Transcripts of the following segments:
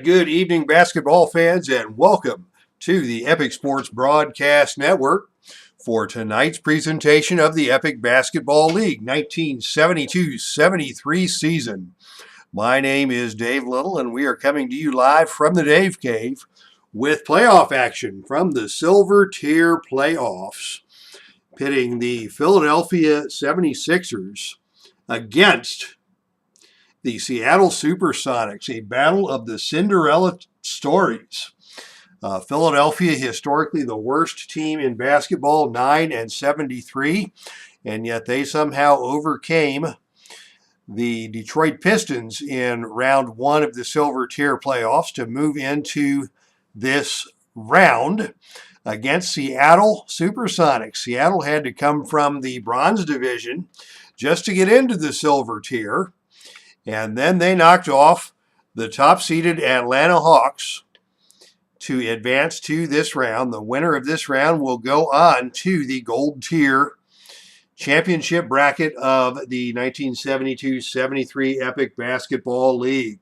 right, good evening, basketball fans, and welcome to the Epic Sports Broadcast Network for tonight's presentation of the Epic Basketball League 1972-73 season. My name is Dave Little, and we are coming to you live from the Dave Cave with playoff action from the Silver Tier Playoffs, pitting the Philadelphia 76ers against the Seattle Supersonics, a battle of the Cinderella stories. Philadelphia, historically the worst team in basketball, 9-73, and yet they somehow overcame the Detroit Pistons in round one of the Silver Tier playoffs to move into this round against Seattle Supersonics. Seattle had to come from the bronze division just to get into the Silver Tier. And then they knocked off the top-seeded Atlanta Hawks to advance to this round. The winner of this round will go on to the Gold Tier championship bracket of the 1972-73 Epic Basketball League.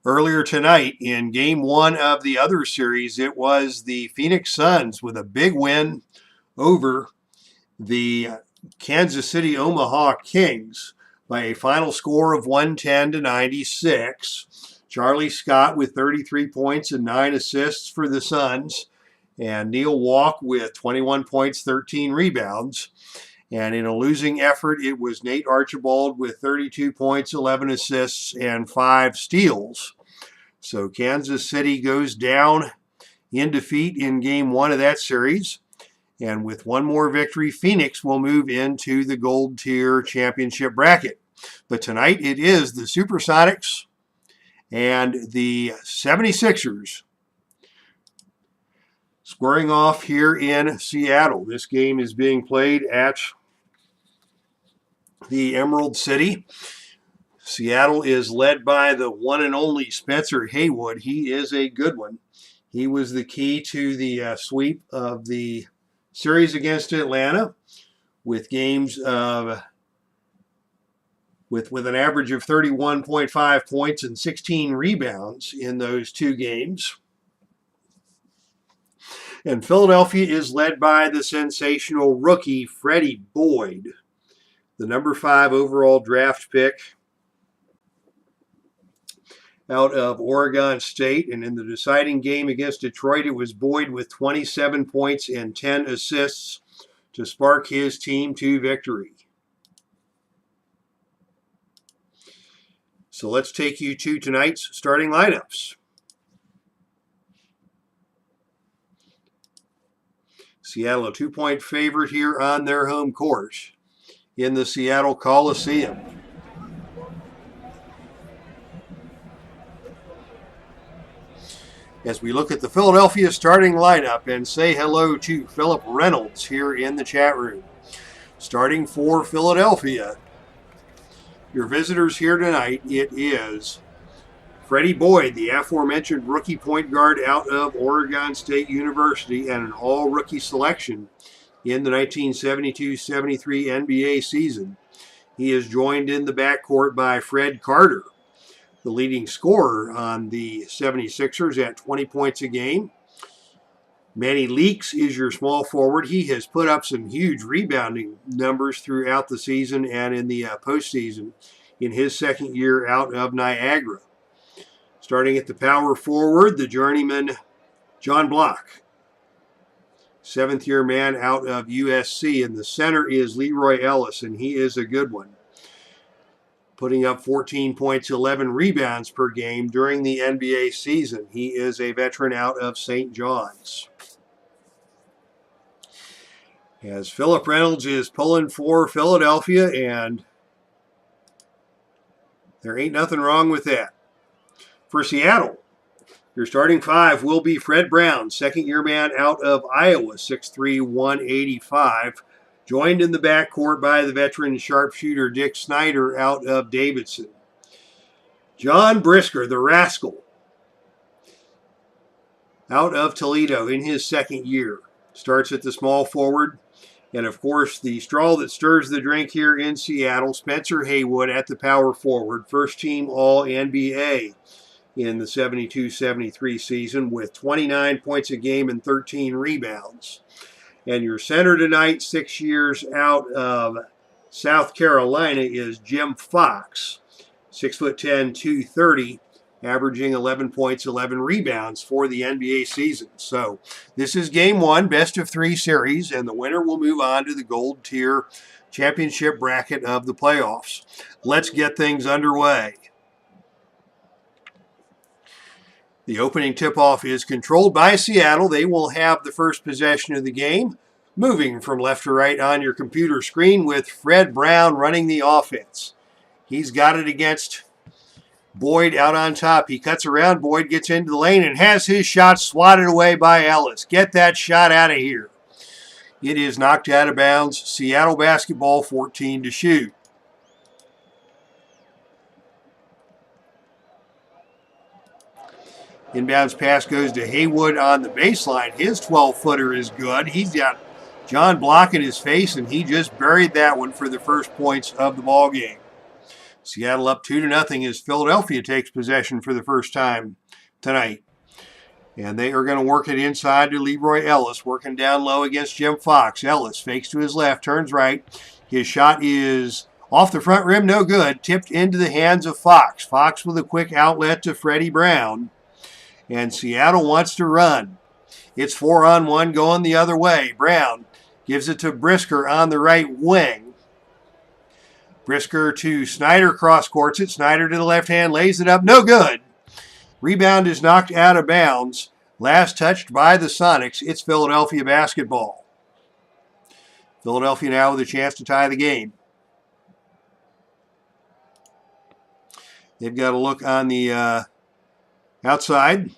Earlier tonight, in Game 1 of the other series, it was the Phoenix Suns with a big win over the Kansas City Omaha Kings by a final score of 110-96. Charlie Scott with 33 points and 9 assists for the Suns, and Neil Walk with 21 points, 13 rebounds. And in a losing effort, it was Nate Archibald with 32 points, 11 assists, and 5 steals. So Kansas City goes down in defeat in Game 1 of that series. And with one more victory, Phoenix will move into the Gold Tier championship bracket. But tonight it is the Supersonics and the 76ers squaring off here in Seattle. This game is being played at the Emerald City. Seattle is led by the one and only Spencer Haywood. He is a good one. He was the key to the sweep of the series against Atlanta with games of with an average of 31.5 points and 16 rebounds in those two games. And Philadelphia is led by the sensational rookie Freddie Boyd, the number 5 overall draft pick out of Oregon State. And in the deciding game against Detroit, it was Boyd with 27 points and 10 assists to spark his team to victory. So let's take you to tonight's starting lineups. Seattle, a 2-point favorite here on their home court in the Seattle Coliseum. As we look at the Philadelphia starting lineup and say hello to Philip Reynolds here in the chat room. Starting for Philadelphia, your visitors here tonight, it is Freddie Boyd, the aforementioned rookie point guard out of Oregon State University and an all-rookie selection in the 1972-73 NBA season. He is joined in the backcourt by Fred Carter, the leading scorer on the 76ers at 20 points a game. Manny Leaks is your small forward. He has put up some huge rebounding numbers throughout the season and in the postseason in his second year out of Niagara. Starting at the power forward, the journeyman John Block, 7th-year man out of USC. And the center is Leroy Ellis, and he is a good one, putting up 14 points, 11 rebounds per game during the NBA season. He is a veteran out of St. John's. As Philip Reynolds is pulling for Philadelphia, and there ain't nothing wrong with that. For Seattle, your starting 5 will be Fred Brown, second-year man out of Iowa, 6'3", 185, joined in the backcourt by the veteran sharpshooter Dick Snyder out of Davidson. John Brisker, the rascal, out of Toledo in his second year, starts at the small forward. And of course, the straw that stirs the drink here in Seattle, Spencer Haywood at the power forward, first team All-NBA in the 72-73 season with 29 points a game and 13 rebounds. And your center tonight, 6 years out of South Carolina, is Jim Fox, 6'10", 230, averaging 11 points, 11 rebounds for the NBA season. So this is game one, best of three series, and the winner will move on to the gold tier championship bracket of the playoffs. Let's get things underway. The opening tip-off is controlled by Seattle. They will have the first possession of the game, moving from left to right on your computer screen with Fred Brown running the offense. He's got it against Boyd out on top. He cuts around. Boyd gets into the lane and has his shot swatted away by Ellis. Get that shot out of here. It is knocked out of bounds. Seattle basketball, 14 to shoot. Inbounds pass goes to Haywood on the baseline. His 12-footer is good. He's got John Block in his face, and he just buried that one for the first points of the ball game. Seattle up 2-0 as Philadelphia takes possession for the first time tonight. And they are going to work it inside to Leroy Ellis, working down low against Jim Fox. Ellis fakes to his left, turns right. His shot is off the front rim, no good. Tipped into the hands of Fox. Fox with a quick outlet to Freddie Brown. And Seattle wants to run. It's 4-on-1 going the other way. Brown gives it to Brisker on the right wing. Brisker to Snyder, cross-courts it. Snyder to the left hand, lays it up, no good. Rebound is knocked out of bounds. Last touched by the Sonics. It's Philadelphia basketball. Philadelphia now with a chance to tie the game. They've got a look on the outside.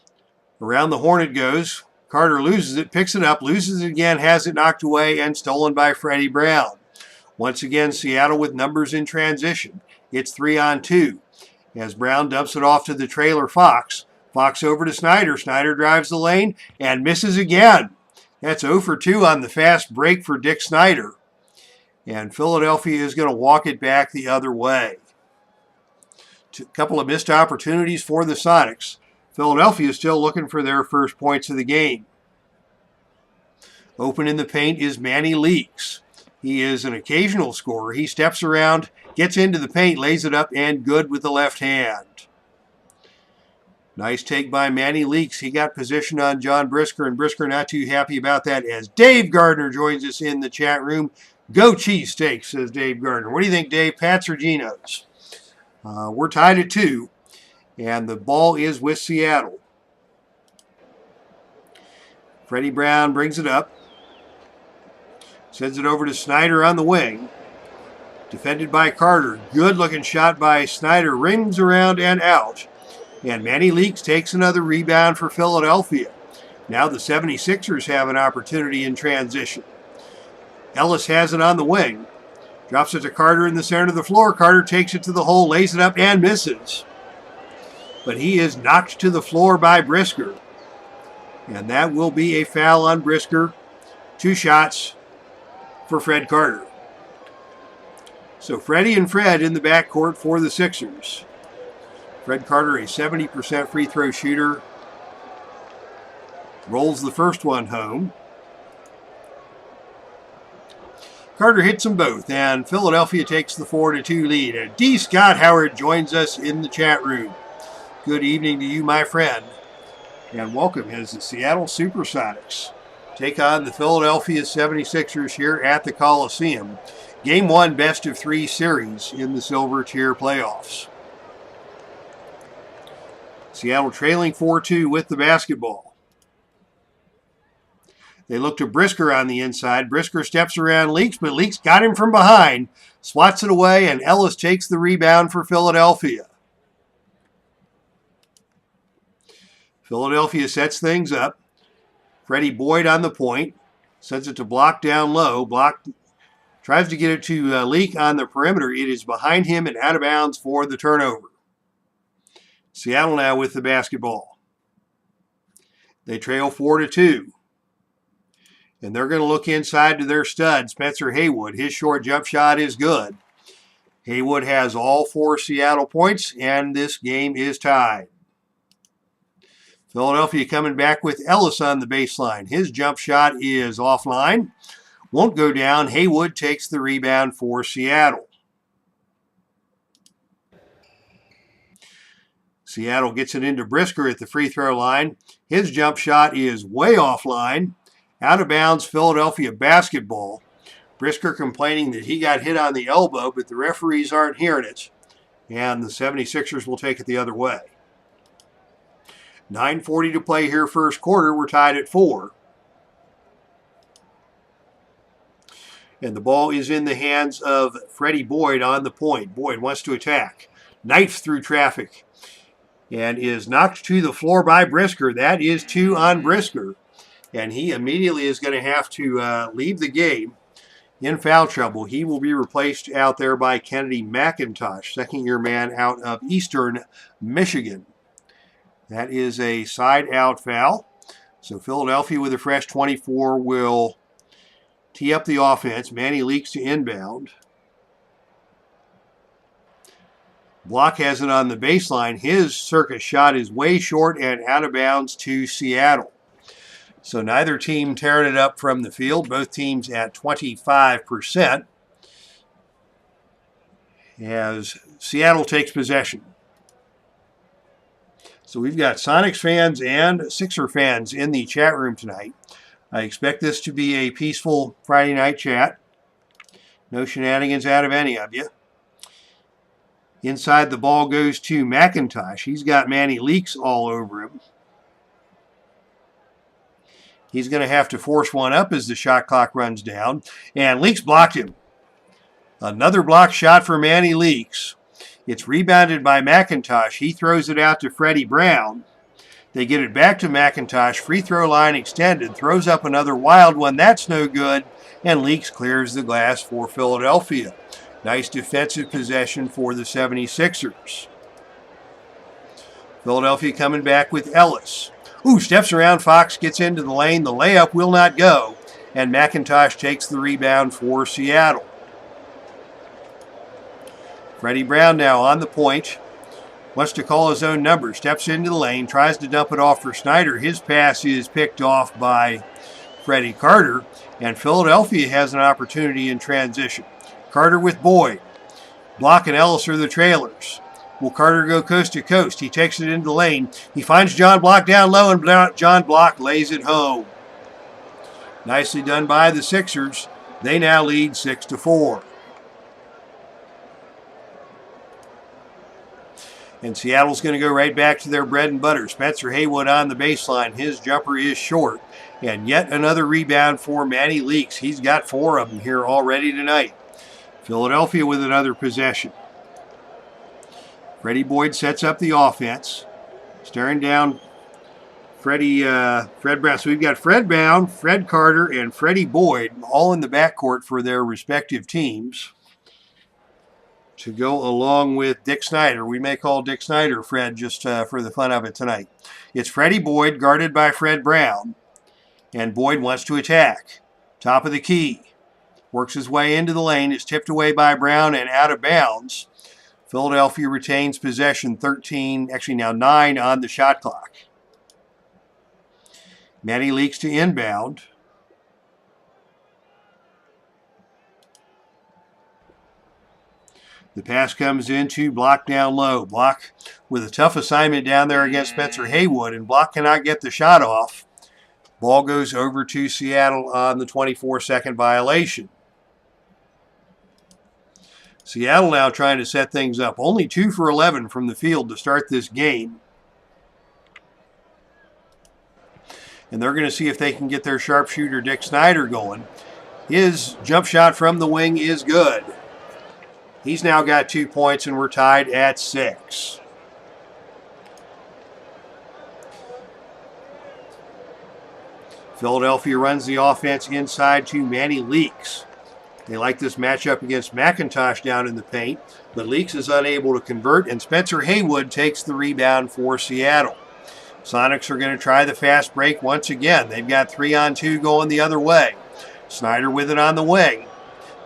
Around the horn it goes. Carter loses it, picks it up, loses it again, has it knocked away and stolen by Freddie Brown. Once again, Seattle with numbers in transition. It's 3-on-2 as Brown dumps it off to the trailer Fox. Fox over to Snyder. Snyder drives the lane and misses again. That's 0 for 2 on the fast break for Dick Snyder. And Philadelphia is going to walk it back the other way. A couple of missed opportunities for the Sonics. Philadelphia is still looking for their first points of the game. Open in the paint is Manny Leaks. He is an occasional scorer. He steps around, gets into the paint, lays it up, and good with the left hand. Nice take by Manny Leaks. He got position on John Brisker, and Brisker not too happy about that as Dave Gardner joins us in the chat room. Go cheesesteaks, says Dave Gardner. What do you think, Dave? Pats or Geno's? We're tied at 2. And the ball is with Seattle. Freddie Brown brings it up. Sends it over to Snyder on the wing. Defended by Carter. Good looking shot by Snyder. Rings around and out. And Manny Leaks takes another rebound for Philadelphia. Now the 76ers have an opportunity in transition. Ellis has it on the wing. Drops it to Carter in the center of the floor. Carter takes it to the hole, lays it up, and misses. But he is knocked to the floor by Brisker. And that will be a foul on Brisker. 2 shots for Fred Carter. So Freddie and Fred in the backcourt for the Sixers. Fred Carter, a 70% free throw shooter. Rolls the first one home. Carter hits them both, and Philadelphia takes the 4-2 lead. And D. Scott Howard joins us in the chat room. Good evening to you, my friend, and welcome as the Seattle Supersonics take on the Philadelphia 76ers here at the Coliseum. Game 1 best of 3 series in the Silver Tier playoffs. Seattle trailing 4-2 with the basketball. They look to Brisker on the inside. Brisker steps around Leaks, but Leaks got him from behind, swats it away, and Ellis takes the rebound for Philadelphia. Philadelphia sets things up. Freddie Boyd on the point. Sends it to Block down low. Block tries to get it to Leak on the perimeter. It is behind him and out of bounds for the turnover. Seattle now with the basketball. They trail 4-2. And they're going to look inside to their stud, Spencer Haywood. His short jump shot is good. Haywood has all 4 Seattle points, and this game is tied. Philadelphia coming back with Ellis on the baseline. His jump shot is offline. Won't go down. Haywood takes the rebound for Seattle. Seattle gets it into Brisker at the free throw line. His jump shot is way offline. Out of bounds, Philadelphia basketball. Brisker complaining that he got hit on the elbow, but the referees aren't hearing it. And the 76ers will take it the other way. 9:40 to play here first quarter. We're tied at 4. And the ball is in the hands of Freddie Boyd on the point. Boyd wants to attack. Knife through traffic. And is knocked to the floor by Brisker. That is 2 on Brisker. And he immediately is going to have to leave the game in foul trouble. He will be replaced out there by Kennedy McIntosh, second-year man out of Eastern Michigan. That is a side-out foul. So Philadelphia with a fresh 24 will tee up the offense. Manny Leaks to inbound. Block has it on the baseline. His circus shot is way short and out of bounds to Seattle. So neither team tearing it up from the field. Both teams at 25% as Seattle takes possession. So we've got Sonics fans and Sixer fans in the chat room tonight. I expect this to be a peaceful Friday night chat. No shenanigans out of any of you. Inside the ball goes to McIntosh. He's got Manny Leaks all over him. He's going to have to force one up as the shot clock runs down. And Leaks blocked him. Another block shot for Manny Leaks. It's rebounded by McIntosh. He throws it out to Freddie Brown. They get it back to McIntosh. Free throw line extended. Throws up another wild one. That's no good. And Leaks clears the glass for Philadelphia. Nice defensive possession for the 76ers. Philadelphia coming back with Ellis. Ooh, steps around Fox, gets into the lane. The layup will not go. And McIntosh takes the rebound for Seattle. Freddie Brown now on the point. Wants to call his own number. Steps into the lane. Tries to dump it off for Snyder. His pass is picked off by Freddie Carter. And Philadelphia has an opportunity in transition. Carter with Boyd. Block and Ellis are the trailers. Will Carter go coast to coast? He takes it into the lane. He finds John Block down low, and John Block lays it home. Nicely done by the Sixers. They now lead 6-4. And Seattle's going to go right back to their bread and butter. Spencer Haywood on the baseline. His jumper is short. And yet another rebound for Manny Leaks. He's got 4 of them here already tonight. Philadelphia with another possession. Freddie Boyd sets up the offense. Staring down Fred Brown. So we've got Fred Brown, Fred Carter, and Freddie Boyd all in the backcourt for their respective teams to go along with Dick Snyder. We may call Dick Snyder Fred just for the fun of it tonight. It's Freddie Boyd guarded by Fred Brown, and Boyd wants to attack. Top of the key. Works his way into the lane. It's tipped away by Brown and out of bounds. Philadelphia retains possession, 9 on the shot clock. Manny Leaks to inbound. The pass comes into Block down low. Block with a tough assignment down there against Spencer Haywood, and Block cannot get the shot off. Ball goes over to Seattle on the 24-second violation. Seattle now trying to set things up. Only 2 for 11 from the field to start this game. And they're going to see if they can get their sharpshooter Dick Snyder going. His jump shot from the wing is good. He's now got 2 points, and we're tied at 6. Philadelphia runs the offense inside to Manny Leaks. They like this matchup against McIntosh down in the paint, but Leaks is unable to convert, and Spencer Haywood takes the rebound for Seattle. Sonics are going to try the fast break once again. They've got 3-on-2 going the other way. Snyder with it on the wing.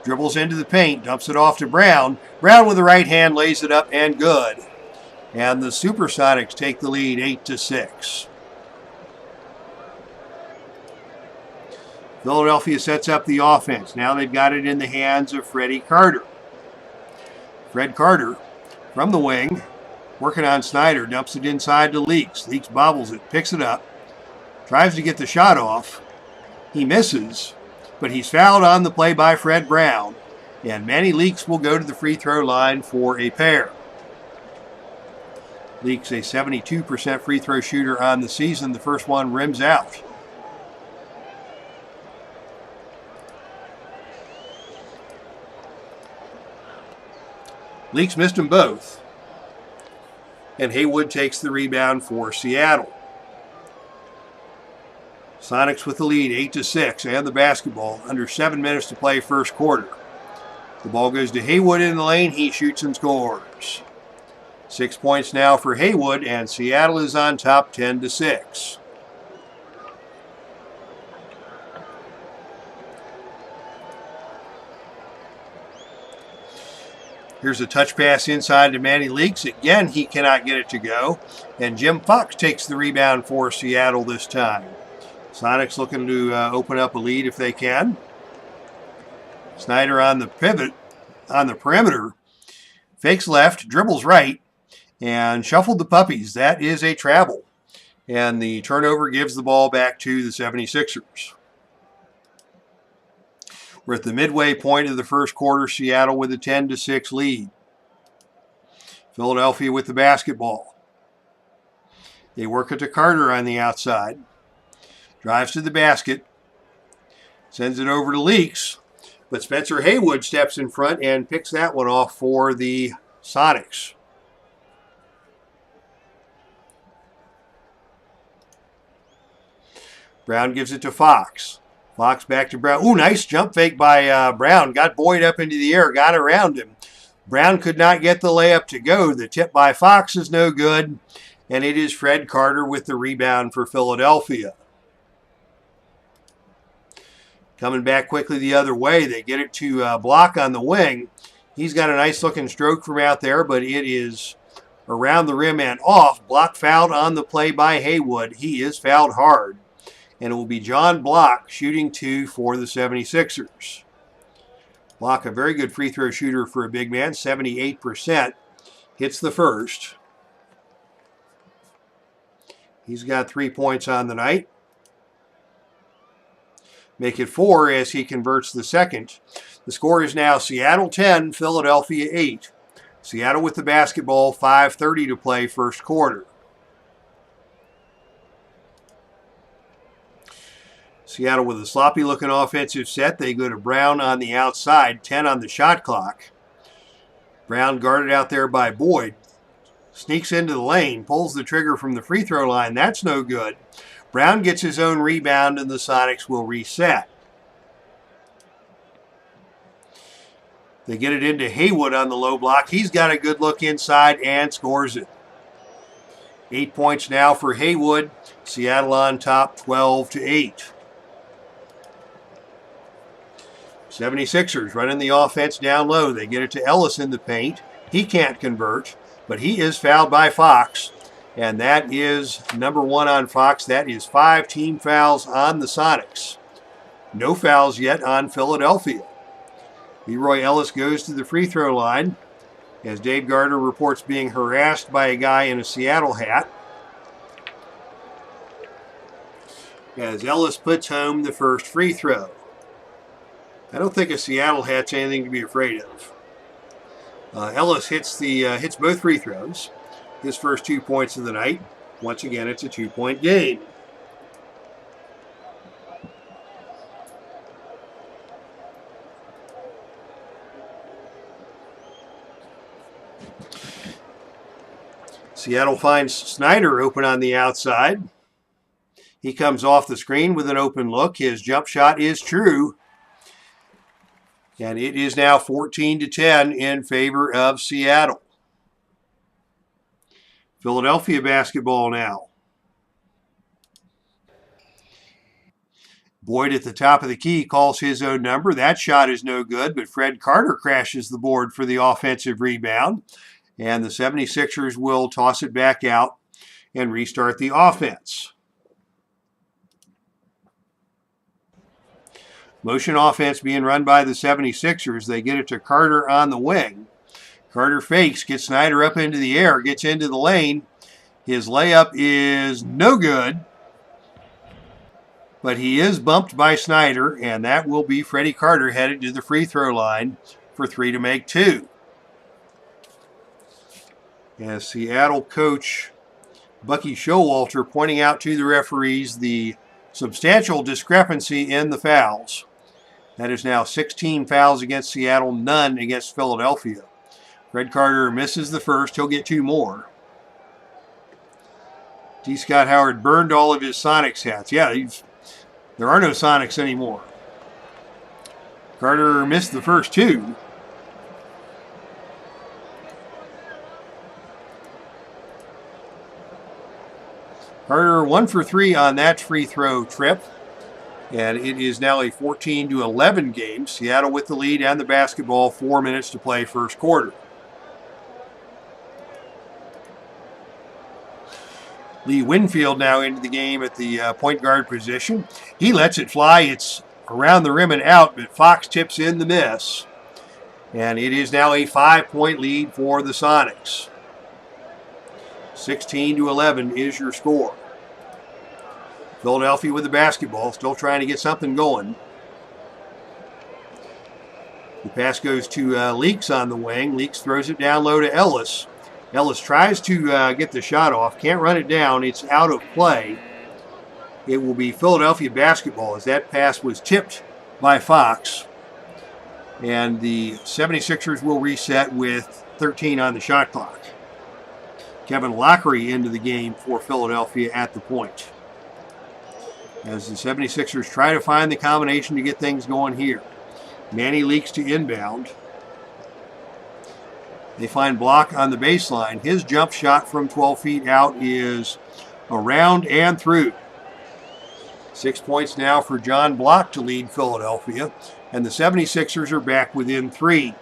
Dribbles into the paint, dumps it off to Brown. Brown with the right hand lays it up and good. And the Supersonics take the lead 8-6. Philadelphia sets up the offense. Now they've got it in the hands of Freddie Carter. Fred Carter from the wing, working on Snyder, dumps it inside to Leaks. Leaks bobbles it, picks it up, tries to get the shot off. He misses, but he's fouled on the play by Fred Brown, and Manny Leaks will go to the free throw line for a pair. Leaks a 72% free throw shooter on the season. The first one rims out. Leaks missed them both. And Haywood takes the rebound for Seattle. Sonics with the lead, 8-6, and the basketball. Under 7 minutes to play first quarter. The ball goes to Haywood in the lane. He shoots and scores. 6 points now for Haywood, and Seattle is on top 10-6. Here's a touch pass inside to Manny Leaks. Again, he cannot get it to go. And Jim Fox takes the rebound for Seattle this time. Sonics looking to open up a lead if they can. Snyder on the pivot, on the perimeter. Fakes left, dribbles right, and shuffled the puppies. That is a travel. And the turnover gives the ball back to the 76ers. We're at the midway point of the first quarter. Seattle with a 10-6 lead. Philadelphia with the basketball. They work it to Carter on the outside. Drives to the basket. Sends it over to Leaks. But Spencer Haywood steps in front and picks that one off for the Sonics. Brown gives it to Fox. Fox back to Brown. Ooh, nice jump fake by Brown. Got Boyd up into the air, got around him. Brown could not get the layup to go. The tip by Fox is no good. And it is Fred Carter with the rebound for Philadelphia. Coming back quickly the other way. They get it to Block on the wing. He's got a nice looking stroke from out there, but it is around the rim and off. Block fouled on the play by Haywood. He is fouled hard. And it will be John Block shooting 2 for the 76ers. Block, a very good free throw shooter for a big man, 78%. Hits the first. He's got 3 points on the night. Make it 4 as he converts the second. The score is now Seattle 10, Philadelphia 8. Seattle with the basketball, 5:30 to play first quarter. Seattle with a sloppy-looking offensive set. They go to Brown on the outside, 10 on the shot clock. Brown guarded out there by Boyd. Sneaks into the lane, pulls the trigger from the free throw line. That's no good. Brown gets his own rebound, and the Sonics will reset. They get it into Haywood on the low block. He's got a good look inside and scores it. 8 points now for Haywood. Seattle on top, 12-8. 76ers running the offense down low. They get it to Ellis in the paint. He can't convert, but he is fouled by Fox. And that is number 1 on Fox. That is 5 team fouls on the Sonics. No fouls yet on Philadelphia. Leroy Ellis goes to the free throw line as Dave Gardner reports being harassed by a guy in a Seattle hat. As Ellis puts home the first free throw. I don't think a Seattle hat's anything to be afraid of. Ellis hits both free throws. His first 2 points of the night. Once again, it's a 2-point game. Seattle finds Snyder open on the outside. He comes off the screen with an open look. His jump shot is true. And it is now 14-10 in favor of Seattle. Philadelphia basketball now. Boyd at the top of the key calls his own number. That shot is no good, but Fred Carter crashes the board for the offensive rebound. And the 76ers will toss it back out and restart the offense. Motion offense being run by the 76ers. They get it to Carter on the wing. Carter fakes, gets Snyder up into the air, gets into the lane. His layup is no good, but he is bumped by Snyder, and that will be Freddie Carter headed to the free throw line for 3 to make 2. As Seattle coach Bucky Showalter pointing out to the referees the substantial discrepancy in the fouls. That is now 16 fouls against Seattle, none against Philadelphia. Fred Carter misses the first. He'll get 2 more. D. Scott Howard burned all of his Sonics hats. Yeah, there are no Sonics anymore. Carter missed the first 2. Carter 1 for 3 on that free throw trip. And it is now a 14-11 game. Seattle with the lead and the basketball. 4 minutes to play first quarter. Lee Winfield now into the game at the point guard position. He lets it fly. It's around the rim and out, but Fox tips in the miss. And it is now a 5-point lead for the Sonics. 16-11 is your score. Philadelphia with the basketball, still trying to get something going. The pass goes to Leaks on the wing. Leaks throws it down low to Ellis. Ellis tries to get the shot off, can't run it down. It's out of play. It will be Philadelphia basketball as that pass was tipped by Fox. And the 76ers will reset with 13 on the shot clock. Kevin Lockery into the game for Philadelphia at the point. As the 76ers try to find the combination to get things going here. Manny Leaks to inbound. They find Block on the baseline. His jump shot from 12 feet out is around and through. 6 points now for John Block to lead Philadelphia. And the 76ers are back within 3.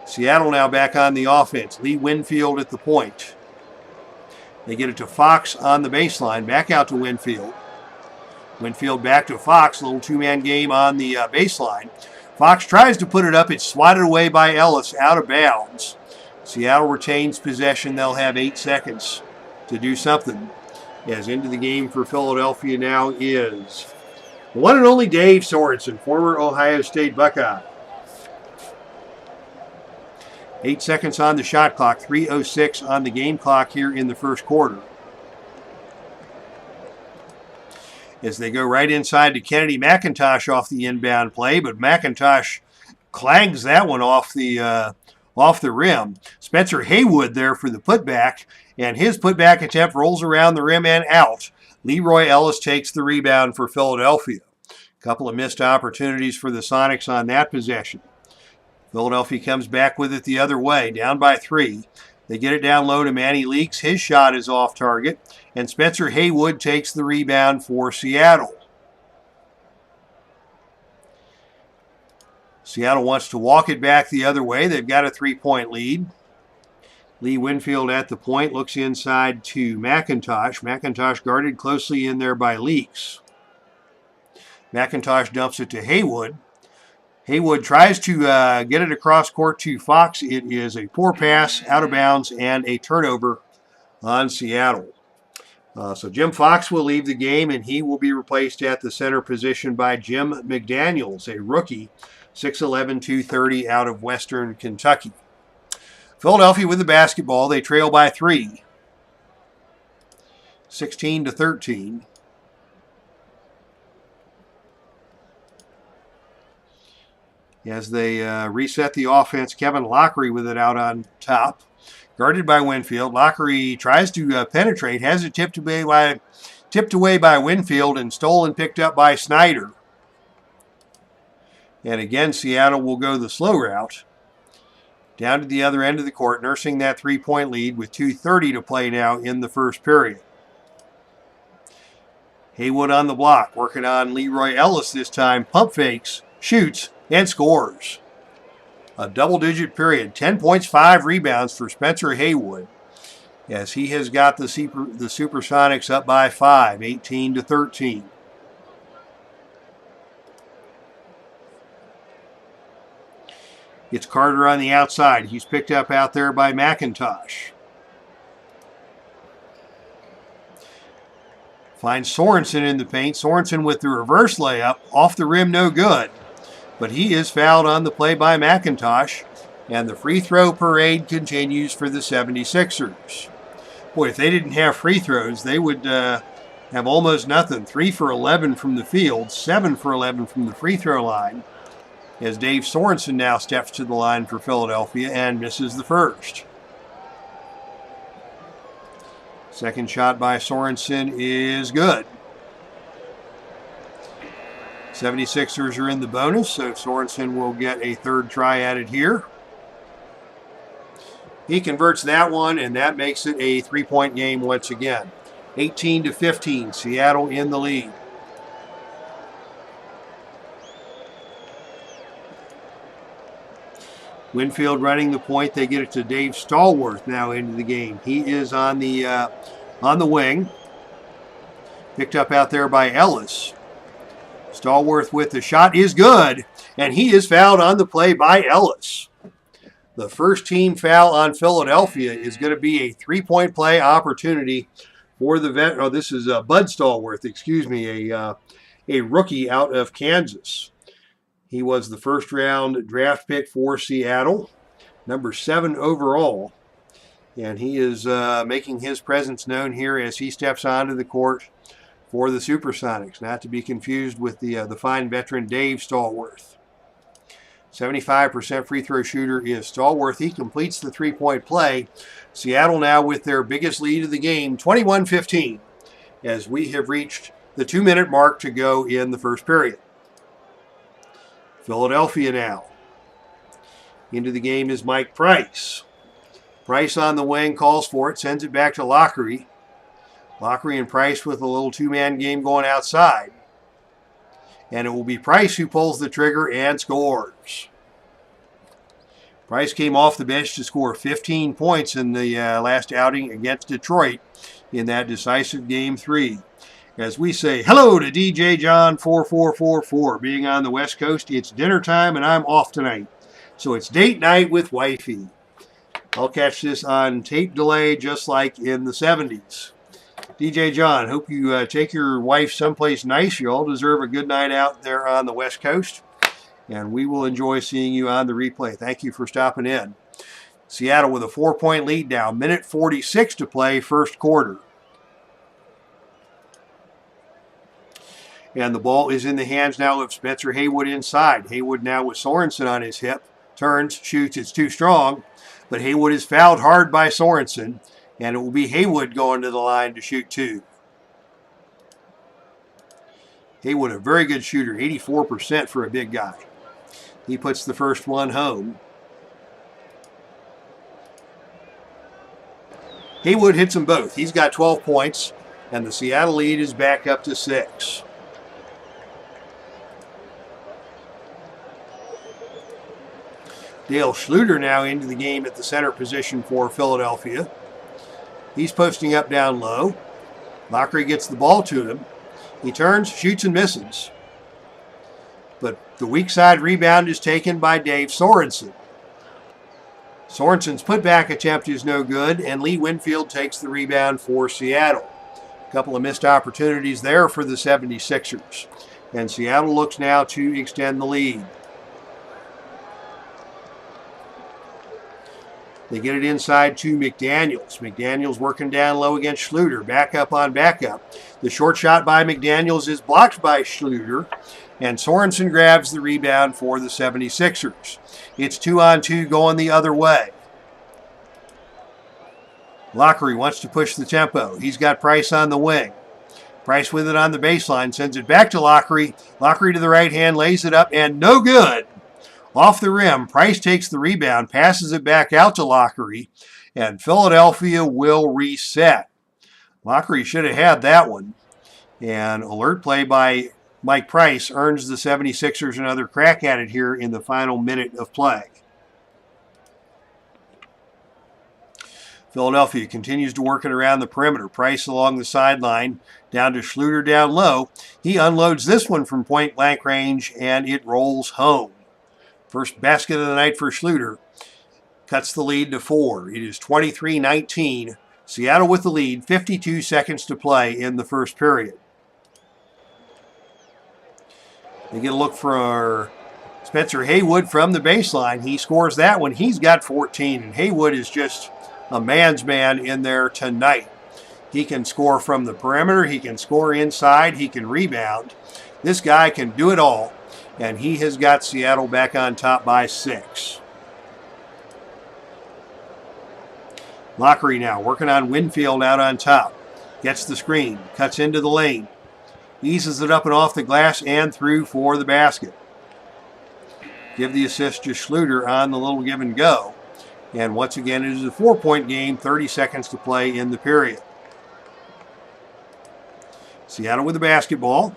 Seattle now back on the offense. Lee Winfield at the point. They get it to Fox on the baseline. Back out to Winfield. Winfield back to Fox. Little 2-man game on the baseline. Fox tries to put it up. It's swatted away by Ellis out of bounds. Seattle retains possession. They'll have 8 seconds to do something. As into the game for Philadelphia now is the one and only Dave Sorensen, former Ohio State Buckeye. 8 seconds on the shot clock, 3:06 on the game clock here in the first quarter. As they go right inside to Kennedy McIntosh off the inbound play, but McIntosh clangs that one off the rim. Spencer Haywood there for the putback, and his putback attempt rolls around the rim and out. Leroy Ellis takes the rebound for Philadelphia. A couple of missed opportunities for the Sonics on that possession. Philadelphia comes back with it the other way, down by 3. They get it down low to Manny Leaks. His shot is off target, and Spencer Haywood takes the rebound for Seattle. Seattle wants to walk it back the other way. They've got a 3-point lead. Lee Winfield at the point, looks inside to McIntosh. McIntosh guarded closely in there by Leaks. McIntosh dumps it to Haywood. Haywood tries to get it across court to Fox. It is a poor pass, out of bounds, and a turnover on Seattle. So Jim Fox will leave the game, and he will be replaced at the center position by Jim McDaniels, a rookie, 6'11", 230 out of Western Kentucky. Philadelphia with the basketball. They trail by 3, 16-13. As they reset the offense, Kevin Lockery with it out on top. Guarded by Winfield. Lockery tries to penetrate, has it tipped away by Winfield and stolen, picked up by Snyder. And again, Seattle will go the slow route. Down to the other end of the court, nursing that 3-point lead with 2:30 to play now in the first period. Haywood on the block, working on Leroy Ellis this time. Pump fakes, shoots, and scores. A double-digit period, 10 points, 5 rebounds for Spencer Haywood, as he has got the Supersonics up by 5, 18-13. It's Carter on the outside. He's picked up out there by McIntosh. Finds Sorensen in the paint. Sorensen with the reverse layup. Off the rim, no good. But he is fouled on the play by McIntosh. And the free throw parade continues for the 76ers. Boy, if they didn't have free throws, they would have almost nothing. 3 for 11 from the field, 7 for 11 from the free throw line. As Dave Sorensen now steps to the line for Philadelphia and misses the first. Second shot by Sorensen is good. 76ers are in the bonus, so Sorensen will get a third try at it here. He converts that one, and that makes it a 3-point game once again. 18-15, Seattle in the lead. Winfield running the point. They get it to Dave Stallworth now into the game. He is on the wing. Picked up out there by Ellis. Stallworth with the shot is good, and he is fouled on the play by Ellis. The first team foul on Philadelphia is going to be a 3-point play opportunity for the vet. Oh, this is Bud Stallworth, a rookie out of Kansas. He was the first-round draft pick for Seattle, number 7 overall. And he is making his presence known here as he steps onto the court for the Supersonics, not to be confused with the fine veteran Dave Stallworth. 75% free throw shooter is Stallworth. He completes the 3-point play. Seattle now with their biggest lead of the game, 21-15, as we have reached the 2-minute mark to go in the first period. Philadelphia now. Into the game is Mike Price. Price on the wing, calls for it, sends it back to Lockery. Lockery and Price with a little 2-man game going outside. And it will be Price who pulls the trigger and scores. Price came off the bench to score 15 points in the last outing against Detroit in that decisive Game 3. As we say hello to DJ John 4444. Being on the West Coast, it's dinner time and I'm off tonight. So it's date night with wifey. I'll catch this on tape delay just like in the 70s. DJ John, hope you take your wife someplace nice. You all deserve a good night out there on the West Coast. And we will enjoy seeing you on the replay. Thank you for stopping in. Seattle with a 4-point lead now. Minute 46 to play, first quarter. And the ball is in the hands now of Spencer Haywood inside. Haywood now with Sorensen on his hip. Turns, shoots, it's too strong. But Haywood is fouled hard by Sorensen. And it will be Haywood going to the line to shoot 2. Haywood, a very good shooter, 84% for a big guy. He puts the first one home. Haywood hits them both. He's got 12 points. And the Seattle lead is back up to 6. Dale Schluter now into the game at the center position for Philadelphia. He's posting up down low. Lockery gets the ball to him. He turns, shoots, and misses. But the weak side rebound is taken by Dave Sorensen. Sorensen's putback attempt is no good, and Lee Winfield takes the rebound for Seattle. A couple of missed opportunities there for the 76ers. And Seattle looks now to extend the lead. They get it inside to McDaniels. McDaniels working down low against Schluter. Backup on backup. The short shot by McDaniels is blocked by Schluter. And Sorensen grabs the rebound for the 76ers. It's 2-on-2 going the other way. Lockery wants to push the tempo. He's got Price on the wing. Price with it on the baseline. Sends it back to Lockery. Lockery to the right hand. Lays it up and no good. Off the rim, Price takes the rebound, passes it back out to Lockery, and Philadelphia will reset. Lockery should have had that one. And alert play by Mike Price earns the 76ers another crack at it here in the final minute of play. Philadelphia continues to work it around the perimeter. Price along the sideline, down to Schluter down low. He unloads this one from point blank range, and it rolls home. First basket of the night for Schluter. Cuts the lead to 4. It is 23-19. Seattle with the lead, 52 seconds to play in the first period. They get a look for Spencer Haywood from the baseline. He scores that one. He's got 14, and Haywood is just a man's man in there tonight. He can score from the perimeter. He can score inside. He can rebound. This guy can do it all, and he has got Seattle back on top by 6. Lockery now working on Winfield out on top. Gets the screen. Cuts into the lane. Eases it up and off the glass and through for the basket. Give the assist to Schluter on the little give and go. And once again, it is a 4-point game, 30 seconds to play in the period. Seattle with the basketball.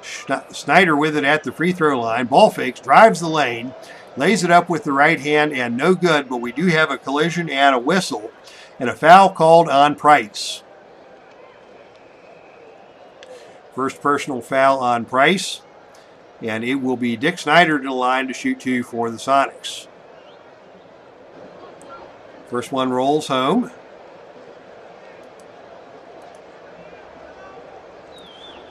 Snyder with it at the free throw line. Ball fakes, drives the lane, lays it up with the right hand, and no good, but we do have a collision and a whistle, and a foul called on Price. First personal foul on Price. And it will be Dick Snyder to the line to shoot 2 for the Sonics. First one rolls home.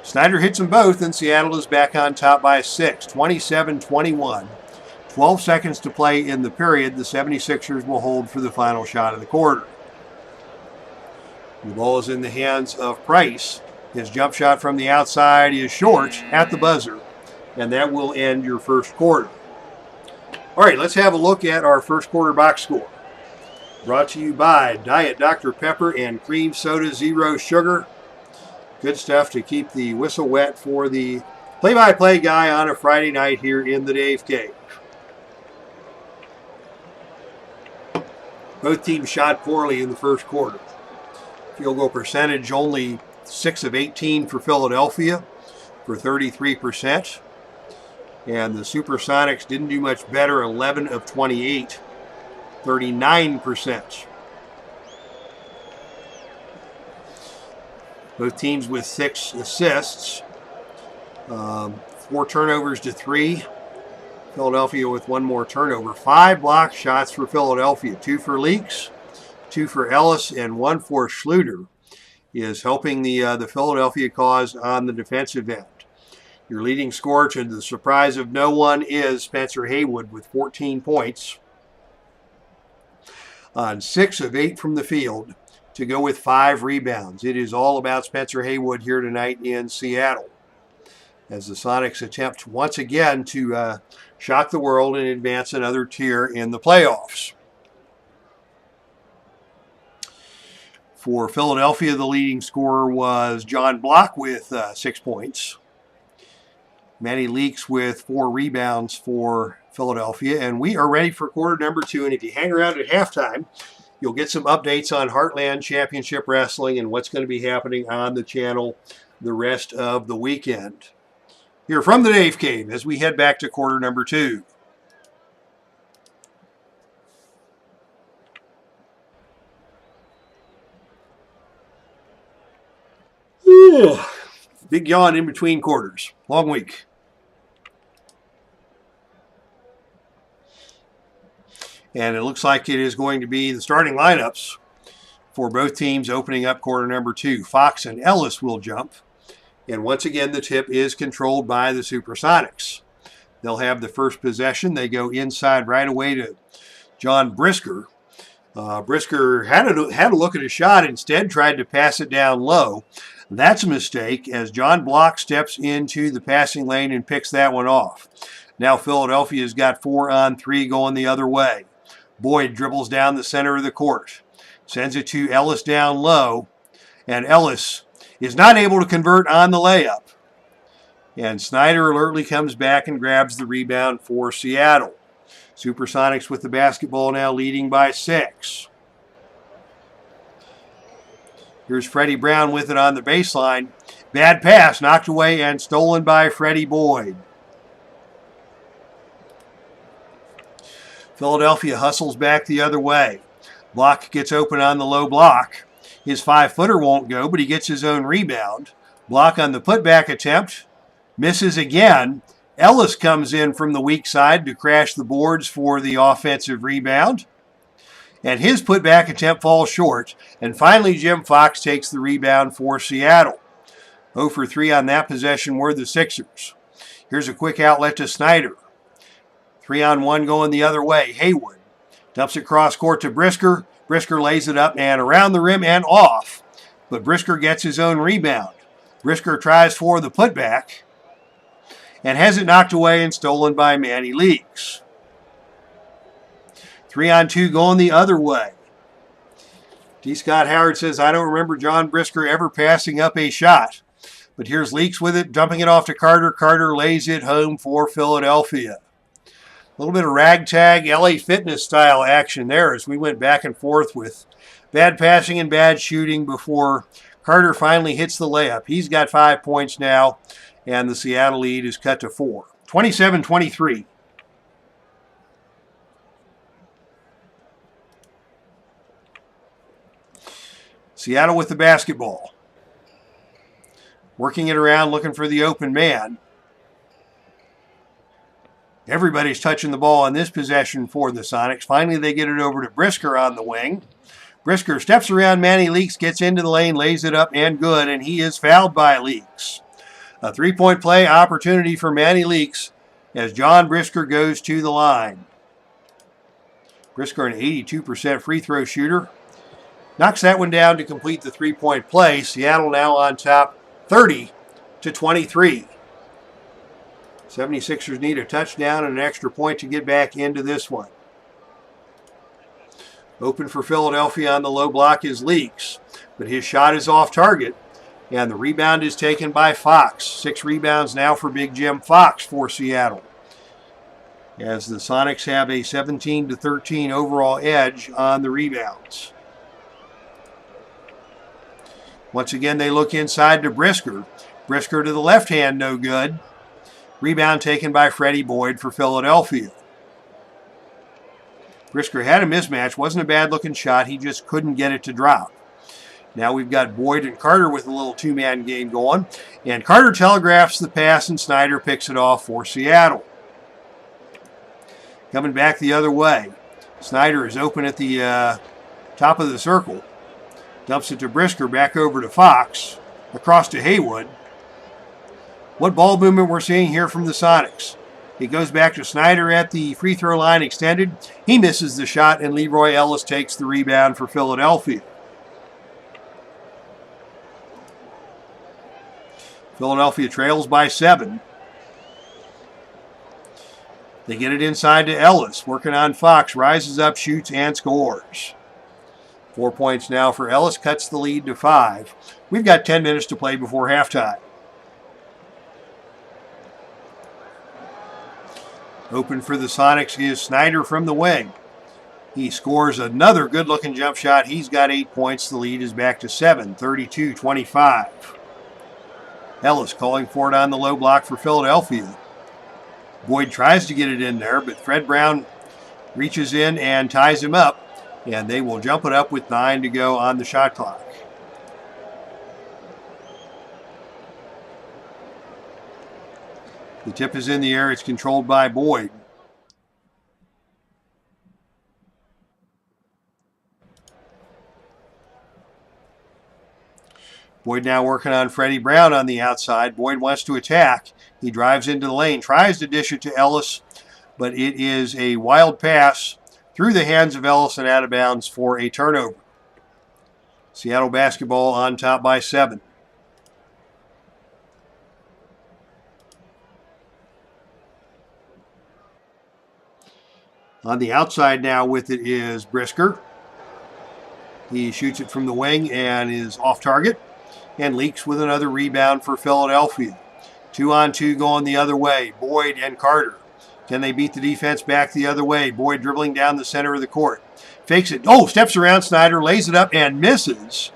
Snyder hits them both, and Seattle is back on top by 6, 27-21. 12 seconds to play in the period. The 76ers will hold for the final shot of the quarter. The ball is in the hands of Price. His jump shot from the outside is short at the buzzer. And that will end your first quarter. All right, let's have a look at our first quarter box score. Brought to you by Diet Dr. Pepper and Cream Soda Zero Sugar. Good stuff to keep the whistle wet for the play-by-play guy on a Friday night here in the Dave Cave. Both teams shot poorly in the first quarter. Field goal percentage only 6 of 18 for Philadelphia for 33%. And the Supersonics didn't do much better, 11 of 28, 39%. Both teams with 6 assists, 4 turnovers to 3. Philadelphia with 1 more turnover. 5 block shots for Philadelphia, 2 for Leaks, 2 for Ellis, and 1 for Schluter is helping the Philadelphia cause on the defensive end. Your leading scorer, to the surprise of no one, is Spencer Haywood with 14 points on 6 of 8 from the field to go with 5 rebounds. It is all about Spencer Haywood here tonight in Seattle as the Sonics attempt once again to shock the world and advance another tier in the playoffs. For Philadelphia, the leading scorer was John Block with 6 points. Manny Leaks with 4 rebounds for Philadelphia. And we are ready for quarter number 2. And if you hang around at halftime, you'll get some updates on Heartland Championship Wrestling and what's going to be happening on the channel the rest of the weekend. Here from the Dave Cave as we head back to quarter number 2. Ooh, big yawn in between quarters. Long week. And it looks like it is going to be the starting lineups for both teams opening up quarter number 2. Fox and Ellis will jump. And once again, the tip is controlled by the Supersonics. They'll have the first possession. They go inside right away to John Brisker. Brisker had a look at a shot, instead tried to pass it down low. That's a mistake as John Block steps into the passing lane and picks that one off. Now Philadelphia's got 4 on 3 going the other way. Boyd dribbles down the center of the court. Sends it to Ellis down low. And Ellis is not able to convert on the layup. And Snyder alertly comes back and grabs the rebound for Seattle. Supersonics with the basketball now leading by 6. Here's Freddie Brown with it on the baseline. Bad pass, knocked away and stolen by Freddie Boyd. Philadelphia hustles back the other way. Block gets open on the low block. His 5-footer won't go, but he gets his own rebound. Block on the putback attempt. Misses again. Ellis comes in from the weak side to crash the boards for the offensive rebound. And his putback attempt falls short. And finally, Jim Fox takes the rebound for Seattle. 0 for 3 on that possession were the Sixers. Here's a quick outlet to Snyder. 3-on-1 going the other way. Haywood dumps it cross court to Brisker. Brisker lays it up and around the rim and off. But Brisker gets his own rebound. Brisker tries for the putback and has it knocked away and stolen by Manny Leaks. 3-on-2 going the other way. D. Scott Howard says, I don't remember John Brisker ever passing up a shot. But here's Leaks with it, dumping it off to Carter. Carter lays it home for Philadelphia. A little bit of ragtag LA Fitness style action there as we went back and forth with bad passing and bad shooting before Carter finally hits the layup. He's got 5 points now, and the Seattle lead is cut to 4. 27-23. Seattle with the basketball. Working it around, looking for the open man. Everybody's touching the ball on this possession for the Sonics. Finally, they get it over to Brisker on the wing. Brisker steps around Manny Leaks, gets into the lane, lays it up, and good, and he is fouled by Leaks. A 3-point play opportunity for Manny Leaks as John Brisker goes to the line. Brisker, an 82% free throw shooter, knocks that one down to complete the 3-point play. Seattle now on top 30-23. 76ers need a touchdown and an extra point to get back into this one. Open for Philadelphia on the low block is Leaks, but his shot is off target, and the rebound is taken by Fox. 6 rebounds now for Big Jim Fox for Seattle, as the Sonics have a 17-13 overall edge on the rebounds. Once again, they look inside to Brisker. Brisker to the left hand, no good. Rebound taken by Freddie Boyd for Philadelphia. Brisker had a mismatch. Wasn't a bad-looking shot. He just couldn't get it to drop. Now we've got Boyd and Carter with a little two-man game going. And Carter telegraphs the pass, and Snyder picks it off for Seattle. Coming back the other way. Snyder is open at the top of the circle. Dumps it to Brisker, back over to Fox. Across to Haywood. What ball movement we're seeing here from the Sonics. It goes back to Snyder at the free throw line extended. He misses the shot, and Leroy Ellis takes the rebound for Philadelphia. Philadelphia trails by 7. They get it inside to Ellis. Working on Fox. Rises up, shoots, and scores. 4 points now for Ellis. Cuts the lead to 5. We've got 10 minutes to play before halftime. Open for the Sonics is Snyder from the wing. He scores another good-looking jump shot. He's got 8 points. The lead is back to 7, 32-25. Ellis calling for it on the low block for Philadelphia. Boyd tries to get it in there, but Fred Brown reaches in and ties him up, and they will jump it up with 9 to go on the shot clock. The tip is in the air. It's controlled by Boyd. Boyd now working on Freddie Brown on the outside. Boyd wants to attack. He drives into the lane, tries to dish it to Ellis, but it is a wild pass through the hands of Ellis and out of bounds for a turnover. Seattle basketball on top by 7. On the outside now with it is Brisker. He shoots it from the wing and is off target. And Leaks with another rebound for Philadelphia. 2-on-2 going the other way. Boyd and Carter. Can they beat the defense back the other way? Boyd dribbling down the center of the court. Fakes it. Oh, steps around Snyder, lays it up and misses.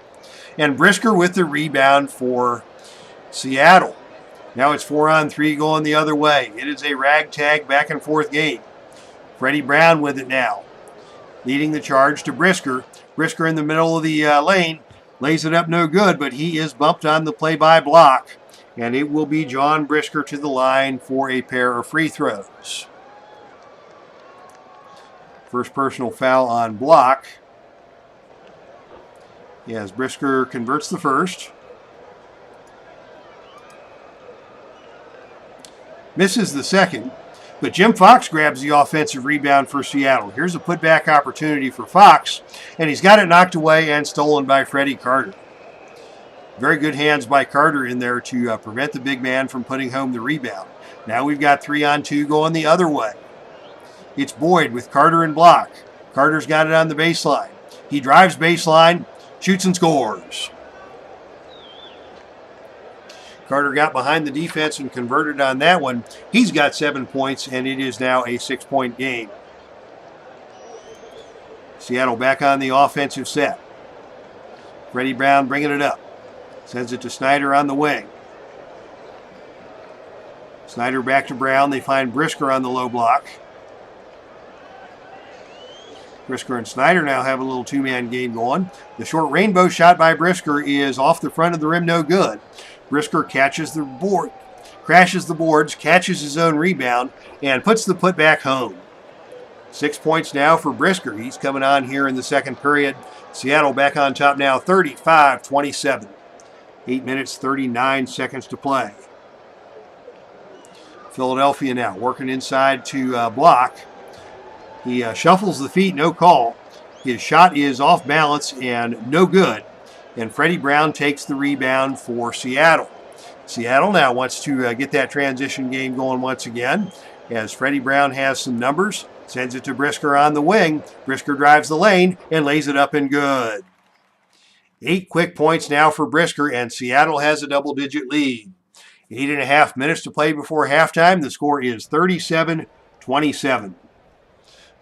And Brisker with the rebound for Seattle. Now it's 4-on-3 going the other way. It is a ragtag back and forth game. Freddie Brown with it now. Leading the charge to Brisker. Brisker in the middle of the lane. Lays it up no good, but he is bumped on the play-by block. And it will be John Brisker to the line for a pair of free throws. First personal foul on Block. As Brisker converts the first. Misses the second. But Jim Fox grabs the offensive rebound for Seattle. Here's a putback opportunity for Fox. And he's got it knocked away and stolen by Freddie Carter. Very good hands by Carter in there to prevent the big man from putting home the rebound. Now we've got 3-on-2 going the other way. It's Boyd with Carter and Block. Carter's got it on the baseline. He drives baseline, shoots and scores. Carter got behind the defense and converted on that one. He's got 7 points, and it is now a 6-point game. Seattle back on the offensive set. Freddie Brown bringing it up. Sends it to Snyder on the wing. Snyder back to Brown. They find Brisker on the low block. Brisker and Snyder now have a little two-man game going. The short rainbow shot by Brisker is off the front of the rim, no good. Brisker catches the board, crashes the boards, catches his own rebound, and puts the putback home. 6 points now for Brisker. He's coming on here in the second period. Seattle back on top now, 35-27. 8 minutes, 39 seconds to play. Philadelphia now working inside to Block. He shuffles the feet, no call. His shot is off balance and no good. And Freddie Brown takes the rebound for Seattle. Seattle now wants to get that transition game going once again, as Freddie Brown has some numbers. Sends it to Brisker on the wing. Brisker drives the lane and lays it up and good. 8 quick points now for Brisker, and Seattle has a double-digit lead. 8.5 minutes to play before halftime. The score is 37-27.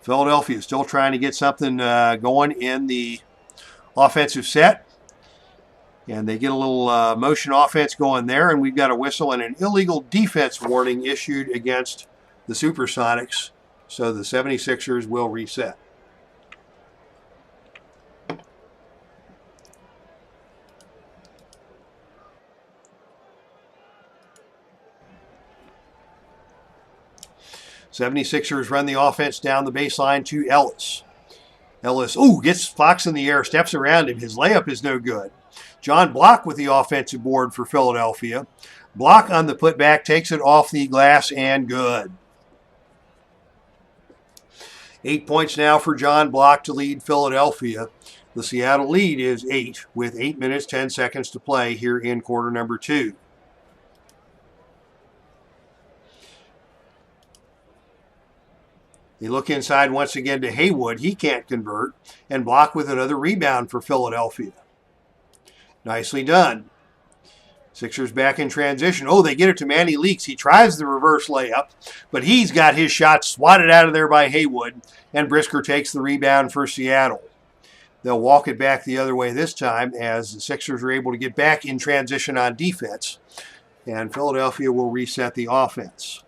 Philadelphia is still trying to get something going in the offensive set. And they get a little motion offense going there, and we've got a whistle and an illegal defense warning issued against the Supersonics. So the 76ers will reset. '76ers run the offense down the baseline to Ellis. Ellis, gets Fox in the air, steps around him. His layup is no good. John Block with the offensive board for Philadelphia. Block on the putback, takes it off the glass and good. 8 points now for John Block to lead Philadelphia. The Seattle lead is 8 with 8 minutes, 10 seconds to play here in quarter number 2. They look inside once again to Haywood. He can't convert. And Block with another rebound for Philadelphia. Nicely done. Sixers back in transition. They get it to Manny Leaks. He tries the reverse layup, but he's got his shot swatted out of there by Haywood, and Brisker takes the rebound for Seattle. They'll walk it back the other way this time as the Sixers are able to get back in transition on defense, and Philadelphia will reset the offense.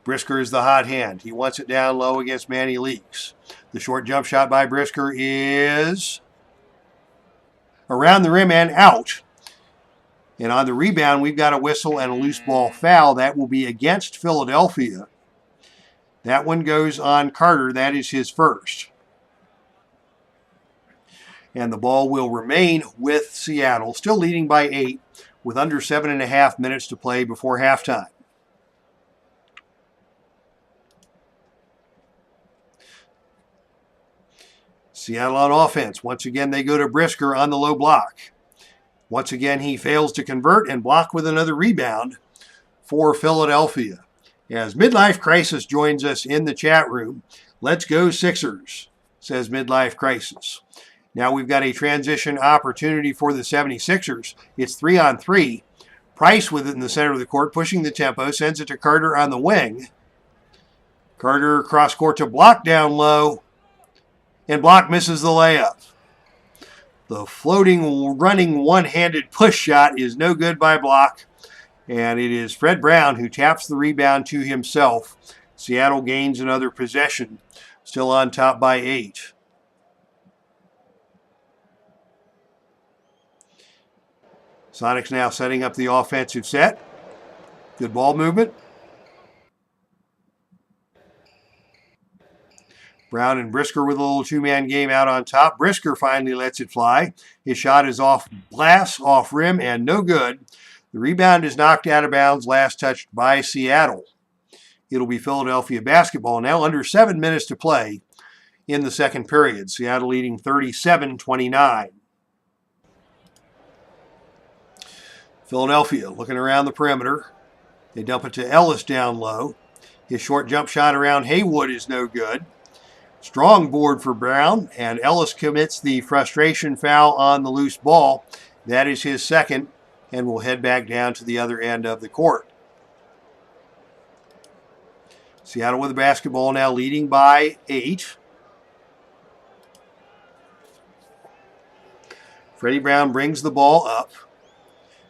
Brisker is the hot hand. He wants it down low against Manny Leaks. The short jump shot by Brisker is around the rim and out. And on the rebound, we've got a whistle and a loose ball foul. That will be against Philadelphia. That one goes on Carter. That is his first. And the ball will remain with Seattle, still leading by 8 with under 7.5 minutes to play before halftime. Seattle on offense. Once again, they go to Brisker on the low block. Once again, he fails to convert, and Block with another rebound for Philadelphia. As Midlife Crisis joins us in the chat room. Let's go Sixers, says Midlife Crisis. Now we've got a transition opportunity for the 76ers. It's 3-on-3. Price with it in the center of the court, pushing the tempo, sends it to Carter on the wing. Carter cross court to Block down low. And Block misses the layup. The floating, running one-handed push shot is no good by Block. And it is Fred Brown who taps the rebound to himself. Seattle gains another possession. Still on top by 8. Sonics now setting up the offensive set. Good ball movement. Brown and Brisker with a little two-man game out on top. Brisker finally lets it fly. His shot is off glass, off rim, and no good. The rebound is knocked out of bounds, last touched by Seattle. It'll be Philadelphia basketball now, under 7 minutes to play in the second period. Seattle leading 37-29. Philadelphia looking around the perimeter. They dump it to Ellis down low. His short jump shot around Haywood is no good. Strong board for Brown, and Ellis commits the frustration foul on the loose ball. That is his second, and will head back down to the other end of the court. Seattle with the basketball now, leading by 8. Freddie Brown brings the ball up.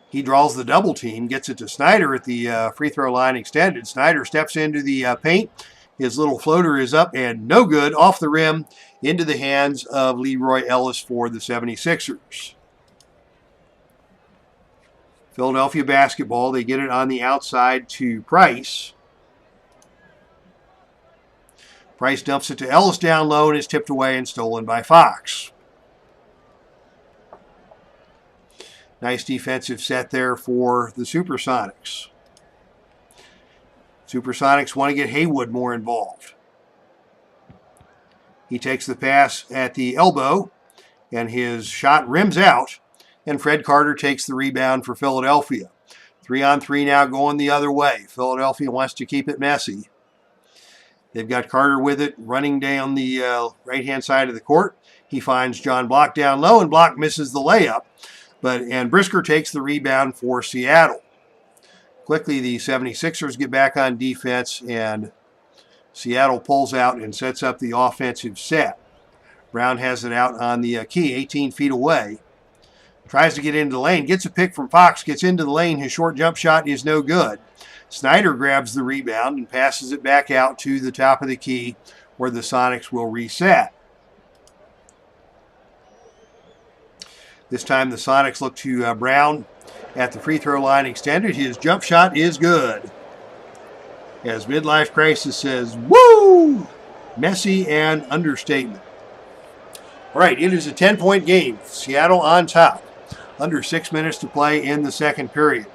He draws the double team, gets it to Snyder at the free throw line extended. Snyder steps into the paint. His little floater is up and no good, off the rim, into the hands of Leroy Ellis for the 76ers. Philadelphia basketball, they get it on the outside to Price. Price dumps it to Ellis down low and is tipped away and stolen by Fox. Nice defensive set there for the Supersonics. Supersonics want to get Haywood more involved. He takes the pass at the elbow, and his shot rims out, and Fred Carter takes the rebound for Philadelphia. 3-on-3 now going the other way. Philadelphia wants to keep it messy. They've got Carter with it, running down the right-hand side of the court. He finds John Block down low, and Block misses the layup. And Brisker takes the rebound for Seattle. Quickly, the 76ers get back on defense, and Seattle pulls out and sets up the offensive set. Brown has it out on the key, 18 feet away. Tries to get into the lane, gets a pick from Fox, gets into the lane. His short jump shot is no good. Snyder grabs the rebound and passes it back out to the top of the key, where the Sonics will reset. This time the Sonics look to Brown at the free throw line extended. His jump shot is good. As Midlife Crisis says, woo! Messy and understatement. All right, it is a 10-point game. Seattle on top. Under 6 minutes to play in the second period.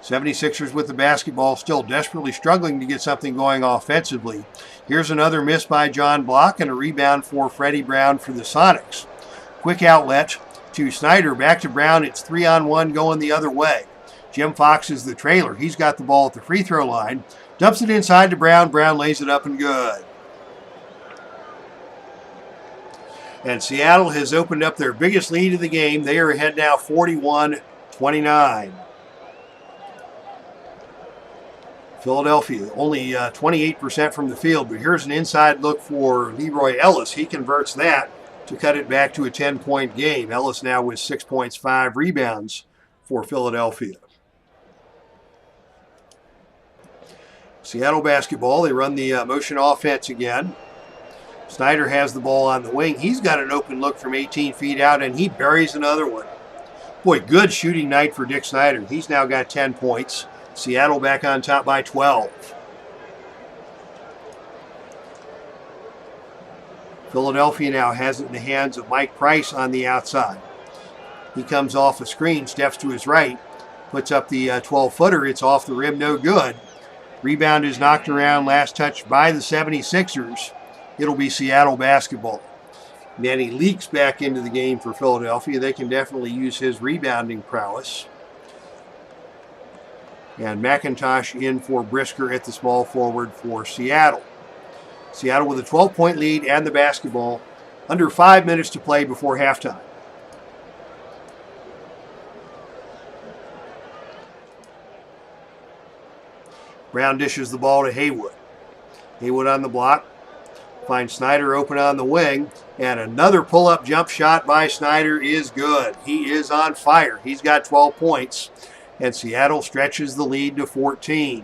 76ers with the basketball, still desperately struggling to get something going offensively. Here's another miss by John Block and a rebound for Freddie Brown for the Sonics. Quick outlet to Snyder, back to Brown. It's 3-on-1 going the other way. Jim Fox is the trailer. He's got the ball at the free throw line. Dumps it inside to Brown. Brown lays it up and good. And Seattle has opened up their biggest lead of the game. They are ahead now 41-29. Philadelphia only 28% from the field, but here's an inside look for Leroy Ellis. He converts that to cut it back to a 10-point game. Ellis now with 6 points, 5 rebounds for Philadelphia. Seattle basketball, they run the motion offense again. Snyder has the ball on the wing. He's got an open look from 18 feet out, and he buries another one. Boy, good shooting night for Dick Snyder. He's now got 10 points. Seattle back on top by 12. Philadelphia now has it in the hands of Mike Price on the outside. He comes off a screen, steps to his right, puts up the 12-footer. It's off the rim, no good. Rebound is knocked around, last touch by the 76ers. It'll be Seattle basketball. Manny Leaks back into the game for Philadelphia. They can definitely use his rebounding prowess. And McIntosh in for Brisker at the small forward for Seattle. Seattle with a 12-point lead and the basketball. Under 5 minutes to play before halftime. Brown dishes the ball to Haywood. Haywood on the block. Finds Snyder open on the wing, and another pull-up jump shot by Snyder is good. He is on fire. He's got 12 points, and Seattle stretches the lead to 14.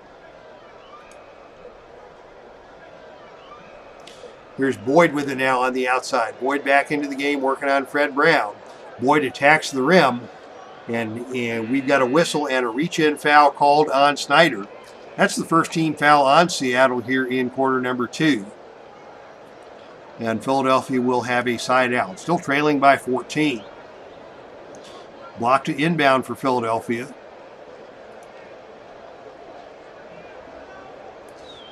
Here's Boyd with it now on the outside. Boyd back into the game working on Fred Brown. Boyd attacks the rim, and we've got a whistle and a reach-in foul called on Snyder. That's the first team foul on Seattle here in quarter number 2. And Philadelphia will have a side out. Still trailing by 14. Block to inbound for Philadelphia.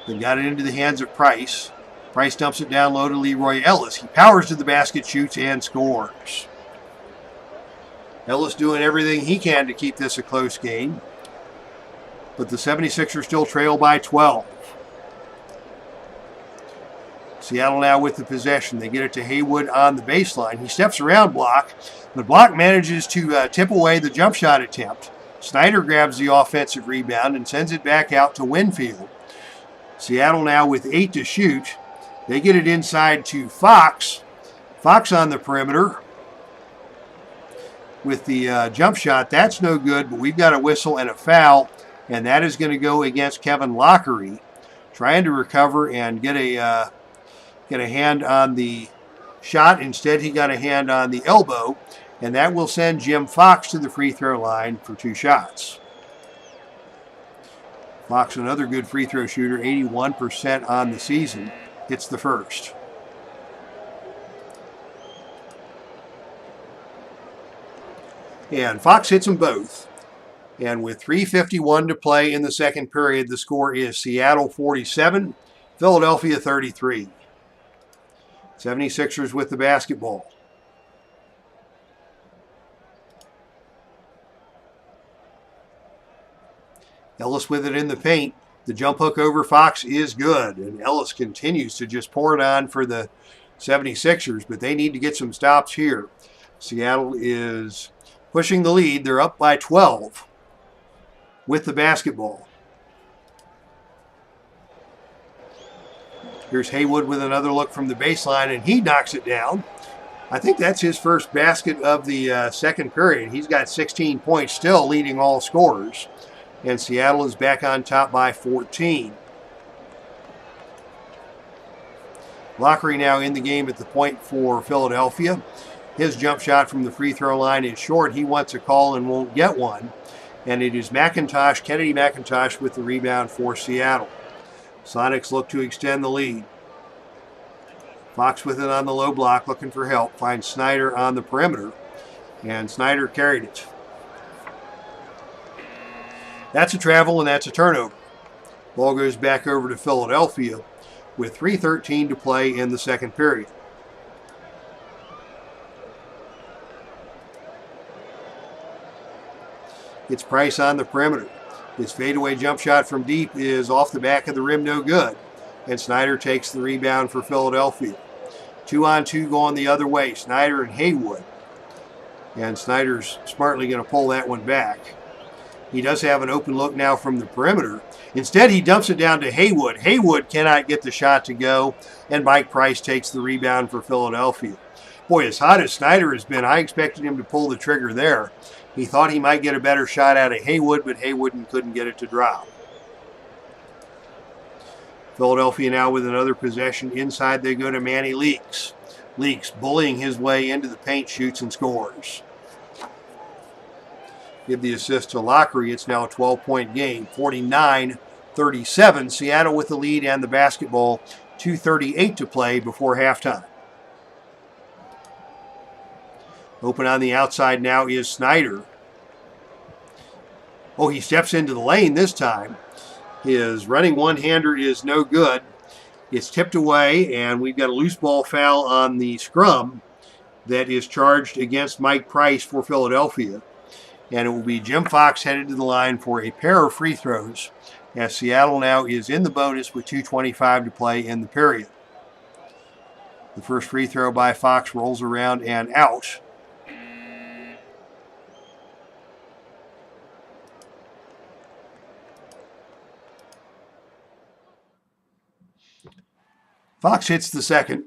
They got it into the hands of Price. Price dumps it down low to Leroy Ellis. He powers to the basket, shoots, and scores. Ellis doing everything he can to keep this a close game. But the 76ers still trail by 12. Seattle now with the possession. They get it to Haywood on the baseline. He steps around Block, but Block manages to tip away the jump shot attempt. Snyder grabs the offensive rebound and sends it back out to Winfield. Seattle now with 8 to shoot. They get it inside to Fox. Fox on the perimeter with the jump shot. That's no good, but we've got a whistle and a foul, and that is going to go against Kevin Lockery, trying to recover and get a hand on the shot. Instead, he got a hand on the elbow, and that will send Jim Fox to the free throw line for 2 shots. Fox, another good free throw shooter, 81% on the season. Hits the first. And Fox hits them both. And with 3:51 to play in the second period, the score is Seattle 47, Philadelphia 33. 76ers with the basketball. Ellis with it in the paint. The jump hook over Fox is good, and Ellis continues to just pour it on for the 76ers, but they need to get some stops here. Seattle is pushing the lead. They're up by 12 with the basketball. Here's Haywood with another look from the baseline, and he knocks it down. I think that's his first basket of the second period. He's got 16 points, still leading all scorers. And Seattle is back on top by 14. Lockery now in the game at the point for Philadelphia. His jump shot from the free throw line is short. He wants a call and won't get one. And it is Kennedy McIntosh with the rebound for Seattle. Sonics look to extend the lead. Fox with it on the low block, looking for help. Finds Snyder on the perimeter. And Snyder carried it. That's a travel and that's a turnover. Ball goes back over to Philadelphia with 3:13 to play in the second period. It's Price on the perimeter. His fadeaway jump shot from deep is off the back of the rim, no good. And Snyder takes the rebound for Philadelphia. 2-on-2 going the other way, Snyder and Haywood. And Snyder's smartly going to pull that one back. He does have an open look now from the perimeter. Instead, he dumps it down to Haywood. Haywood cannot get the shot to go, and Mike Price takes the rebound for Philadelphia. Boy, as hot as Snyder has been, I expected him to pull the trigger there. He thought he might get a better shot out of Haywood, but Haywood couldn't get it to drop. Philadelphia now with another possession. Inside they go to Manny Leaks. Leaks bullying his way into the paint, shoots and scores. Give the assist to Lockery. It's now a 12-point game, 49-37. Seattle with the lead and the basketball. 2:38 to play before halftime. Open on the outside now is Snyder. Oh, he steps into the lane this time. His running one-hander is no good. It's tipped away, and we've got a loose ball foul on the scrum that is charged against Mike Price for Philadelphia. And it will be Jim Fox headed to the line for a pair of free throws, as Seattle now is in the bonus with 2:25 to play in the period. The first free throw by Fox rolls around and out. Fox hits the second,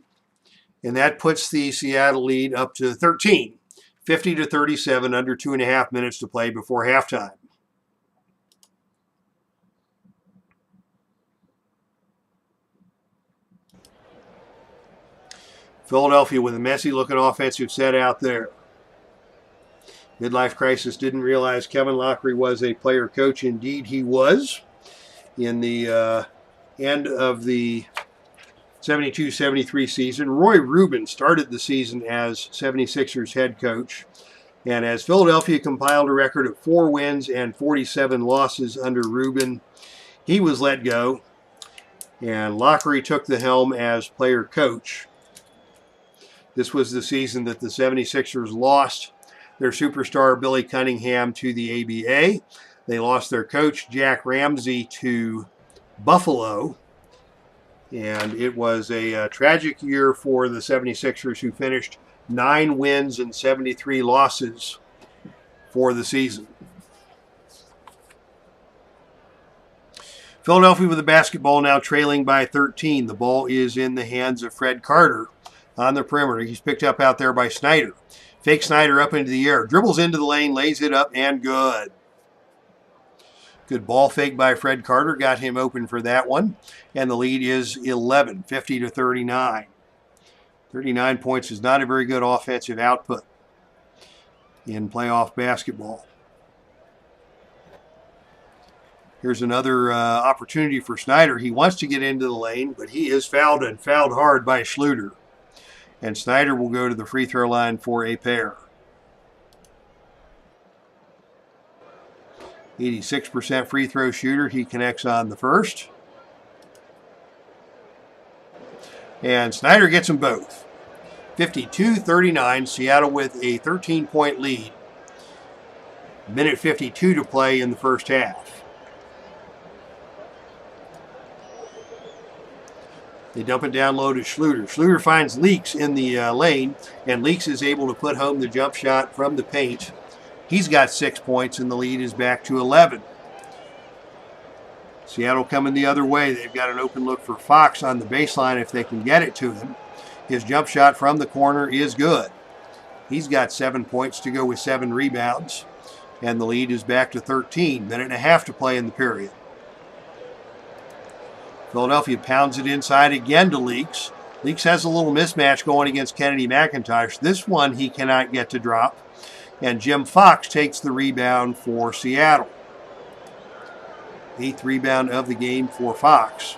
and that puts the Seattle lead up to 13, 50-37, under 2.5 minutes to play before halftime. Philadelphia with a messy-looking offensive set out there. Midlife crisis didn't realize Kevin Lockery was a player coach. Indeed, he was. In the end of the 72-73 season, Roy Rubin started the season as 76ers head coach. And as Philadelphia compiled a record of 4 wins and 47 losses under Rubin, he was let go. And Lockery took the helm as player coach. This was the season that the 76ers lost their superstar Billy Cunningham to the ABA. They lost their coach Jack Ramsey to Buffalo. And it was a tragic year for the 76ers, who finished 9 wins and 73 losses for the season. Philadelphia with the basketball now trailing by 13. The ball is in the hands of Fred Carter on the perimeter. He's picked up out there by Snyder. Fake Snyder up into the air. Dribbles into the lane, lays it up, and good. Good ball fake by Fred Carter. Got him open for that one. And the lead is 11, 50-39. 39 points is not a very good offensive output in playoff basketball. Here's another opportunity for Snyder. He wants to get into the lane, but he is fouled, and fouled hard by Schluter. And Snyder will go to the free throw line for a pair. 86% free throw shooter. He connects on the first. And Snyder gets them both. 52-39, Seattle with a 13-point lead. Minute 52 to play in the first half. They dump it down low to Schluter. Schluter finds Leaks in the lane, and Leaks is able to put home the jump shot from the paint. He's got 6 points, and the lead is back to 11. Seattle coming the other way. They've got an open look for Fox on the baseline if they can get it to him. His jump shot from the corner is good. He's got 7 points to go with 7 rebounds, and the lead is back to 13. Minute and a half to play in the period. Philadelphia pounds it inside again to Leaks. Leaks has a little mismatch going against Kennedy McIntosh. This one he cannot get to drop. And Jim Fox takes the rebound for Seattle. 8th rebound of the game for Fox.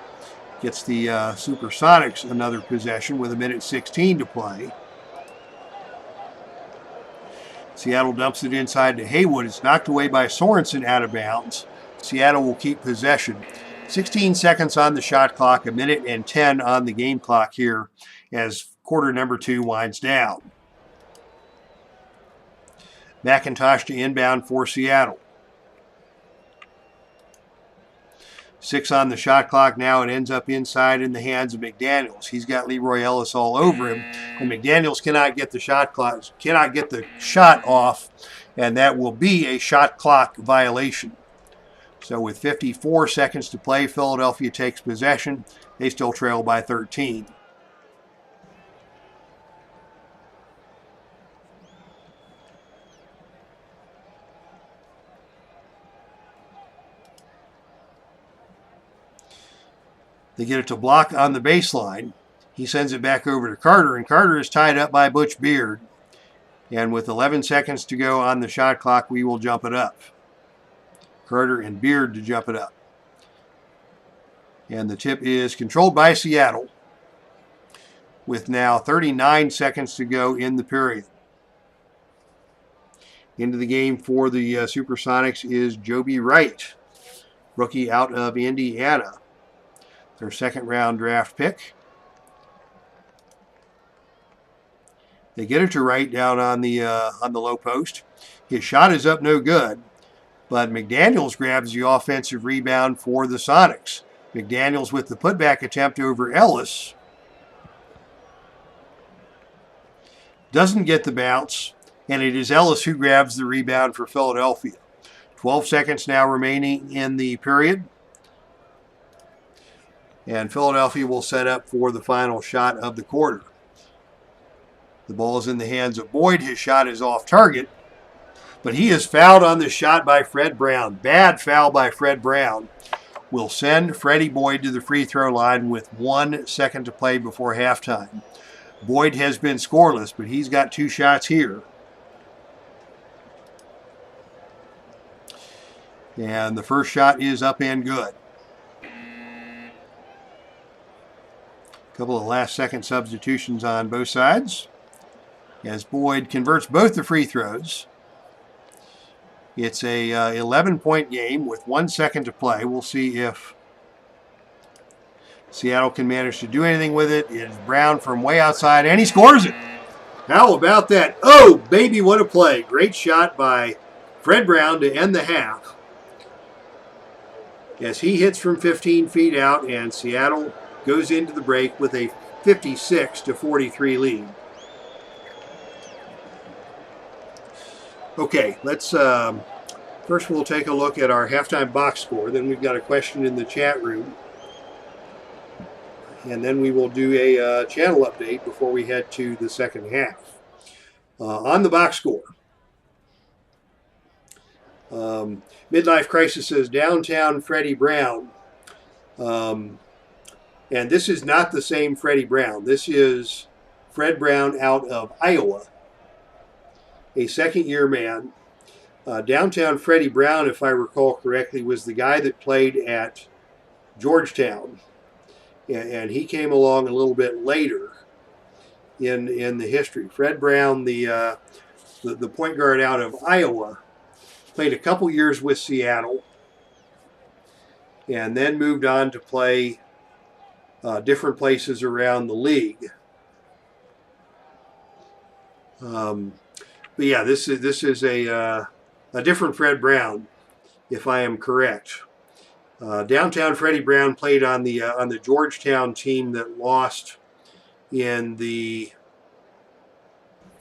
Gets the Supersonics another possession with 1:16 to play. Seattle dumps it inside to Haywood. It's knocked away by Sorensen out of bounds. Seattle will keep possession. 16 seconds on the shot clock, 1:10 on the game clock here as quarter number 2 winds down. McIntosh to inbound for Seattle. 6 on the shot clock now. It ends up inside in the hands of McDaniels. He's got Leroy Ellis all over him, and McDaniels cannot get the shot off, and that will be a shot clock violation. So with 54 seconds to play, Philadelphia takes possession. They still trail by 13. They get it to Block on the baseline. He sends it back over to Carter, and Carter is tied up by Butch Beard. And with 11 seconds to go on the shot clock, we will jump it up. Carter and Beard to jump it up. And the tip is controlled by Seattle with now 39 seconds to go in the period. Into the game for the Supersonics is Joby Wright, rookie out of Indiana. Their second round draft pick. They get it to Wright down on the low post. His shot is up, no good. But McDaniels grabs the offensive rebound for the Sonics. McDaniels with the putback attempt over Ellis. Doesn't get the bounce, and it is Ellis who grabs the rebound for Philadelphia. 12 seconds now remaining in the period. And Philadelphia will set up for the final shot of the quarter. The ball is in the hands of Boyd. His shot is off target, but he is fouled on the shot by Fred Brown. Bad foul by Fred Brown. Will send Freddie Boyd to the free throw line with 1 second to play before halftime. Boyd has been scoreless, but he's got 2 shots here. And the first shot is up and good. A couple of last-second substitutions on both sides as Boyd converts both the free throws. It's a 11-point game with 1 second to play. We'll see if Seattle can manage to do anything with it. It's Brown from way outside, and he scores it. How about that? Oh, baby, what a play. Great shot by Fred Brown to end the half as he hits from 15 feet out, and Seattle goes into the break with a 56-43 lead. Okay, let's first we'll take a look at our halftime box score. Then we've got a question in the chat room. And then we will do a channel update before we head to the second half. On the box score, Midlife Crisis says Downtown Freddie Brown. And this is not the same Freddie Brown. This is Fred Brown out of Iowa, a second-year man. Downtown Freddie Brown, if I recall correctly, was the guy that played at Georgetown. And he came along a little bit later in the history. Fred Brown, the point guard out of Iowa, played a couple years with Seattle and then moved on to play different places around the league. But yeah, this is a different Fred Brown, if I am correct. Downtown Freddie Brown played on the Georgetown team that lost in the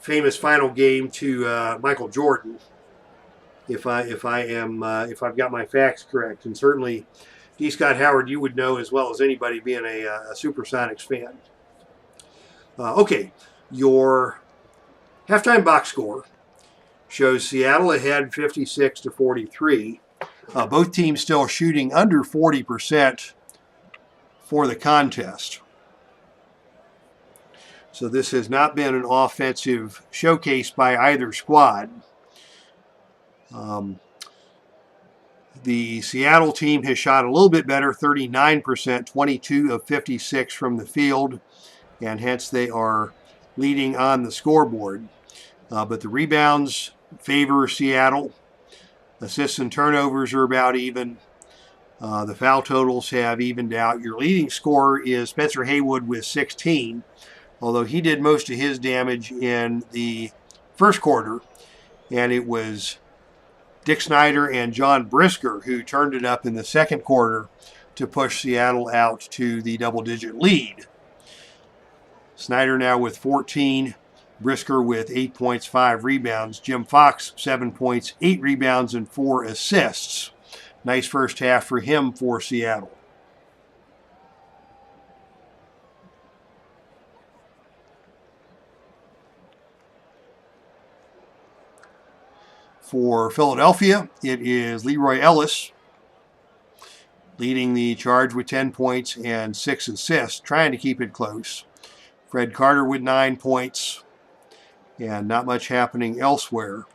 famous final game to Michael Jordan. If I've got my facts correct, and certainly D. Scott Howard, you would know as well as anybody being a Supersonics fan. Okay, your halftime box score shows Seattle ahead 56-43. Both teams still shooting under 40% for the contest. So this has not been an offensive showcase by either squad. The Seattle team has shot a little bit better, 39%, 22 of 56 from the field, and hence they are leading on the scoreboard. But the rebounds favor Seattle. Assists and turnovers are about even. The foul totals have evened out. Your leading scorer is Spencer Haywood with 16, although he did most of his damage in the first quarter, and it was Dick Snyder and John Brisker who turned it up in the second quarter to push Seattle out to the double-digit lead. Snyder now with 14, Brisker with 8 points, 5 rebounds. Jim Fox, 7 points, 8 rebounds, and 4 assists. Nice first half for him for Seattle. For Philadelphia, it is Leroy Ellis leading the charge with 10 points and 6 assists, trying to keep it close. Fred Carter with 9 points. And not much happening elsewhere.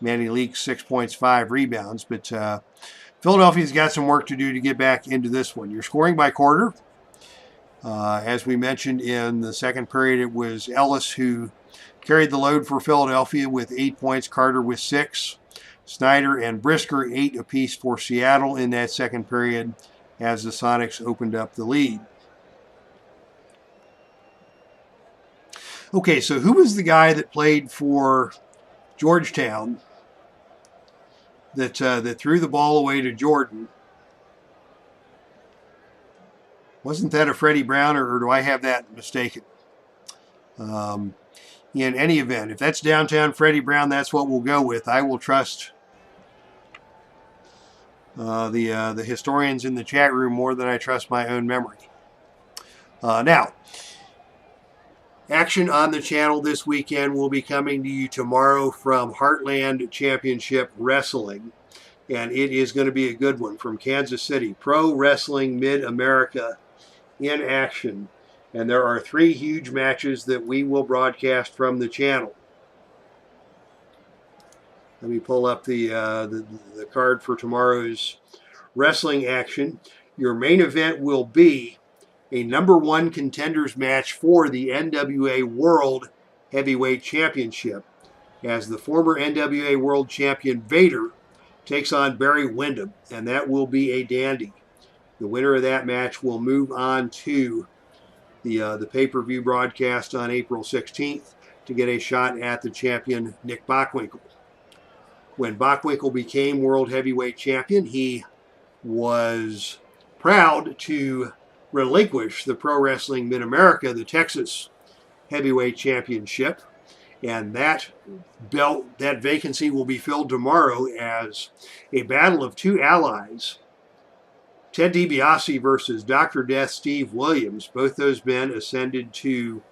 Manny Leaks, 6 points, 5 rebounds. But Philadelphia's got some work to do to get back into this one. You're scoring by quarter. As we mentioned in the second period, it was Ellis who carried the load for Philadelphia with 8 points, Carter with 6. Snyder and Brisker 8 apiece for Seattle in that second period as the Sonics opened up the lead. Okay, so who was the guy that played for Georgetown that threw the ball away to Jordan? Wasn't that a Freddie Brown, or do I have that mistaken? In any event, if that's Downtown Freddie Brown, that's what we'll go with. I will trust the historians in the chat room more than I trust my own memory. Now, action on the channel this weekend will be coming to you tomorrow from Heartland Championship Wrestling. And it is going to be a good one from Kansas City. Pro Wrestling Mid-America in action. And there are 3 huge matches that we will broadcast from the channel. Let me pull up the card for tomorrow's wrestling action. Your main event will be a #1 contenders match for the NWA World Heavyweight Championship, as the former NWA World Champion Vader takes on Barry Windham, and that will be a dandy. The winner of that match will move on to the pay-per-view broadcast on April 16th to get a shot at the champion Nick Bockwinkel. When Bockwinkel became World Heavyweight Champion, he was proud to relinquish the Pro Wrestling Mid-America, the Texas Heavyweight Championship, and that belt, that vacancy will be filled tomorrow as a battle of 2 allies. Ted DiBiase versus Dr. Death Steve Williams. Both those men ascended to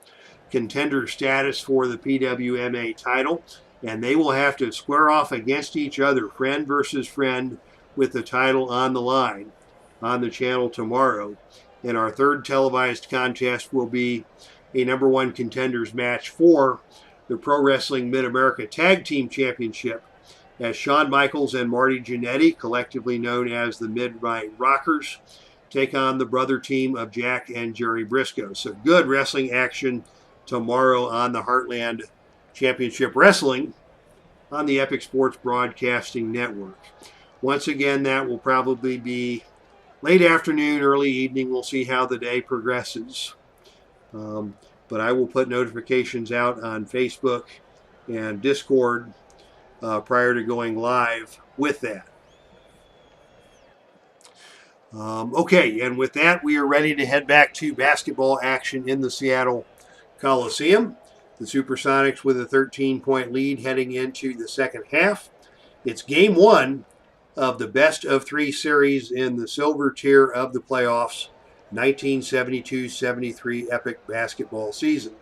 contender status for the PWMA title, and they will have to square off against each other, friend versus friend, with the title on the line on the channel tomorrow. And our 3rd televised contest will be a #1 contenders match for the Pro Wrestling Mid-America Tag Team Championship, as Shawn Michaels and Marty Jannetty, collectively known as the Midnight Rockers, take on the brother team of Jack and Jerry Briscoe. So good wrestling action tomorrow on the Heartland Championship Wrestling on the Epic Sports Broadcasting Network. Once again, that will probably be late afternoon, early evening. We'll see how the day progresses. But I will put notifications out on Facebook and Discord prior to going live with that. Okay, and with that, we are ready to head back to basketball action in the Seattle Coliseum. The Supersonics with a 13-point lead heading into the second half. It's game 1 of the best of 3 series in the silver tier of the playoffs, 1972-73 epic basketball season.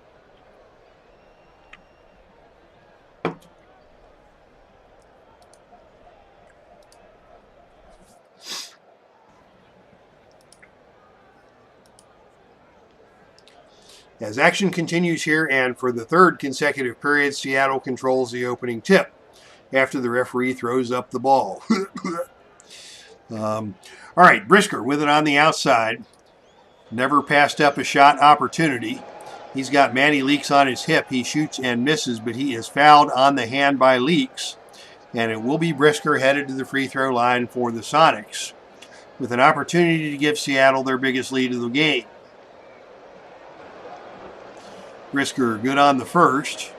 As action continues here, and for the 3rd consecutive period, Seattle controls the opening tip after the referee throws up the ball. All right, Brisker with it on the outside. Never passed up a shot opportunity. He's got Manny Leaks on his hip. He shoots and misses, but he is fouled on the hand by Leaks. And it will be Brisker headed to the free throw line for the Sonics, with an opportunity to give Seattle their biggest lead of the game. Brisker good on the first.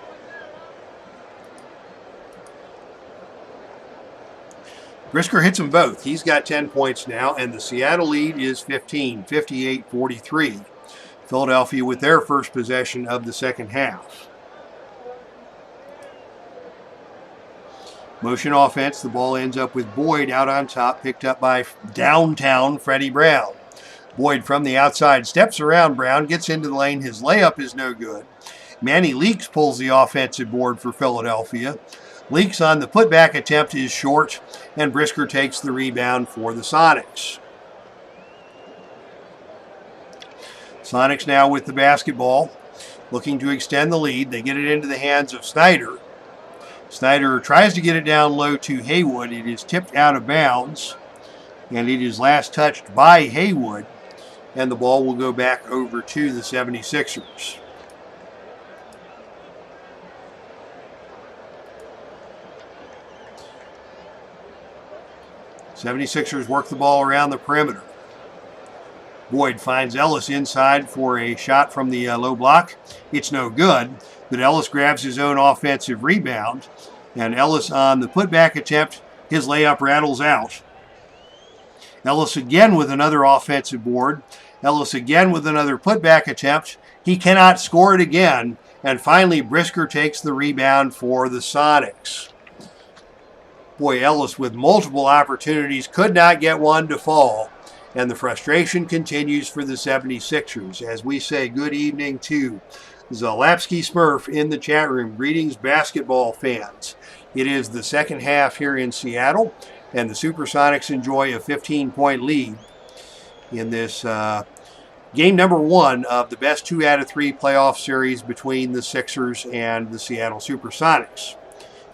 Brisker hits them both. He's got 10 points now, and the Seattle lead is 15, 58-43. Philadelphia with their first possession of the second half. Motion offense. The ball ends up with Boyd out on top, picked up by downtown Freddie Brown. Boyd from the outside steps around Brown, gets into the lane. His layup is no good. Manny Leaks pulls the offensive board for Philadelphia. Leaks on the putback attempt is short, and Brisker takes the rebound for the Sonics. Sonics now with the basketball, looking to extend the lead. They get it into the hands of Snyder. Snyder tries to get it down low to Haywood. It is tipped out of bounds, and it is last touched by Haywood, and the ball will go back over to the 76ers. '76ers work the ball around the perimeter. Boyd finds Ellis inside for a shot from the low block. It's no good, but Ellis grabs his own offensive rebound, and Ellis on the putback attempt, his layup rattles out. Ellis again with another offensive board. Ellis again with another putback attempt. He cannot score it again, and finally Brisker takes the rebound for the Sonics. Boy, Ellis with multiple opportunities could not get one to fall. And the frustration continues for the 76ers as we say good evening to Zalapsky Smurf in the chat room. Greetings, basketball fans. It is the second half here in Seattle, and the Supersonics enjoy a 15-point lead in this game number 1 of the best 2 out of 3 playoff series between the Sixers and the Seattle Supersonics.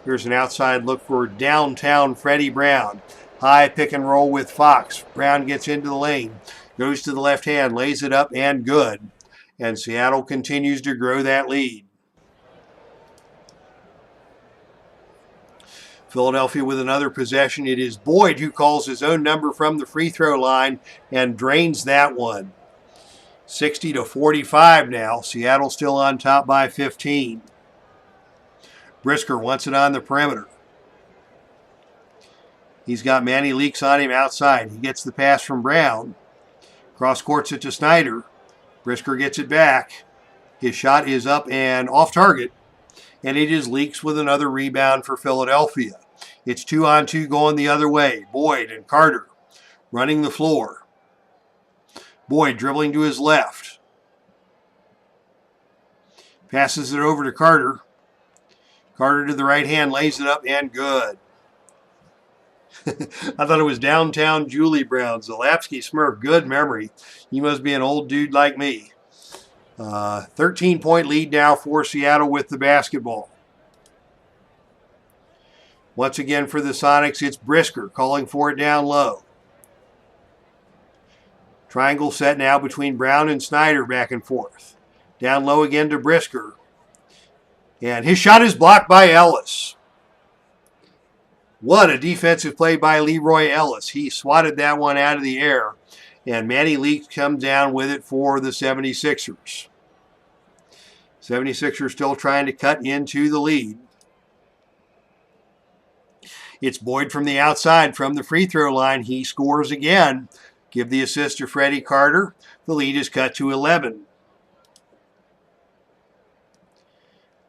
Here's an outside look for downtown Freddie Brown. High pick and roll with Fox. Brown gets into the lane, goes to the left hand, lays it up, and good. And Seattle continues to grow that lead. Philadelphia with another possession. It is Boyd who calls his own number from the free throw line and drains that one. 60-45 now. Seattle still on top by 15. Brisker wants it on the perimeter. He's got Manny Leaks on him outside. He gets the pass from Brown. Cross courts it to Snyder. Brisker gets it back. His shot is up and off target. And it is Leaks with another rebound for Philadelphia. It's 2-on-2 going the other way. Boyd and Carter running the floor. Boyd dribbling to his left. Passes it over to Carter. Carter to the right hand, lays it up, and good. I thought it was downtown Julie Brown. Zalapsky Smurf, good memory. You must be an old dude like me. 13-point lead now for Seattle with the basketball. Once again for the Sonics, it's Brisker calling for it down low. Triangle set now between Brown and Snyder back and forth. Down low again to Brisker. And his shot is blocked by Ellis. What a defensive play by Leroy Ellis. He swatted that one out of the air. And Manny Leaks comes down with it for the 76ers. 76ers still trying to cut into the lead. It's Boyd from the outside from the free throw line. He scores again. Give the assist to Freddie Carter. The lead is cut to 11.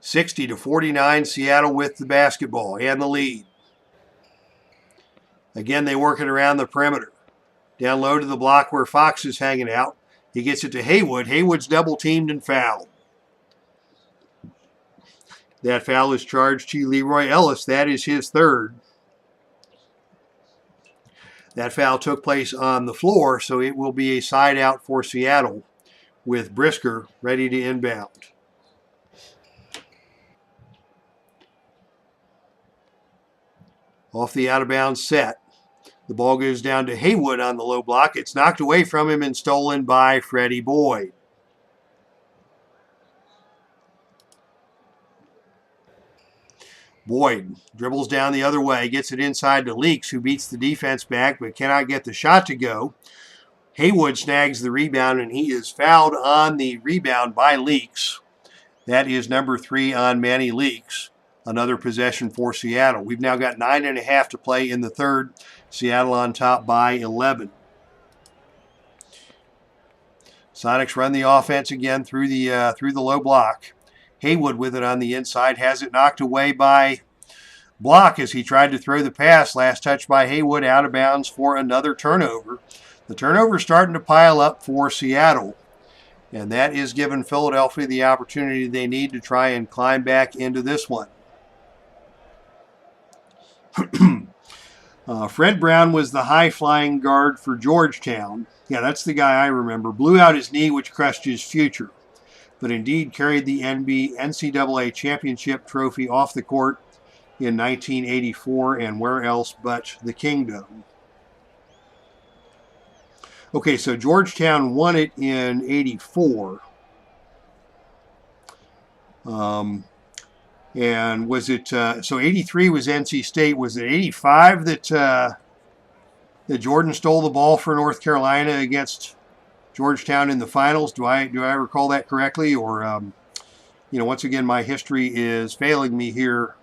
60-49, Seattle with the basketball and the lead. Again, they work it around the perimeter. Down low to the block where Fox is hanging out. He gets it to Haywood. Haywood's double teamed and fouled. That foul is charged to Leroy Ellis. That is his third. That foul took place on the floor, so it will be a side out for Seattle with Brisker ready to inbound. Off the out-of-bounds set. The ball goes down to Haywood on the low block. It's knocked away from him and stolen by Freddie Boyd. Boyd dribbles down the other way, gets it inside to Leaks, who beats the defense back but cannot get the shot to go. Haywood snags the rebound, and he is fouled on the rebound by Leaks. That is number 3 on Manny Leaks. Another possession for Seattle. We've now got 9.5 to play in the third. Seattle on top by 11. Sonics run the offense again through the low block. Haywood with it on the inside, has it knocked away by Block as he tried to throw the pass. Last touch by Haywood, out of bounds for another turnover. The turnover starting to pile up for Seattle, and that is giving Philadelphia the opportunity they need to try and climb back into this one. Fred Brown was the high-flying guard for Georgetown. Yeah, that's the guy I remember. Blew out his knee, which crushed his future, but indeed carried the NCAA championship trophy off the court in 1984, and where else but the Kingdom. Okay, so Georgetown won it in 84. And was it, so 83 was NC State. Was it 85 that Jordan stole the ball for North Carolina against Georgetown in the finals? Do I recall that correctly? Or, once again, my history is failing me here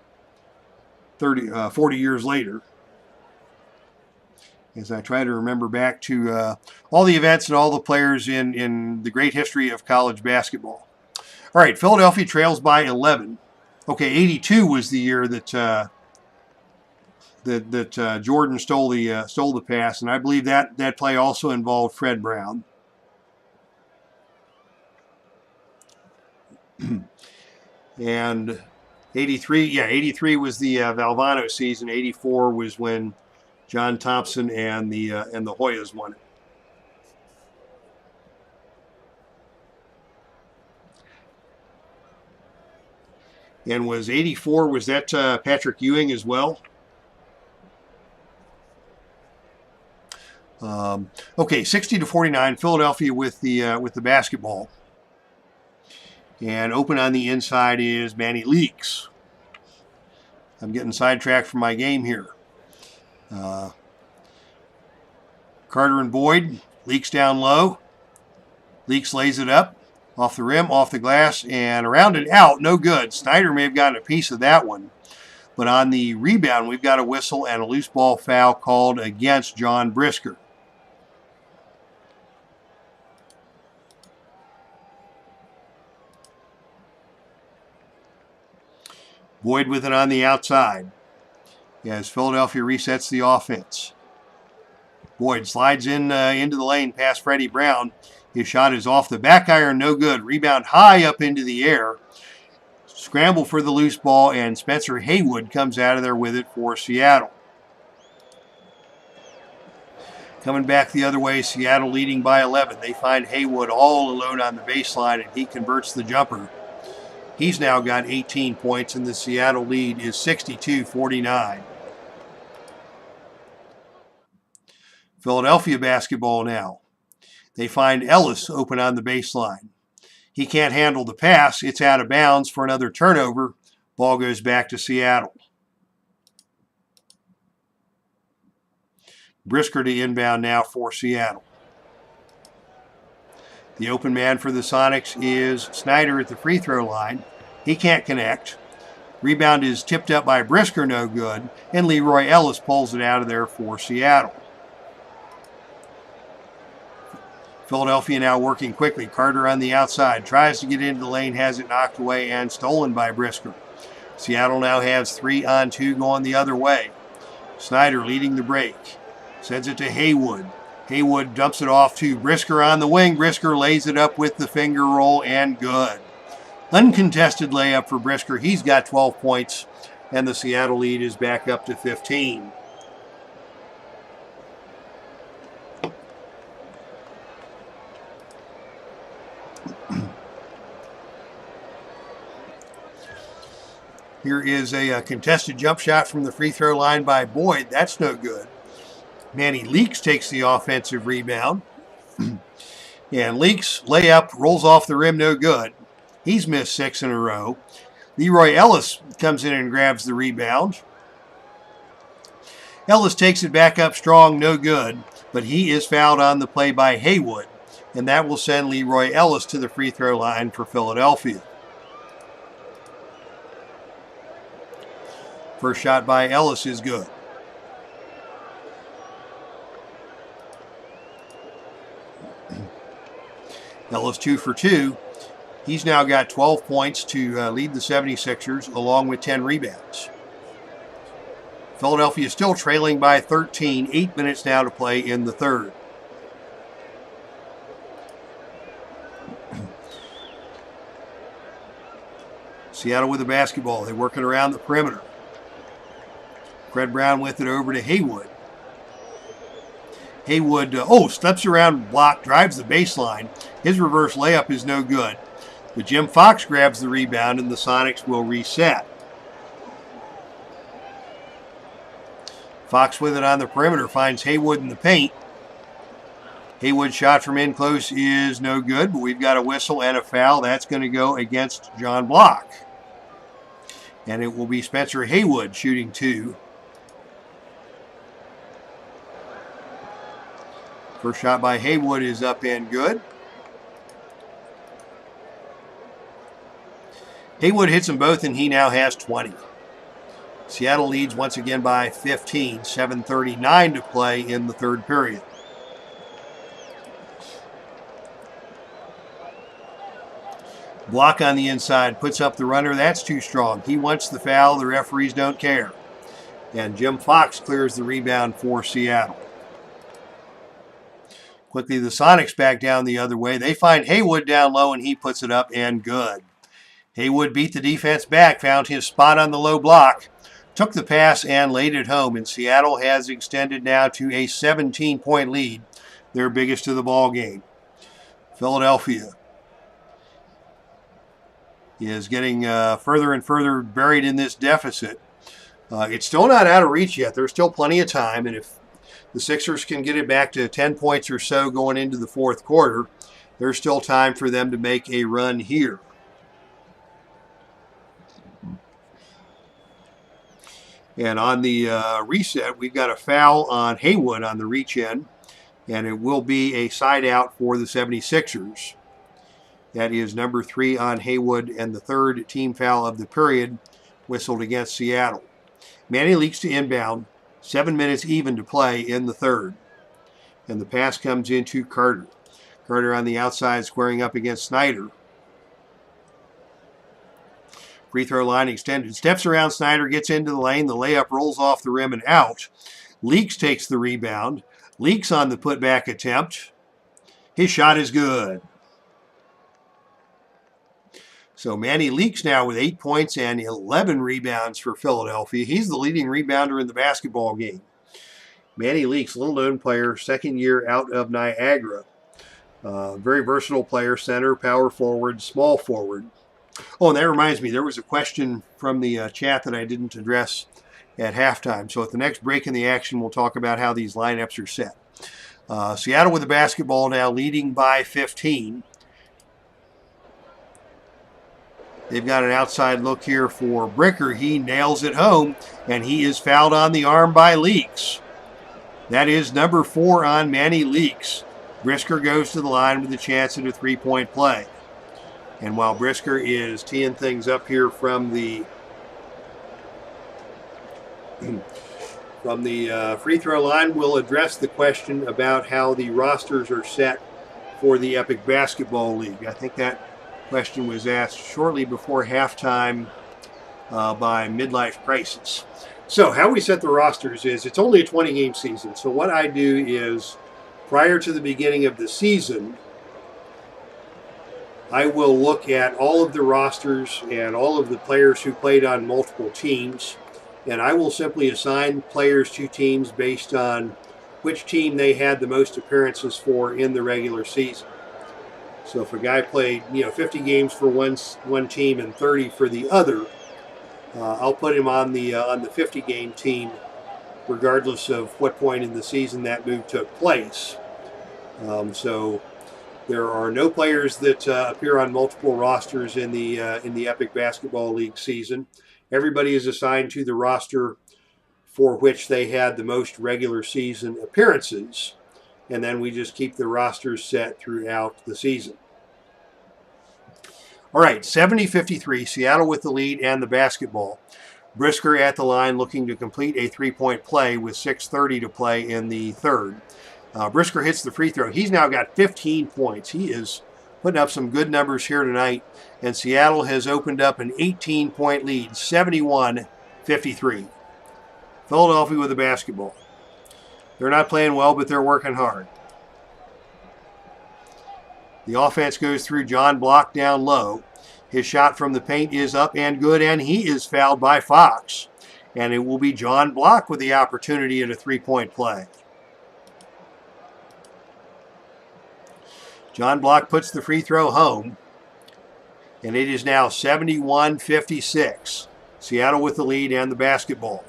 40 years later, as I try to remember back to all the events and all the players in the great history of college basketball. All right, Philadelphia trails by 11. Okay, 82 was the year that that Jordan stole the pass, and I believe that play also involved Fred Brown. And 83 was the Valvano season. 84 was when John Thompson and the Hoyas won it. And was 84, was that Patrick Ewing as well? Okay, 60-49, Philadelphia with the basketball. And open on the inside is Manny Leaks. I'm getting sidetracked from my game here. Carter and Boyd. Leaks down low. Leaks lays it up. Off the rim, off the glass, and around and out. No good. Snyder may have gotten a piece of that one. But on the rebound, we've got a whistle and a loose ball foul called against John Brisker. Boyd with it on the outside as Philadelphia resets the offense. Boyd slides into the lane past Freddie Brown. His shot is off the back iron, no good. Rebound high up into the air. Scramble for the loose ball, and Spencer Haywood comes out of there with it for Seattle. Coming back the other way, Seattle leading by 11. They find Haywood all alone on the baseline, and he converts the jumper. He's now got 18 points, and the Seattle lead is 62-49. Philadelphia basketball now. They find Ellis open on the baseline. He can't handle the pass. It's out of bounds for another turnover. Ball goes back to Seattle. Brisker to inbound now for Seattle. The open man for the Sonics is Snyder at the free throw line. He can't connect. Rebound is tipped up by Brisker, no good. And Leroy Ellis pulls it out of there for Seattle. Philadelphia now working quickly. Carter on the outside. Tries to get into the lane. Has it knocked away and stolen by Brisker. Seattle now has 3-on-2 going the other way. Snyder leading the break. Sends it to Haywood. Haywood dumps it off to Brisker on the wing. Brisker lays it up with the finger roll and good. Uncontested layup for Brisker. He's got 12 points, and the Seattle lead is back up to 15. Here is a contested jump shot from the free throw line by Boyd. That's no good. Manny Leaks takes the offensive rebound. And Leaks layup rolls off the rim, no good. He's missed 6 in a row. Leroy Ellis comes in and grabs the rebound. Ellis takes it back up strong, no good. But he is fouled on the play by Haywood. And that will send Leroy Ellis to the free throw line for Philadelphia. First shot by Ellis is good. Ellis 2 for 2. He's now got 12 points to lead the 76ers along with 10 rebounds. Philadelphia is still trailing by 13. 8 minutes now to play in the third. Seattle with the basketball. They're working around the perimeter. Fred Brown with it over to Haywood. Haywood, steps around, block, drives the baseline. His reverse layup is no good. But Jim Fox grabs the rebound, and the Sonics will reset. Fox with it on the perimeter, finds Haywood in the paint. Haywood's shot from in close is no good, but we've got a whistle and a foul. That's going to go against John Block. And it will be Spencer Haywood shooting 2. First shot by Haywood is up and good. Haywood hits them both, and he now has 20. Seattle leads once again by 15. 7:39 to play in the third period. Block on the inside, puts up the runner. That's too strong. He wants the foul. The referees don't care. And Jim Fox clears the rebound for Seattle. Quickly, the Sonics back down the other way. They find Haywood down low, and he puts it up and good. Haywood beat the defense back, found his spot on the low block, took the pass, and laid it home. And Seattle has extended now to a 17-point lead, their biggest of the ball game. Philadelphia is getting further and further buried in this deficit. It's still not out of reach yet. There's still plenty of time, and if the Sixers can get it back to 10 points or so going into the fourth quarter, there's still time for them to make a run here. And on the reset, we've got a foul on Haywood on the reach in, and it will be a side out for the 76ers. That is number 3 on Haywood and the third team foul of the period whistled against Seattle. Manny leaks to inbound, 7 minutes even to play in the third. And the pass comes into Carter. Carter on the outside squaring up against Snyder. Free throw line extended. Steps around Snyder, gets into the lane. The layup rolls off the rim and out. Leaks takes the rebound. Leaks on the putback attempt. His shot is good. So Manny Leaks now with 8 points and 11 rebounds for Philadelphia. He's the leading rebounder in the basketball game. Manny Leaks, little known player, second year out of Niagara. Very versatile player, center, power forward, small forward. Oh, and that reminds me, there was a question from the chat that I didn't address at halftime. So at the next break in the action, we'll talk about how these lineups are set. Seattle with the basketball now, leading by 15. They've got an outside look here for Bricker. He nails it home, and he is fouled on the arm by Leaks. That is number 4 on Manny Leaks. Brisker goes to the line with a chance at a three-point play. And while Brisker is teeing things up here from the free throw line, we'll address the question about how the rosters are set for the Epic Basketball League. I think that question was asked shortly before halftime by Midlife Crisis. So how we set the rosters is it's only a 20-game season. So what I do is prior to the beginning of the season, I will look at all of the rosters and all of the players who played on multiple teams, and I will simply assign players to teams based on which team they had the most appearances for in the regular season. So if a guy played, 50 games for one team and 30 for the other, I'll put him on the 50-game team, regardless of what point in the season that move took place. So there are no players that appear on multiple rosters in the Epic Basketball League season. Everybody is assigned to the roster for which they had the most regular season appearances, and then we just keep the rosters set throughout the season. All right, 70-53, Seattle with the lead and the basketball. Brisker at the line looking to complete a three-point play with 6:30 to play in the third. Brisker hits the free throw. He's now got 15 points. He is putting up some good numbers here tonight, and Seattle has opened up an 18-point lead, 71-53. Philadelphia with the basketball. They're not playing well, but they're working hard. The offense goes through John Block down low. His shot from the paint is up and good, and he is fouled by Fox. And it will be John Block with the opportunity at a three-point play. John Block puts the free throw home, and it is now 71-56. Seattle with the lead and the basketball.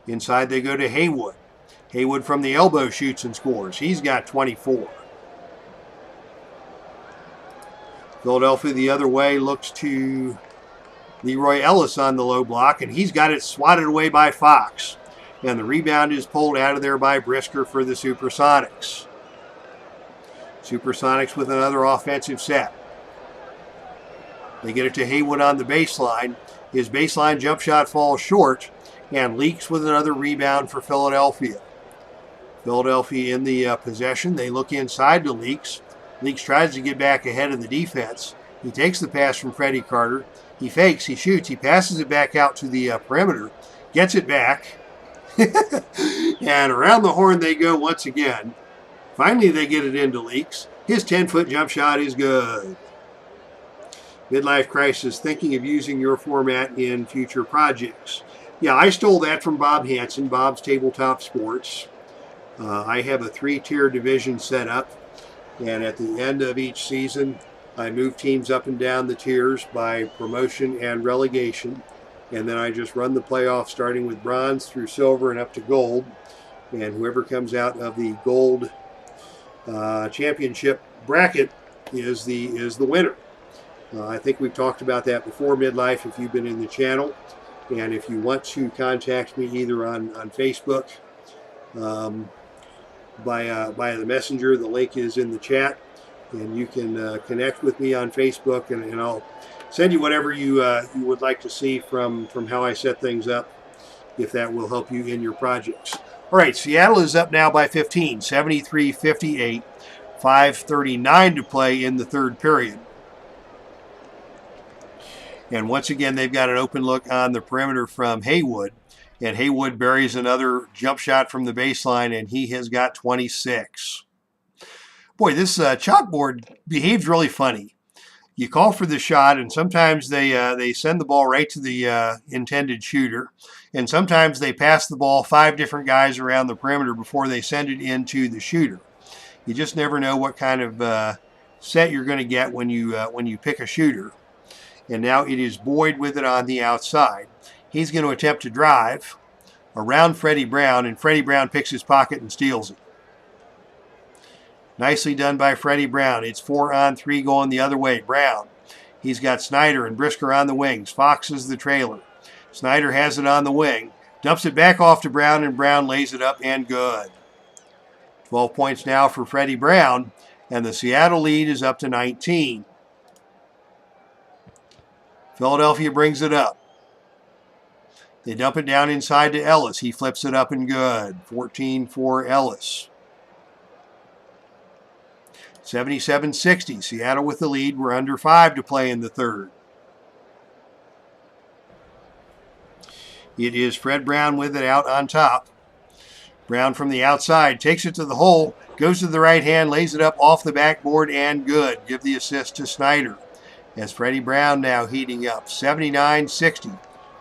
Inside they go to Haywood. Haywood from the elbow shoots and scores. He's got 24. Philadelphia the other way looks to Leroy Ellis on the low block, and he's got it swatted away by Fox. And the rebound is pulled out of there by Brisker for the Supersonics. Supersonics with another offensive set. They get it to Haywood on the baseline. His baseline jump shot falls short, and Leaks with another rebound for Philadelphia. Philadelphia in the possession. They look inside to Leaks. Leaks tries to get back ahead of the defense. He takes the pass from Freddie Carter. He fakes, he shoots, he passes it back out to the perimeter, gets it back, and around the horn they go once again. Finally, they get it into Leaks. His 10-foot jump shot is good. Midlife Crisis, thinking of using your format in future projects. Yeah, I stole that from Bob Hansen, Bob's Tabletop Sports. I have a 3-tier division set up, and at the end of each season, I move teams up and down the tiers by promotion and relegation, and then I just run the playoffs starting with bronze through silver and up to gold, and whoever comes out of the gold championship bracket is the winner. I think we've talked about that before, Midlife, if you've been in the channel. And if you want to contact me either on Facebook, by the messenger, the link is in the chat. And you can connect with me on Facebook, and I'll send you whatever you would like to see from how I set things up, if that will help you in your projects. All right, Seattle is up now by 15, 73-58, 5:39 to play in the third period. And once again, they've got an open look on the perimeter from Haywood. And Haywood buries another jump shot from the baseline, and he has got 26. Boy, this chalkboard behaves really funny. You call for the shot, and sometimes they send the ball right to the intended shooter. And sometimes they pass the ball 5 different guys around the perimeter before they send it into the shooter. You just never know what kind of set you're going to get when you pick a shooter. And now it is Boyd with it on the outside. He's going to attempt to drive around Freddie Brown, and Freddie Brown picks his pocket and steals it. Nicely done by Freddie Brown. It's 4-on-3 going the other way. Brown. He's got Snyder and Brisker on the wings. Fox is the trailer. Snyder has it on the wing. Dumps it back off to Brown, and Brown lays it up and good. 12 points now for Freddie Brown, and the Seattle lead is up to 19. Philadelphia brings it up. They dump it down inside to Ellis. He flips it up and good. 14 for Ellis. 77-60. Seattle with the lead. We're under 5 to play in the third. It is Fred Brown with it out on top. Brown from the outside takes it to the hole. Goes to the right hand. Lays it up off the backboard and good. Give the assist to Snyder. As Freddie Brown now heating up. 79-60.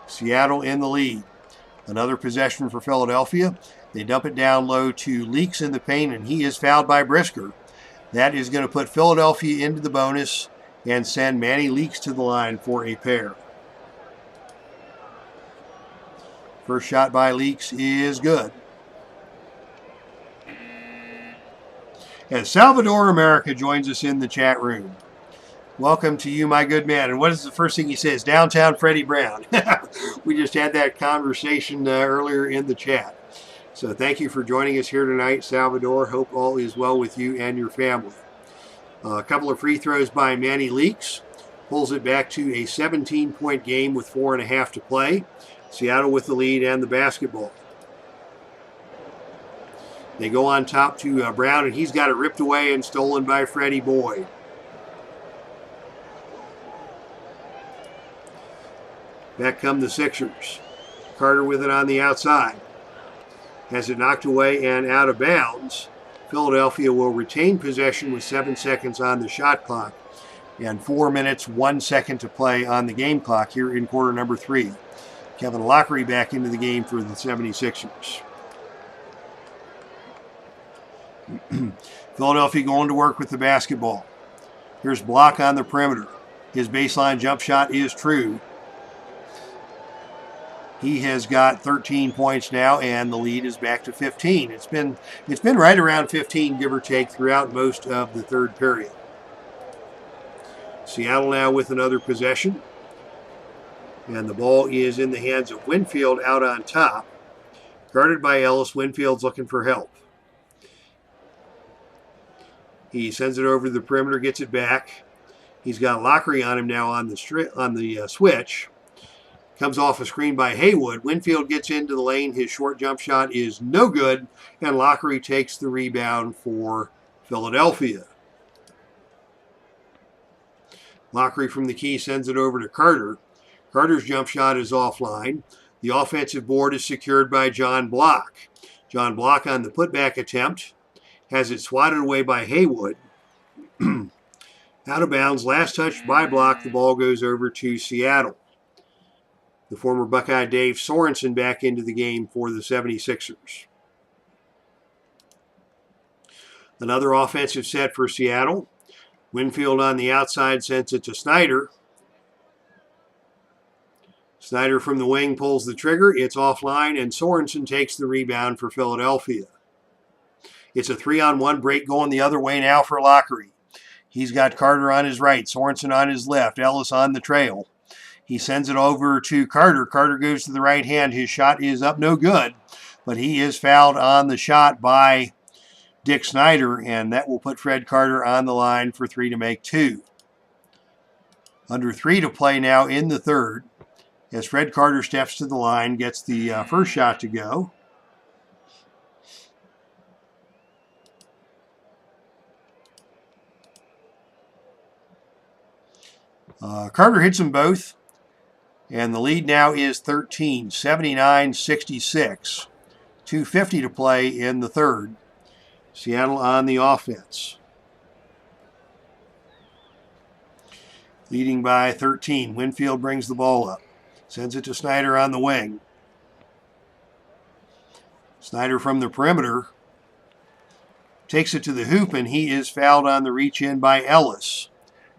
Seattle in the lead. Another possession for Philadelphia. They dump it down low to Leaks in the paint, and he is fouled by Brisker. That is going to put Philadelphia into the bonus and send Manny Leaks to the line for a pair. First shot by Leaks is good. And Salvador America joins us in the chat room. Welcome to you, my good man. And what is the first thing he says? Downtown Freddie Brown. We just had that conversation earlier in the chat. So thank you for joining us here tonight, Salvador. Hope all is well with you and your family. A couple of free throws by Manny Leaks. Pulls it back to a 17-point game with 4.5 to play. Seattle with the lead and the basketball. They go on top to Brown, and he's got it ripped away and stolen by Freddie Boyd. Back come the Sixers. Carter with it on the outside. Has it knocked away and out of bounds. Philadelphia will retain possession with 7 seconds on the shot clock and 4 minutes, 1 second to play on the game clock here in quarter number 3. Kevin Lockery back into the game for the 76ers. Philadelphia going to work with the basketball. Here's Block on the perimeter. His baseline jump shot is true. He has got 13 points now, and the lead is back to 15. It's been right around 15, give or take, throughout most of the third period. Seattle now with another possession. And the ball is in the hands of Winfield out on top. Guarded by Ellis. Winfield's looking for help. He sends it over to the perimeter, gets it back. He's got Lockery on him now on the switch. Comes off a screen by Haywood. Winfield gets into the lane. His short jump shot is no good, and Lockery takes the rebound for Philadelphia. Lockery from the key sends it over to Carter. Carter's jump shot is offline. The offensive board is secured by John Block. John Block on the putback attempt has it swatted away by Haywood. Out of bounds, last touch by Block, the ball goes over to Seattle. The former Buckeye Dave Sorensen back into the game for the 76ers. Another offensive set for Seattle. Winfield on the outside sends it to Snyder. Snyder from the wing pulls the trigger. It's offline, and Sorensen takes the rebound for Philadelphia. It's a 3-on-1 break going the other way now for Lockery. He's got Carter on his right, Sorensen on his left, Ellis on the trail. He sends it over to Carter. Carter goes to the right hand. His shot is up, no good, but he is fouled on the shot by Dick Snyder, and that will put Fred Carter on the line for 3 to make 2. Under 3 to play now in the third, as Fred Carter steps to the line, gets the first shot to go. Carter hits them both, and the lead now is 13, 79-66. 2:50 to play in the third. Seattle on the offense. Leading by 13. Winfield brings the ball up. Sends it to Snyder on the wing. Snyder from the perimeter takes it to the hoop, and he is fouled on the reach in by Ellis.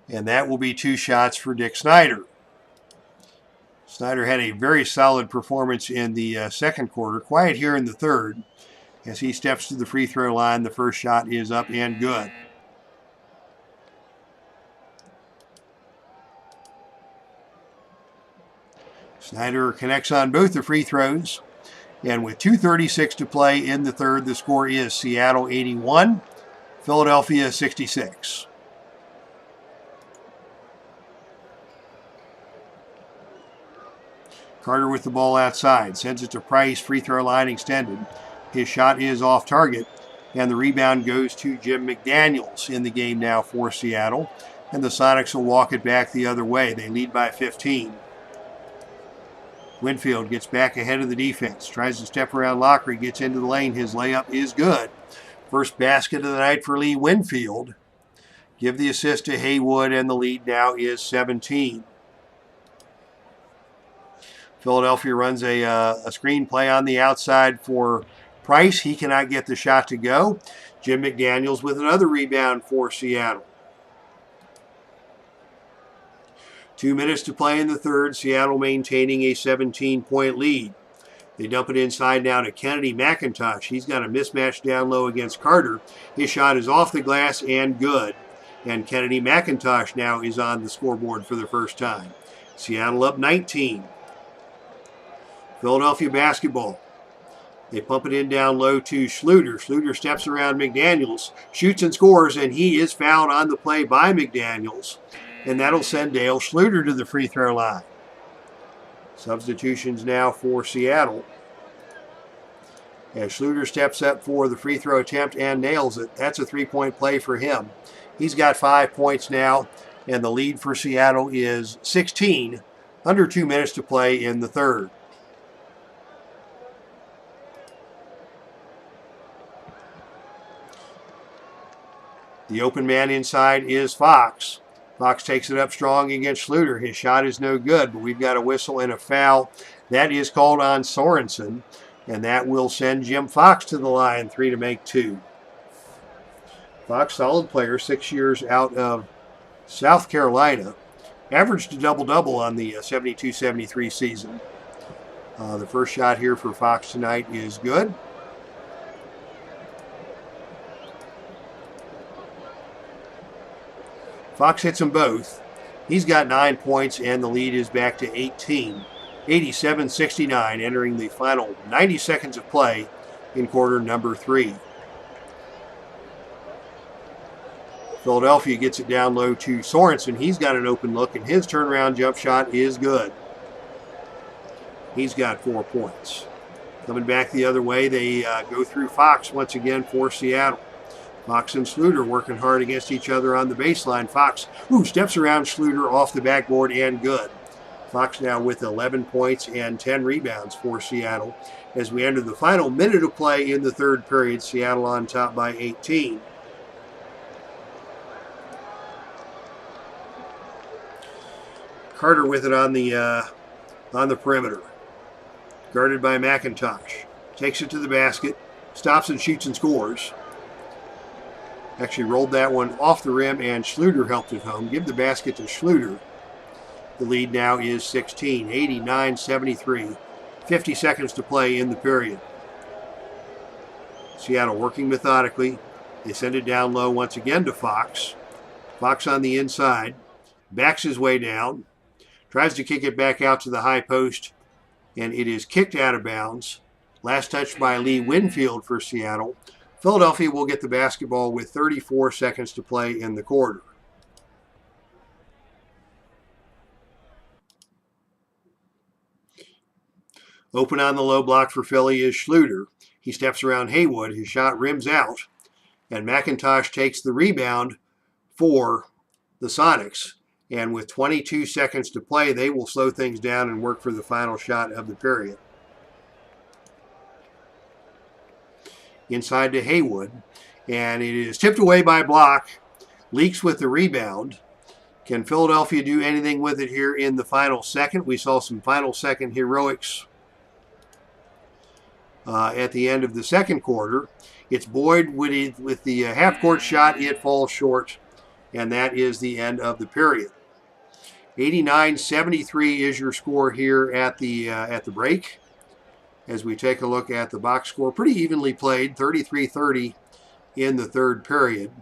And that will be 2 shots for Dick Snyder. Snyder had a very solid performance in the second quarter. Quiet here in the third. As he steps to the free throw line, the first shot is up and good. Snyder connects on both the free throws. And with 2:36 to play in the third, the score is Seattle 81, Philadelphia 66. Carter with the ball outside, sends it to Price, free throw line extended. His shot is off target, and the rebound goes to Jim McDaniels in the game now for Seattle, and the Sonics will walk it back the other way. They lead by 15. Winfield gets back ahead of the defense, tries to step around Lockery, gets into the lane. His layup is good. First basket of the night for Lee Winfield. Give the assist to Haywood, and the lead now is 17. Philadelphia runs a screen play on the outside for Price. He cannot get the shot to go. Jim McDaniels with another rebound for Seattle. 2 minutes to play in the third. Seattle maintaining a 17-point lead. They dump it inside now to Kennedy McIntosh. He's got a mismatch down low against Carter. His shot is off the glass and good. And Kennedy McIntosh now is on the scoreboard for the first time. Seattle up 19. Philadelphia basketball. They pump it in down low to Schluter. Schluter steps around McDaniels, shoots and scores, and he is fouled on the play by McDaniels. And that'll send Dale Schluter to the free throw line. Substitutions now for Seattle. As Schluter steps up for the free throw attempt and nails it. That's a 3-point play for him. He's got 5 points now, and the lead for Seattle is 16, under 2 minutes to play in the third. The open man inside is Fox. Fox takes it up strong against Schluter. His shot is no good, but we've got a whistle and a foul. That is called on Sorensen, and that will send Jim Fox to the line, 3 to make 2. Fox, solid player, 6 years out of South Carolina. Averaged a double-double on the 72-73 season. The first shot here for Fox tonight is good. Fox hits them both. He's got 9 points, and the lead is back to 18. 87-69, entering the final 90 seconds of play in quarter number 3. Philadelphia gets it down low to Sorensen. He's got an open look, and his turnaround jump shot is good. He's got 4 points. Coming back the other way, they go through Fox once again for Seattle. Fox and Schluter working hard against each other on the baseline. Fox, steps around Schluter off the backboard and good. Fox now with 11 points and 10 rebounds for Seattle. As we enter the final minute of play in the third period, Seattle on top by 18. Carter with it on the perimeter. Guarded by McIntosh. Takes it to the basket. Stops and shoots and scores. Actually rolled that one off the rim, and Schluter helped it home. Give the basket to Schluter. The lead now is 16, 89-73. 50 seconds to play in the period. Seattle working methodically. They send it down low once again to Fox. Fox on the inside. Backs his way down. Tries to kick it back out to the high post, and it is kicked out of bounds. Last touch by Lee Winfield for Seattle. Philadelphia will get the basketball with 34 seconds to play in the quarter. Open on the low block for Philly is Schluter. He steps around Haywood. His shot rims out, and McIntosh takes the rebound for the Sonics. And with 22 seconds to play, they will slow things down and work for the final shot of the period. Inside to Haywood, and it is tipped away by Block. Leaks with the rebound. Can Philadelphia do anything with it here in the final second? We saw some final second heroics at the end of the second quarter. It's Boyd with the half-court shot. It falls short, and that is the end of the period. 89-73 is your score here at the break. As we take a look at the box score, pretty evenly played, 33-30 in the third period.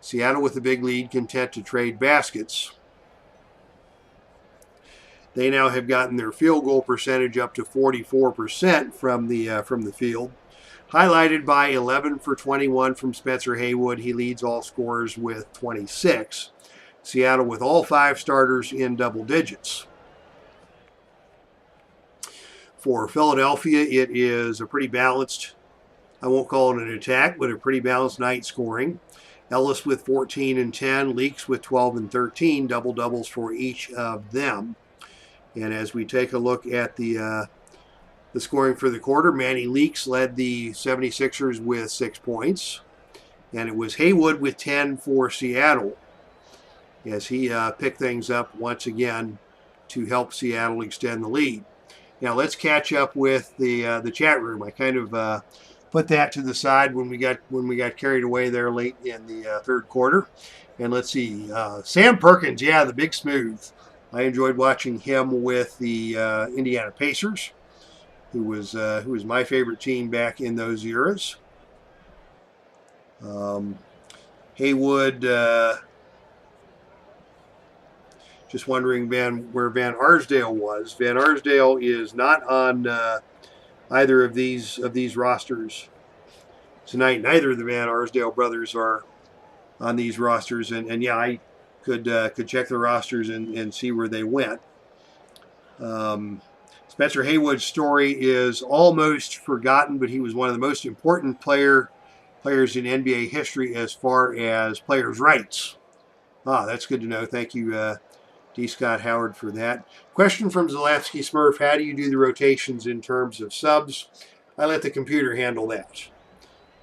Seattle with the big lead, content to trade baskets. They now have gotten their field goal percentage up to 44% from the field, highlighted by 11 for 21 from Spencer Haywood. He leads all scorers with 26. Seattle with all 5 starters in double digits. For Philadelphia, it is a pretty balanced, I won't call it an attack, but a pretty balanced night scoring. Ellis with 14 and 10, Leaks with 12 and 13, double-doubles for each of them. And as we take a look at the scoring for the quarter, Manny Leaks led the 76ers with 6 points. And it was Haywood with 10 for Seattle, as he picked things up once again to help Seattle extend the lead. Now let's catch up with the chat room. I kind of put that to the side when we got carried away there late in the third quarter. And let's see, Sam Perkins, yeah, the big smooth. I enjoyed watching him with the Indiana Pacers, who was my favorite team back in those eras. Haywood. Just wondering, where Van Arsdale was. Van Arsdale is not on either of these rosters tonight. Neither of the Van Arsdale brothers are on these rosters, and yeah, I could check the rosters and see where they went. Spencer Haywood's story is almost forgotten, but he was one of the most important players in NBA history as far as players' rights. That's good to know. Thank you, D. Scott Howard, for that. Question from Zelatsky Smurf: how do you do the rotations in terms of subs? I let the computer handle that.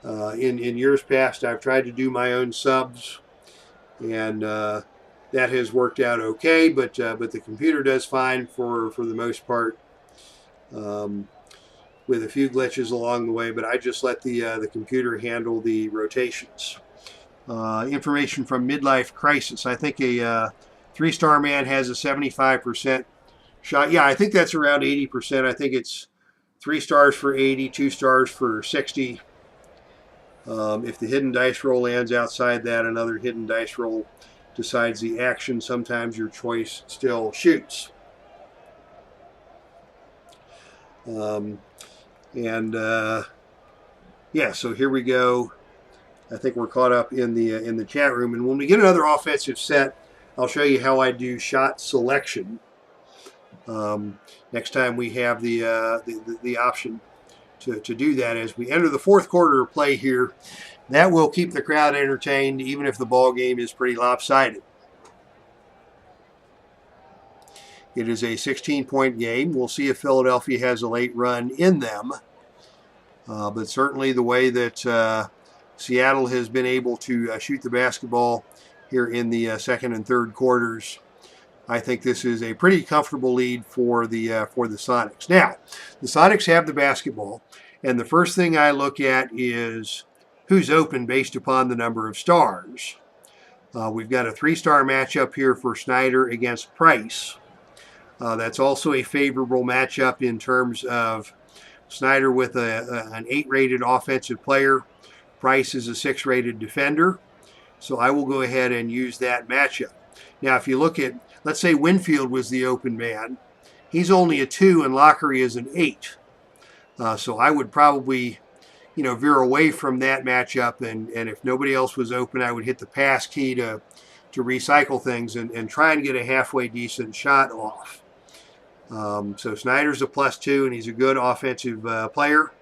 In years past, I've tried to do my own subs, and that has worked out okay. But the computer does fine for the most part, with a few glitches along the way. But I just let the computer handle the rotations. Information from Midlife Crisis: I think a 3-star man has a 75% shot. Yeah, I think that's around 80%. I think it's 3 stars for 80, 2 stars for 60. If the hidden dice roll lands outside that, another hidden dice roll decides the action. Sometimes your choice still shoots. Yeah, so here we go. I think we're caught up in the chat room, and when we get another offensive set, I'll show you how I do shot selection. Next time we have the option to do that as we enter the fourth quarter of play here That will keep the crowd entertained even if the ball game is pretty lopsided. It is a 16-point game. We'll see if Philadelphia has a late run in them. But certainly the way that Seattle has been able to shoot the basketball here in the second and third quarters, I think this is a pretty comfortable lead for the Sonics. Now, the Sonics have the basketball, and the first thing I look at is who's open based upon the number of stars. We've got a 3-star matchup here for Snyder against Price. That's also a favorable matchup in terms of Snyder with an 8-rated offensive player. Price is a 6-rated defender. So I will go ahead and use that matchup. Now, if you look at, let's say Winfield was the open man. He's only a 2 and Lockery is an 8. So I would probably, veer away from that matchup. And if nobody else was open, I would hit the pass key to recycle things and try and get a halfway decent shot off. So Snyder's a +2, and he's a good offensive player.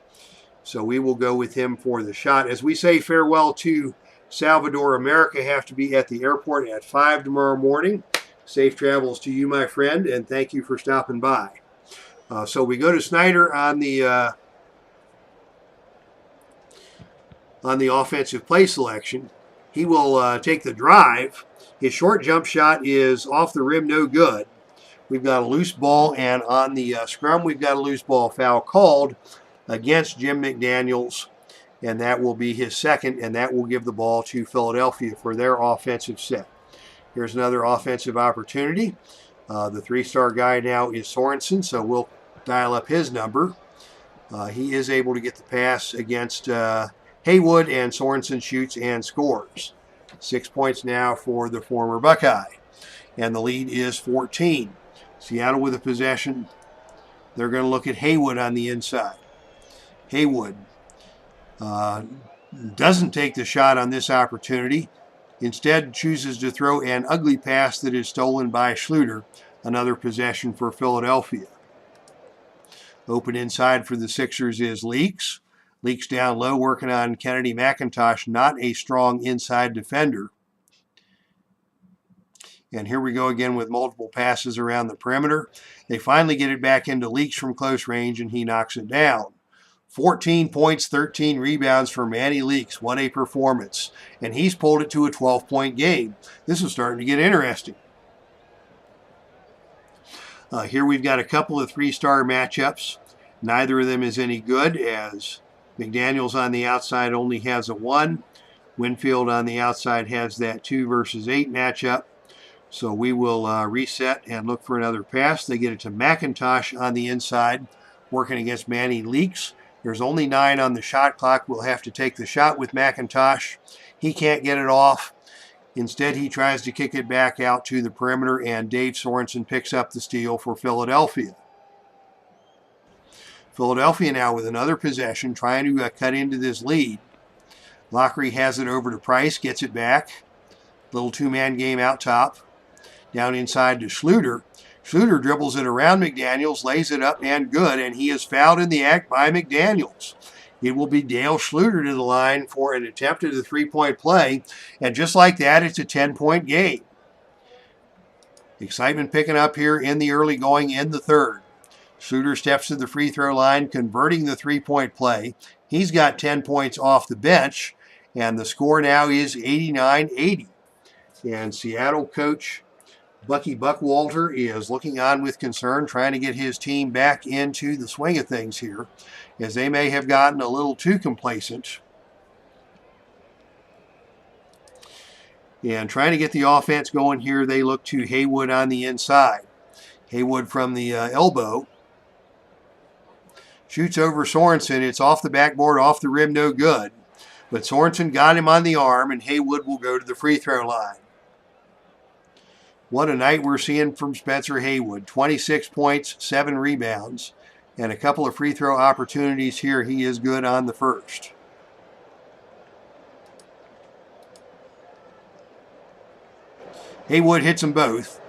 So we will go with him for the shot. As we say farewell to Salvador, America, have to be at the airport at 5 tomorrow morning. Safe travels to you, my friend, and thank you for stopping by. So we go to Snyder on the offensive play selection. He will take the drive. His short jump shot is off the rim, no good. We've got a loose ball, and on the scrum, we've got a loose ball foul called against Jim McDaniels, and that will be his second, and that will give the ball to Philadelphia for their offensive set. Here's another offensive opportunity. The 3-star guy now is Sorensen, so we'll dial up his number. He is able to get the pass against Haywood, and Sorensen shoots and scores. 6 points now for the former Buckeye, and the lead is 14. Seattle with a possession. They're going to look at Haywood on the inside. Haywood doesn't take the shot on this opportunity. Instead, chooses to throw an ugly pass that is stolen by Schluter. Another possession for Philadelphia. Open inside for the Sixers is Leaks. Leaks down low, working on Kennedy McIntosh, not a strong inside defender. And here we go again with multiple passes around the perimeter. They finally get it back into Leaks from close range, and he knocks it down. 14 points, 13 rebounds for Manny Leaks. What a performance. And he's pulled it to a 12-point game. This is starting to get interesting. Here we've got a couple of 3-star matchups. Neither of them is any good, as McDaniels on the outside only has a 1. Winfield on the outside has that 2 versus 8 matchup. So we will reset and look for another pass. They get it to McIntosh on the inside, working against Manny Leaks. There's only 9 on the shot clock. We'll have to take the shot with McIntosh. He can't get it off. Instead, he tries to kick it back out to the perimeter, and Dave Sorensen picks up the steal for Philadelphia. Philadelphia now with another possession, trying to cut into this lead. Lockery has it over to Price, gets it back. Little 2-man game out top. Down inside to Schluter. Schluter dribbles it around McDaniels, lays it up, and good, and he is fouled in the act by McDaniels. It will be Dale Schluter to the line for an attempt at a 3-point play, and just like that, it's a 10-point game. Excitement picking up here in the early going in the third. Schluter steps to the free throw line, converting the 3-point play. He's got 10 points off the bench, and the score now is 89-80. And Seattle coach Bucky Buckwalter is looking on with concern, trying to get his team back into the swing of things here, as they may have gotten a little too complacent. And trying to get the offense going here, they look to Haywood on the inside. Haywood from the elbow. Shoots over Sorensen. It's off the backboard, off the rim, no good. But Sorensen got him on the arm, and Haywood will go to the free throw line. What a night we're seeing from Spencer Haywood. 26 points, 7 rebounds, and a couple of free throw opportunities here. He is good on the first. Haywood hits them both,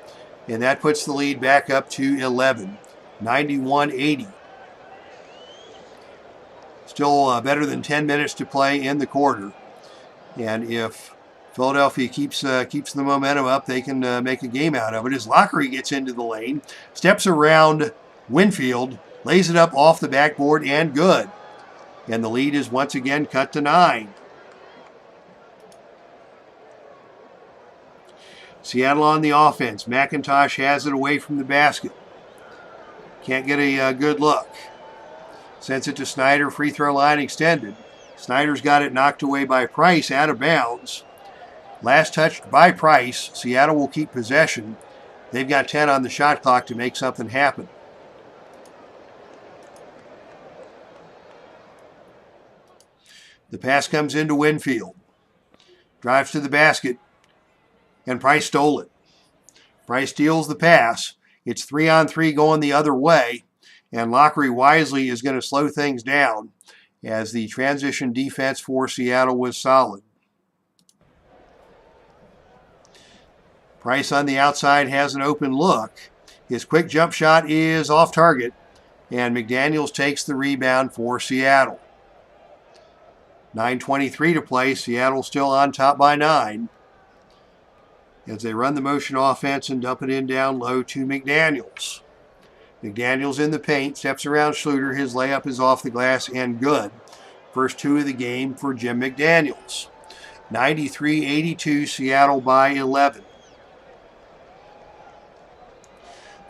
and that puts the lead back up to 11, 91-80. Still better than 10 minutes to play in the quarter. And if Philadelphia keeps the momentum up, they can make a game out of it. As Lockery gets into the lane, steps around Winfield, lays it up off the backboard, and good. And the lead is once again cut to 9. Seattle on the offense. McIntosh has it away from the basket. Can't get a good look. Sends it to Snyder, free throw line extended. Snyder's got it knocked away by Price out of bounds. Last touched by Price. Seattle will keep possession. They've got 10 on the shot clock to make something happen. The pass comes into Winfield. Drives to the basket, and Price stole it. Price steals the pass. It's 3-on-3 going the other way, and Lockery wisely is going to slow things down as the transition defense for Seattle was solid. Price on the outside has an open look. His quick jump shot is off target, and McDaniels takes the rebound for Seattle. 9:23 to play. Seattle still on top by 9. As they run the motion offense and dump it in down low to McDaniels. McDaniels in the paint, steps around Schluter. His layup is off the glass and good. First 2 of the game for Jim McDaniels. 93-82, Seattle by 11.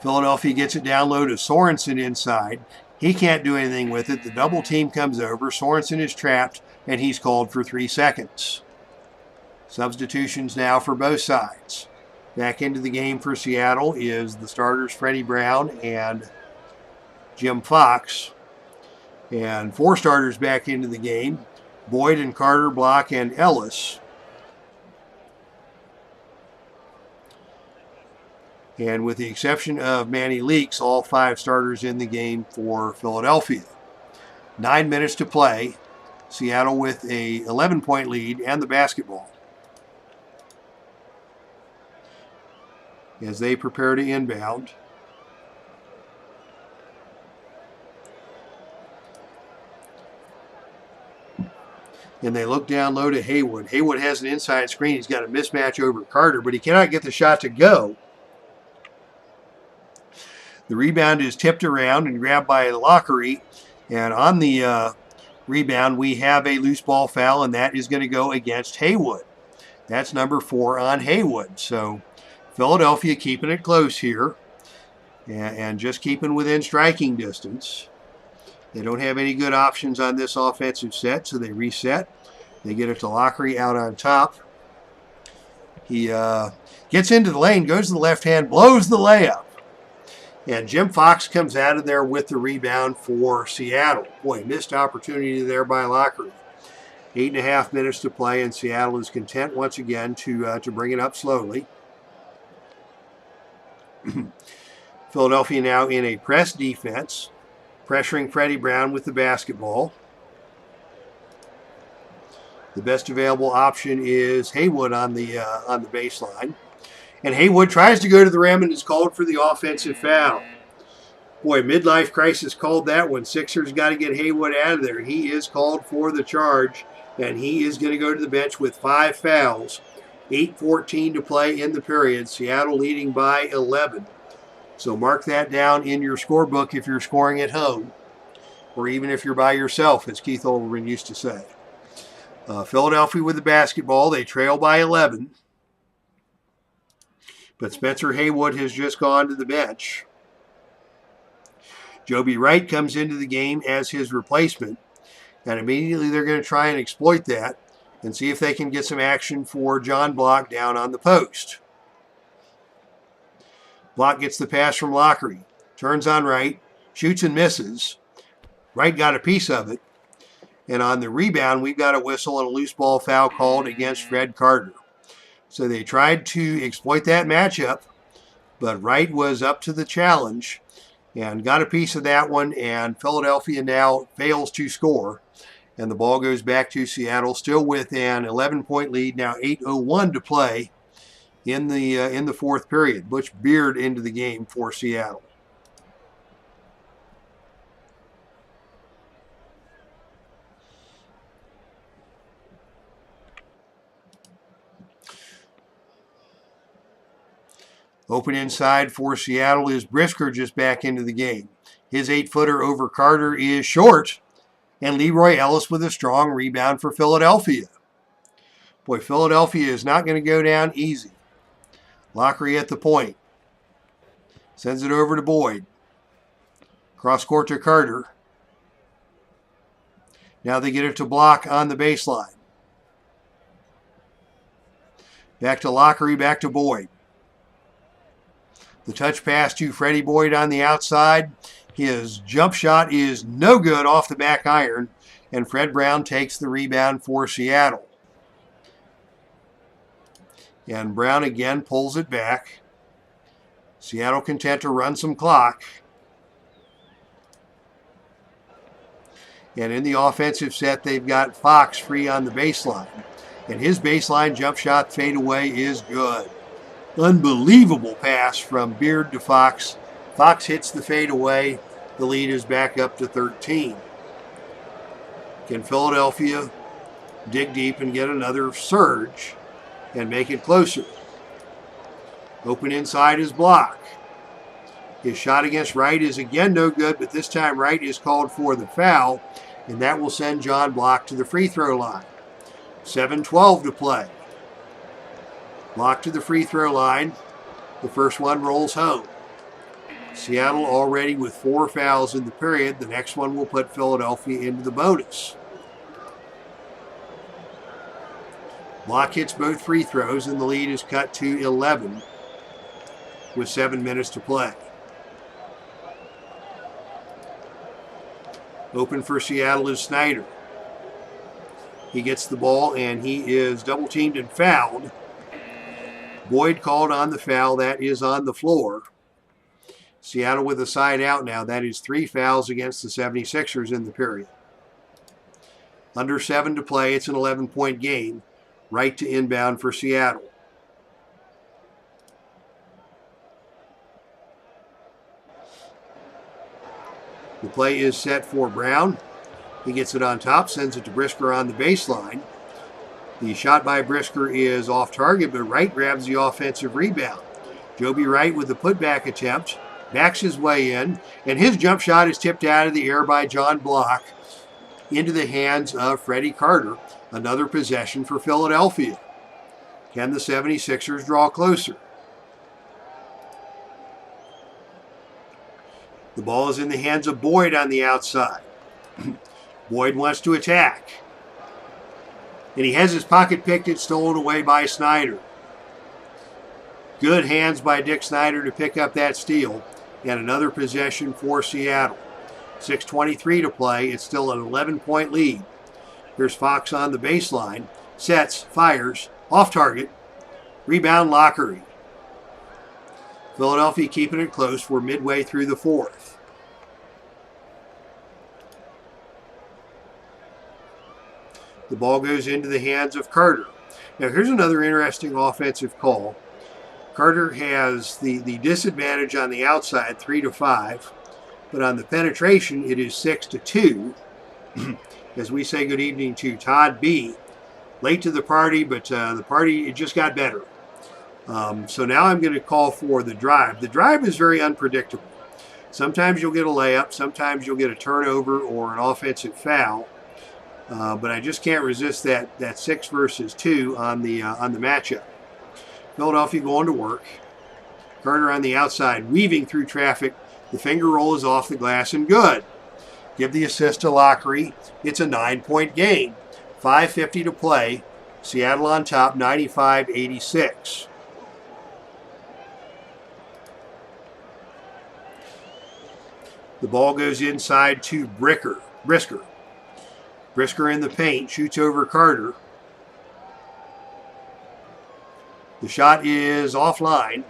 Philadelphia gets it down low to Sorensen inside. He can't do anything with it. The double team comes over. Sorensen is trapped, and he's called for 3 seconds. Substitutions now for both sides. Back into the game for Seattle is the starters Freddie Brown and Jim Fox. And 4 starters back into the game. Boyd and Carter, Block, and Ellis. And with the exception of Manny Leaks, all 5 starters in the game for Philadelphia. 9 minutes to play. Seattle with a 11-point lead and the basketball. As they prepare to inbound. And they look down low to Haywood. Haywood has an inside screen. He's got a mismatch over Carter, but he cannot get the shot to go. The rebound is tipped around and grabbed by Lockery. And on the rebound, we have a loose ball foul, and that is going to go against Haywood. That's number 4 on Haywood. So Philadelphia keeping it close here and just keeping within striking distance. They don't have any good options on this offensive set, so they reset. They get it to Lockery out on top. He gets into the lane, goes to the left hand, blows the layup. And Jim Fox comes out of there with the rebound for Seattle. Boy, missed opportunity there by Lockery. 8.5 minutes to play, and Seattle is content once again to bring it up slowly. Philadelphia now in a press defense, pressuring Freddie Brown with the basketball. The best available option is Haywood on the baseline. And Haywood tries to go to the rim and is called for the offensive foul. Boy, midlife crisis called that one. Sixers got to get Haywood out of there. He is called for the charge, and he is going to go to the bench with 5 fouls. 8:14 to play in the period. Seattle leading by 11. So mark that down in your scorebook if you're scoring at home, or even if you're by yourself, as Keith Olbermann used to say. Philadelphia with the basketball. They trail by 11. But Spencer Haywood has just gone to the bench. Joby Wright comes into the game as his replacement. And immediately they're going to try and exploit that and see if they can get some action for John Block down on the post. Block gets the pass from Lockery. Turns on Wright. Shoots and misses. Wright got a piece of it. And on the rebound, we've got a whistle and a loose ball foul called against Fred Carter. So they tried to exploit that matchup, but Wright was up to the challenge and got a piece of that one, and Philadelphia now fails to score. And the ball goes back to Seattle, still with an 11-point lead, now 8:01 to play in the fourth period. Butch Beard into the game for Seattle. Open inside for Seattle is Brisker just back into the game. His 8-footer over Carter is short, and Leroy Ellis with a strong rebound for Philadelphia. Boy, Philadelphia is not going to go down easy. Lockery at the point. Sends it over to Boyd. Cross court to Carter. Now they get it to Block on the baseline. Back to Lockery, back to Boyd. The touch pass to Freddie Boyd on the outside. His jump shot is no good off the back iron, and Fred Brown takes the rebound for Seattle. And Brown again pulls it back. Seattle content to run some clock. And in the offensive set, they've got Fox free on the baseline. And his baseline jump shot fadeaway is good. Unbelievable pass from Beard to Fox. Fox hits the fadeaway. The lead is back up to 13. Can Philadelphia dig deep and get another surge and make it closer? Open inside is Block. His shot against Wright is again no good, but this time Wright is called for the foul, and that will send John Block to the free throw line. 7:12 to play. Block to the free throw line. The first one rolls home. Seattle already with 4 fouls in the period. The next one will put Philadelphia into the bonus. Block hits both free throws, and the lead is cut to 11 with 7 minutes to play. Open for Seattle is Snyder. He gets the ball, and he is double teamed and fouled. Boyd called on the foul. That is on the floor. Seattle with a side out now. That is 3 fouls against the 76ers in the period. Under 7 to play. It's an 11-point game. Right to inbound for Seattle. The play is set for Brown. He gets it on top, sends it to Brisker on the baseline. The shot by Brisker is off target, but Wright grabs the offensive rebound. Joby Wright with the putback attempt, backs his way in, and his jump shot is tipped out of the air by John Block into the hands of Freddie Carter. Another possession for Philadelphia. Can the 76ers draw closer? The ball is in the hands of Boyd on the outside. Boyd wants to attack. And he has his pocket picked and stolen away by Snyder. Good hands by Dick Snyder to pick up that steal. And another possession for Seattle. 6:23 to play. It's still an 11-point lead. Here's Fox on the baseline. Sets, fires, off target. Rebound Lockery. Philadelphia keeping it close. We're midway through the fourth. The ball goes into the hands of Carter. Now here's another interesting offensive call. Carter has the disadvantage on the outside, 3-5. But on the penetration, it is 6-2. As we say good evening to Todd B. Late to the party, but the party, it just got better. So now I'm going to call for the drive. The drive is very unpredictable. Sometimes you'll get a layup. Sometimes you'll get a turnover or an offensive foul. But I just can't resist that 6 versus 2 on the matchup. Philadelphia going to work. Carter on the outside, weaving through traffic. The finger roll is off the glass and good. Give the assist to Lockery. It's a 9-point game. 5:50 to play. Seattle on top, 95-86. The ball goes inside to Brisker. Brisker in the paint, shoots over Carter. The shot is offline,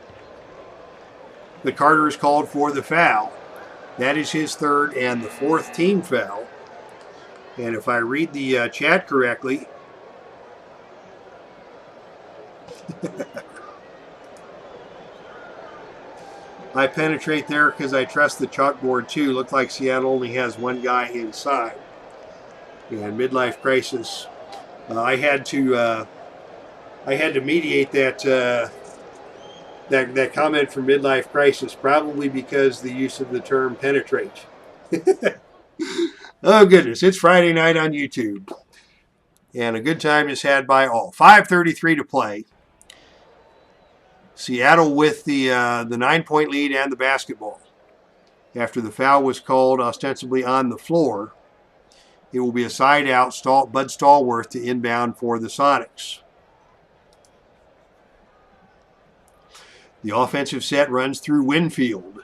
but Carter is called for the foul. That is his 3rd and the 4th team foul. And if I read the chat correctly, I penetrate there because I trust the chalkboard too. Looked like Seattle only has 1 guy inside. And midlife crisis. I had to mediate that that comment from Midlife Crisis, probably because the use of the term penetrate. Oh goodness, it's Friday night on YouTube, and a good time is had by all. 5:33 to play. Seattle with the 9-point lead and the basketball. After the foul was called ostensibly on the floor, it will be a side out, Bud Stallworth to inbound for the Sonics. The offensive set runs through Winfield.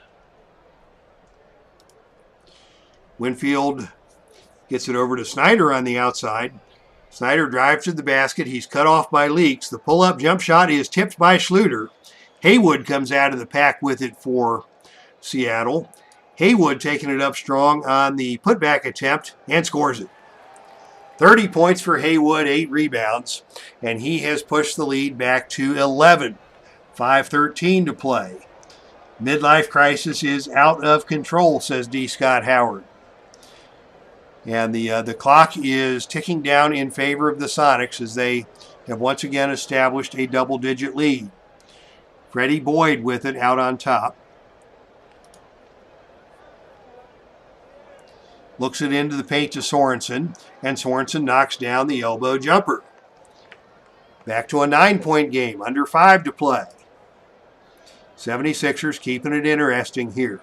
Winfield gets it over to Snyder on the outside. Snyder drives to the basket. He's cut off by Leaks. The pull-up jump shot is tipped by Schluter. Haywood comes out of the pack with it for Seattle. Haywood taking it up strong on the putback attempt and scores it. 30 points for Haywood, 8 rebounds, and he has pushed the lead back to 11. 5:13 to play. Midlife crisis is out of control, says D. Scott Howard. And the clock is ticking down in favor of the Sonics as they have once again established a double-digit lead. Freddie Boyd with it out on top. Looks it into the paint to Sorensen, and Sorensen knocks down the elbow jumper. Back to a 9-point game, under 5 to play. 76ers keeping it interesting here.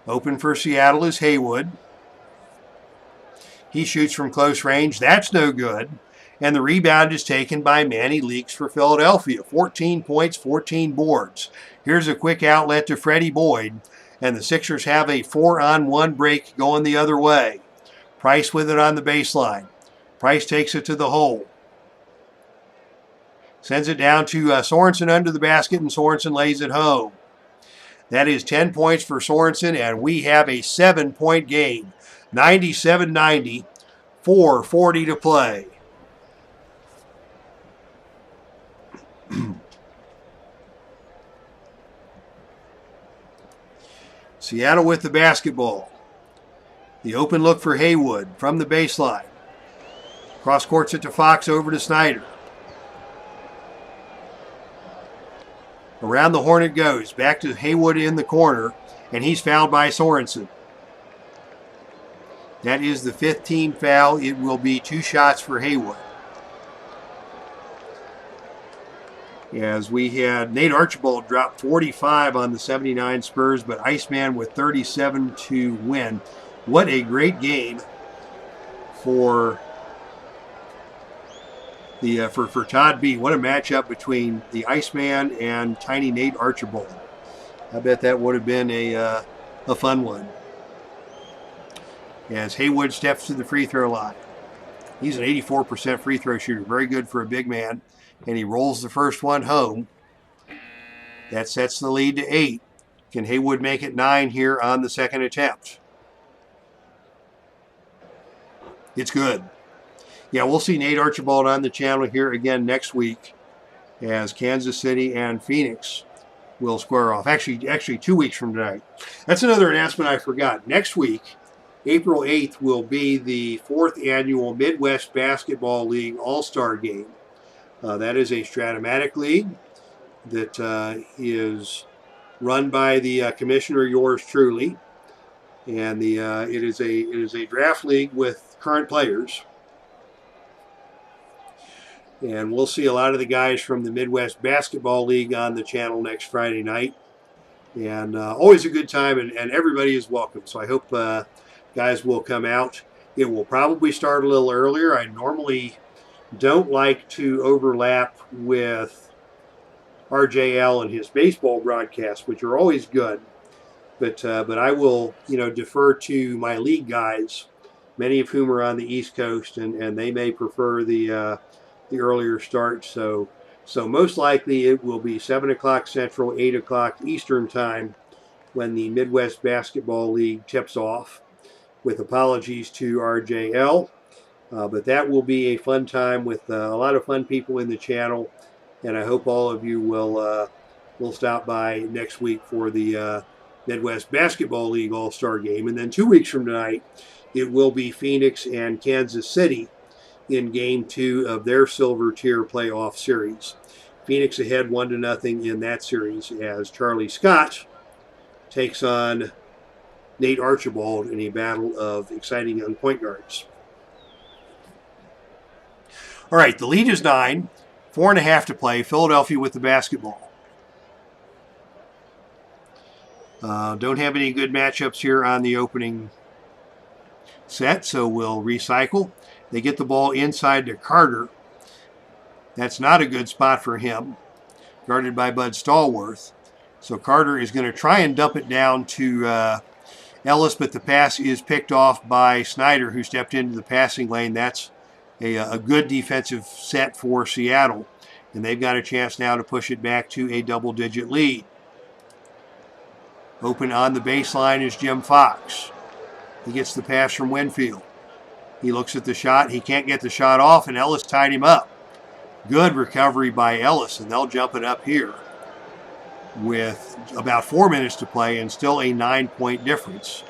Open for Seattle is Haywood. He shoots from close range. That's no good. And the rebound is taken by Manny Leaks for Philadelphia. 14 points, 14 boards. Here's a quick outlet to Freddie Boyd. And the Sixers have a 4-on-1 break going the other way. Price with it on the baseline. Price takes it to the hole. Sends it down to Sorensen under the basket, and Sorensen lays it home. That is 10 points for Sorensen, and we have a 7-point game. 97-90, 4:40 to play. Seattle with the basketball. The open look for Haywood from the baseline. Cross courts it to Fox, over to Snyder. Around the horn it goes. Back to Haywood in the corner, and he's fouled by Sorensen. That is the 5th team foul. It will be 2 shots for Haywood. As we had Nate Archibald drop 45 on the 79 Spurs, but Iceman with 37 to win. What a great game for for Todd B. What a matchup between the Iceman and Tiny Nate Archibald. I bet that would have been a fun one. As Haywood steps to the free throw line. He's an 84% free throw shooter. Very good for a big man. And he rolls the first one home. That sets the lead to 8. Can Haywood make it 9 here on the second attempt? It's good. Yeah, we'll see Nate Archibald on the channel here again next week as Kansas City and Phoenix will square off. Actually 2 weeks from tonight. That's another announcement I forgot. Next week, April 8th, will be the 4th annual Midwest Basketball League All-Star Game. That is a Stratomatic league that is run by the commissioner, yours truly, and it is a draft league with current players. And we'll see a lot of the guys from the Midwest Basketball League on the channel next Friday night. And always a good time, and everybody is welcome. So I hope guys will come out. It will probably start a little earlier. I normally don't like to overlap with RJL and his baseball broadcasts, which are always good. But I will, defer to my league guys, many of whom are on the East Coast, and they may prefer the earlier start. So most likely it will be 7 o'clock Central, 8 o'clock Eastern time when the Midwest Basketball League tips off, with apologies to RJL. But that will be a fun time with a lot of fun people in the channel, and I hope all of you will stop by next week for the Midwest Basketball League All-Star Game. And then 2 weeks from tonight, it will be Phoenix and Kansas City in Game 2 of their Silver Tier playoff series. Phoenix ahead 1-0 in that series as Charlie Scott takes on Nate Archibald in a battle of exciting young point guards. All right, the lead is 9, 4.5 to play. Philadelphia with the basketball. Don't have any good matchups here on the opening set, so we'll recycle. They get the ball inside to Carter. That's not a good spot for him, guarded by Bud Stallworth. So Carter is going to try and dump it down to Ellis, but the pass is picked off by Snyder, who stepped into the passing lane. That's a good defensive set for Seattle, and they've got a chance now to push it back to a double-digit lead. Open on the baseline is Jim Fox. He gets the pass from Winfield. He looks at the shot. He can't get the shot off, and Ellis tied him up. Good recovery by Ellis, and they'll jump it up here with about 4 minutes to play and still a 9-point difference.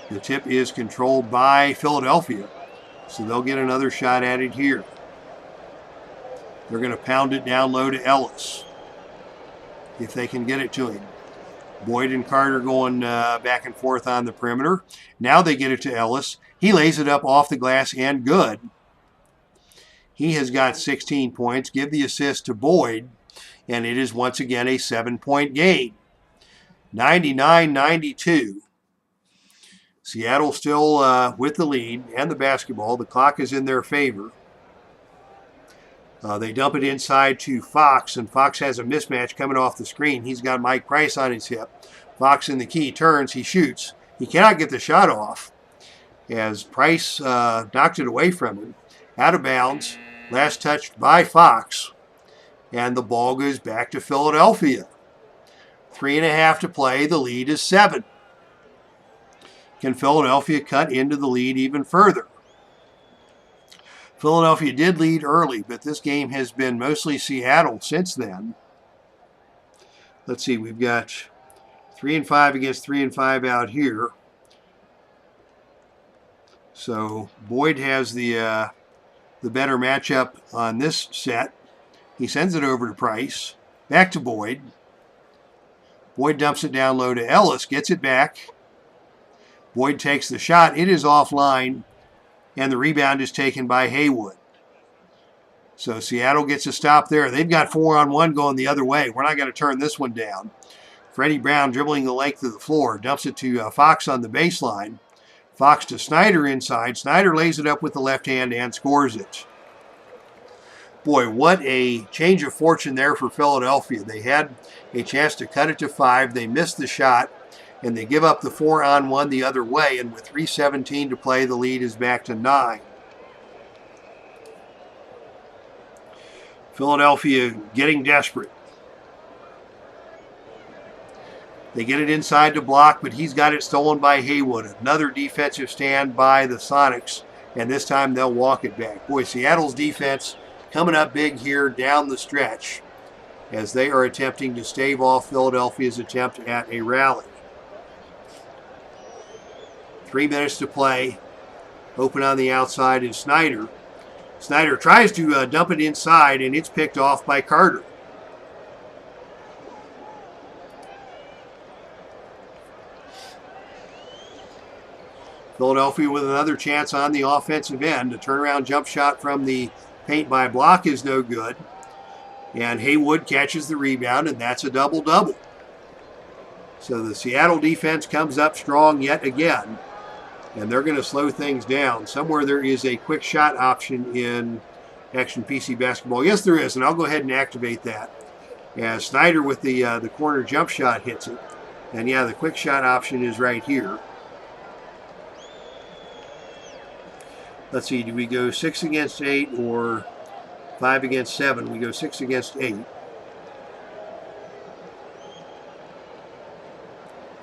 The tip is controlled by Philadelphia, so they'll get another shot at it here. They're going to pound it down low to Ellis if they can get it to him. Boyd and Carter going back and forth on the perimeter. Now they get it to Ellis. He lays it up off the glass and good. He has got 16 points. Give the assist to Boyd, and it is once again a 7-point game. 99-92. Seattle still with the lead and the basketball. The clock is in their favor. They dump it inside to Fox, and Fox has a mismatch coming off the screen. He's got Mike Price on his hip. Fox in the key, turns, he shoots. He cannot get the shot off as Price knocked it away from him. Out of bounds, last touched by Fox, and the ball goes back to Philadelphia. 3.5 to play, the lead is 7. Can Philadelphia cut into the lead even further? Philadelphia did lead early, but this game has been mostly Seattle since then. Let's see, we've got 3-5 against 3-5 out here. So Boyd has the better matchup on this set. He sends it over to Price. Back to Boyd. Boyd dumps it down low to Ellis, gets it back. Boyd takes the shot. It is offline, and the rebound is taken by Haywood. So Seattle gets a stop there. They've got 4-on-1 going the other way. We're not going to turn this one down. Freddie Brown dribbling the length of the floor. Dumps it to Fox on the baseline. Fox to Snyder inside. Snyder lays it up with the left hand and scores it. Boy, what a change of fortune there for Philadelphia. They had a chance to cut it to 5. They missed the shot, and they give up the 4-on-1 the other way. And with 3:17 to play, the lead is back to 9. Philadelphia getting desperate. They get it inside to Block, but he's got it stolen by Haywood. Another defensive stand by the Sonics, and this time they'll walk it back. Boy, Seattle's defense coming up big here down the stretch as they are attempting to stave off Philadelphia's attempt at a rally. 3 minutes to play. Open on the outside is Snyder. Snyder tries to dump it inside, and it's picked off by Carter. Philadelphia with another chance on the offensive end. A turnaround jump shot from the paint by Block is no good. And Haywood catches the rebound, and that's a double-double. So the Seattle defense comes up strong yet again, and they're going to slow things down. Somewhere there is a quick shot option in Action PC Basketball. Yes, there is, and I'll go ahead and activate that. As Snyder with the corner jump shot hits it. And yeah, the quick shot option is right here. Let's see, do we go 6 against 8 or 5 against 7? We go 6 against 8.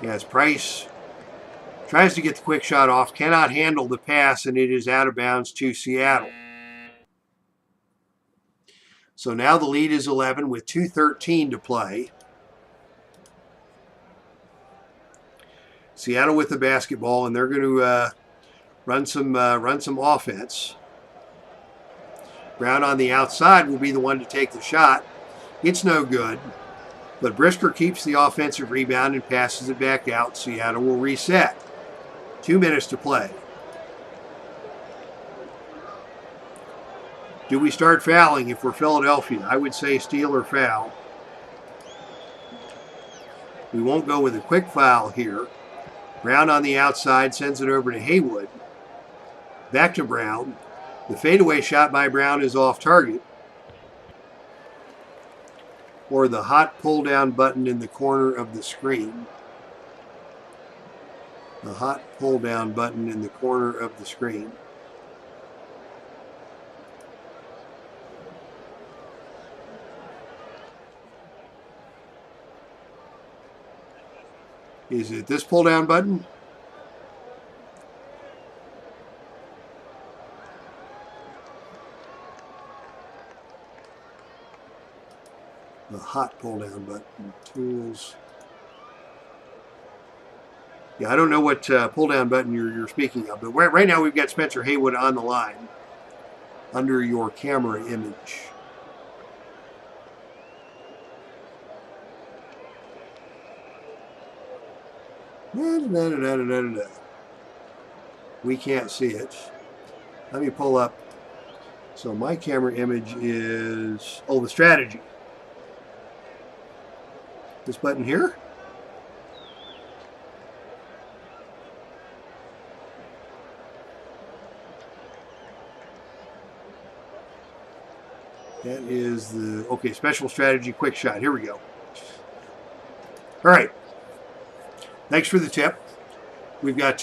As Price tries to get the quick shot off, cannot handle the pass, and it is out of bounds to Seattle. So now the lead is 11 with 2:13 to play. Seattle with the basketball, and they're going to run some offense. Brown on the outside will be the one to take the shot. It's no good. But Brisker keeps the offensive rebound and passes it back out. Seattle will reset. 2 minutes to play. Do we start fouling if we're Philadelphia? I would say steal or foul. We won't go with a quick foul here. Brown on the outside sends it over to Haywood. Back to Brown. The fadeaway shot by Brown is off target. Or the hot pull-down button in the corner of the screen. The hot pull-down button in the corner of the screen. Is it this pull-down button? The hot pull-down button. Tools. Yeah, I don't know what pull-down button you're speaking of, but right now we've got Spencer Haywood on the line under your camera image. We can't see it. Let me pull up. So my camera image is, the strategy. This button here? That is the, special strategy quick shot. Here we go. All right. Thanks for the tip. We've got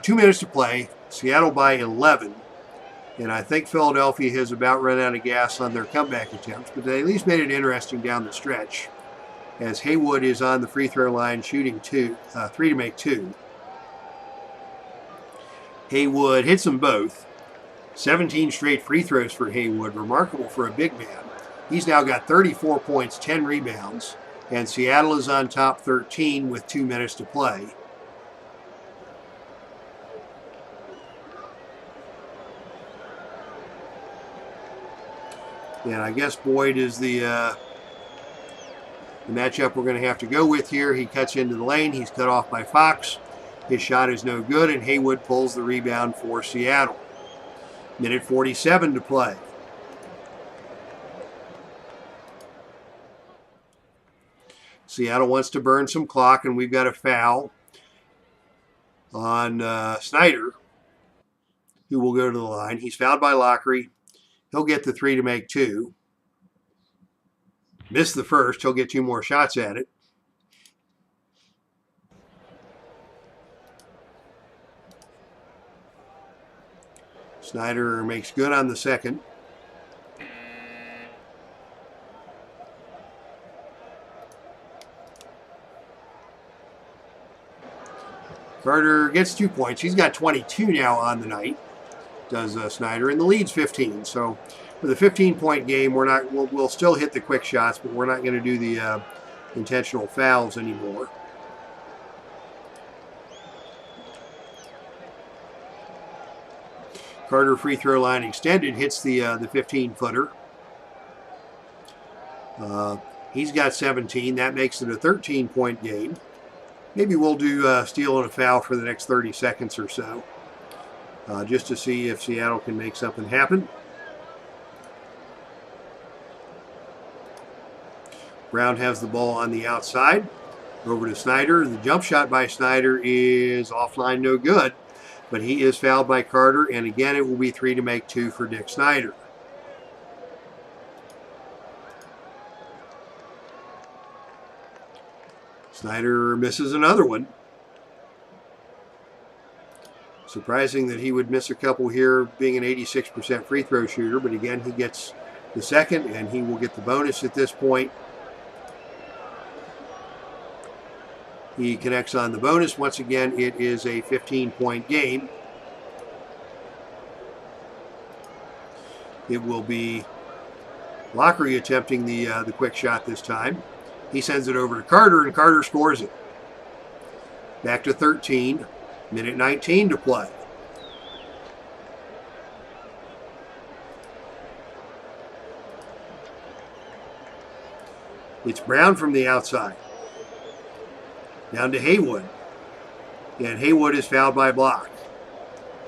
2 minutes to play. Seattle by 11. And I think Philadelphia has about run out of gas on their comeback attempts, but they at least made it interesting down the stretch, as Haywood is on the free throw line shooting 3 to make 2. Haywood hits them both. 17 straight free throws for Haywood, remarkable for a big man. He's now got 34 points, 10 rebounds, and Seattle is on top 13 with 2 minutes to play. And I guess Boyd is the matchup we're going to have to go with here. He cuts into the lane. He's cut off by Fox. His shot is no good, and Haywood pulls the rebound for Seattle. Minute 47 to play. Seattle wants to burn some clock, and we've got a foul on Snyder, who will go to the line. He's fouled by Lockery. He'll get the 3 to make 2. Missed the first. He'll get 2 more shots at it. Snyder makes good on the second. Carter gets 2 points. He's got 22 now on the night, does Snyder, and the lead's 15. So with a 15-point game, we'll still hit the quick shots, but we're not going to do the intentional fouls anymore. Carter free throw line extended, hits the 15-footer. He's got 17. That makes it a 13-point game. Maybe we'll do steal and a foul for the next 30 seconds or so, just to see if Seattle can make something happen. Brown has the ball on the outside. Over to Snyder. The jump shot by Snyder is offline, no good. But he is fouled by Carter, and again it will be 3 to make 2 for Dick Snyder. Snyder misses another one. Surprising that he would miss a couple here, being an 86% free throw shooter, but again he gets the second, and he will get the bonus at this point. He connects on the bonus. Once again, it is a 15-point game. It will be Lockery attempting the quick shot this time. He sends it over to Carter, and Carter scores it. Back to 13. Minute 19 to play. It's Brown from the outside. Down to Haywood. And Haywood is fouled by block.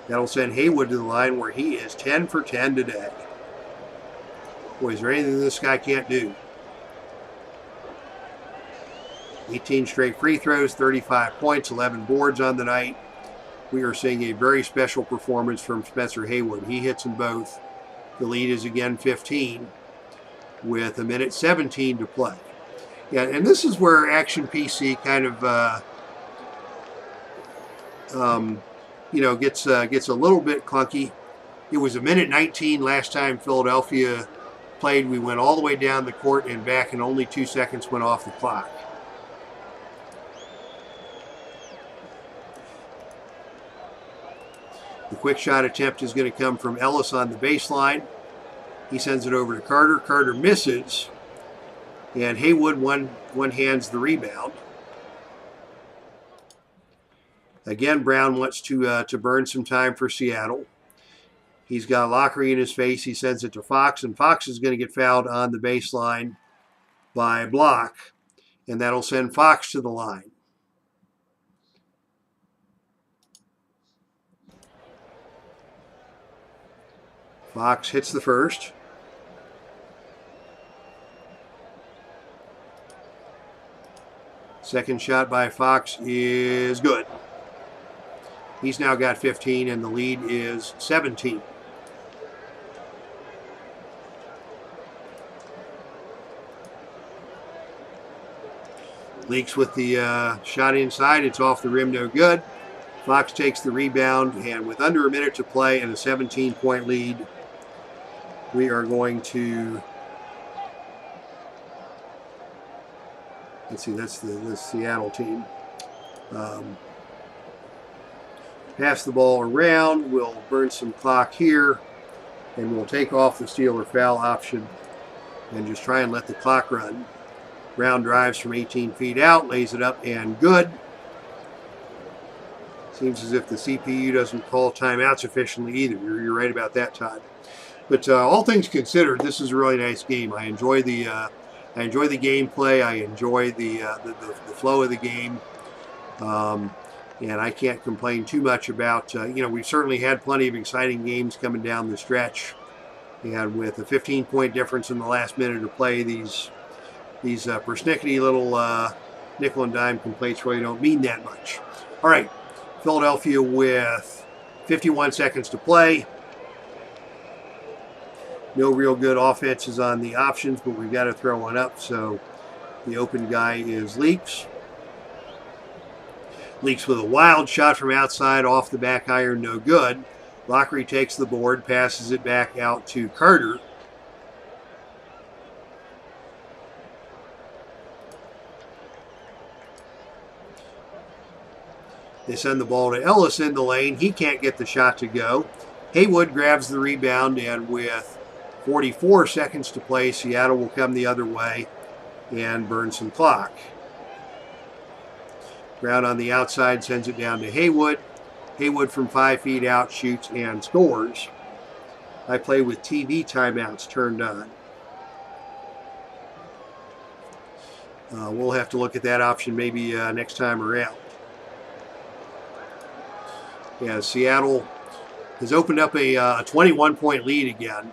That'll send Haywood to the line where he is 10 for 10 today. Boy, is there anything this guy can't do? 18 straight free throws, 35 points, 11 boards on the night. We are seeing a very special performance from Spencer Haywood. He hits them both. The lead is again 15 with 1:17 to play. Yeah, and this is where Action PC kind of, gets a little bit clunky. It was 1:19 last time Philadelphia played. We went all the way down the court and back, and only 2 seconds went off the clock. The quick shot attempt is going to come from Ellis on the baseline. He sends it over to Carter. Carter misses. And Haywood one hands the rebound. Again, Brown wants to burn some time for Seattle. He's got Lockery in his face. He sends it to Fox, and Fox is going to get fouled on the baseline by Block, and that'll send Fox to the line. Fox hits the first. Second shot by Fox is good. He's now got 15, and the lead is 17. Leaks with the shot inside. It's off the rim, no good. Fox takes the rebound, and with under a minute to play and a 17-point lead, we are going to... Let's see, that's the Seattle team. Pass the ball around. We'll burn some clock here, and we'll take off the steal or foul option and just try and let the clock run. Brown drives from 18 feet out, lays it up, and good. Seems as if the CPU doesn't call timeouts efficiently either. You're right about that, Todd. But all things considered, this is a really nice game. I enjoy the gameplay. I enjoy the flow of the game. And I can't complain too much about, we've certainly had plenty of exciting games coming down the stretch. And with a 15-point difference in the last minute of play, these persnickety little nickel and dime complaints really don't mean that much. All right, Philadelphia with 51 seconds to play. No real good offenses on the options, but we've got to throw one up. So the open guy is Leaks. Leaks with a wild shot from outside off the back iron, no good. Lockery takes the board, passes it back out to Carter. They send the ball to Ellis in the lane. He can't get the shot to go. Haywood grabs the rebound, and with 44 seconds to play, Seattle will come the other way and burn some clock. Brown on the outside sends it down to Haywood. Haywood from 5 feet out shoots and scores. I play with TV timeouts turned on. We'll have to look at that option maybe next time around. Yeah, Seattle has opened up a 21-point lead again.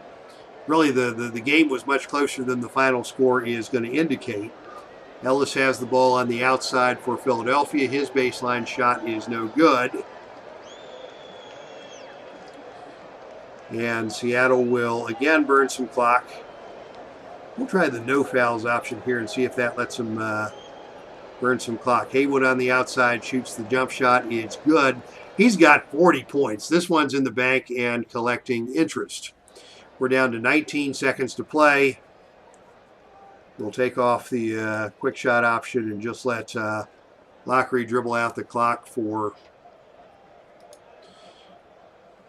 Really, the game was much closer than the final score is going to indicate. Ellis has the ball on the outside for Philadelphia. His baseline shot is no good. And Seattle will again burn some clock. We'll try the no fouls option here and see if that lets them burn some clock. Haywood on the outside shoots the jump shot. It's good. He's got 40 points. This one's in the bank and collecting interest. We're down to 19 seconds to play. We'll take off the quick shot option and just let Lockery dribble out the clock for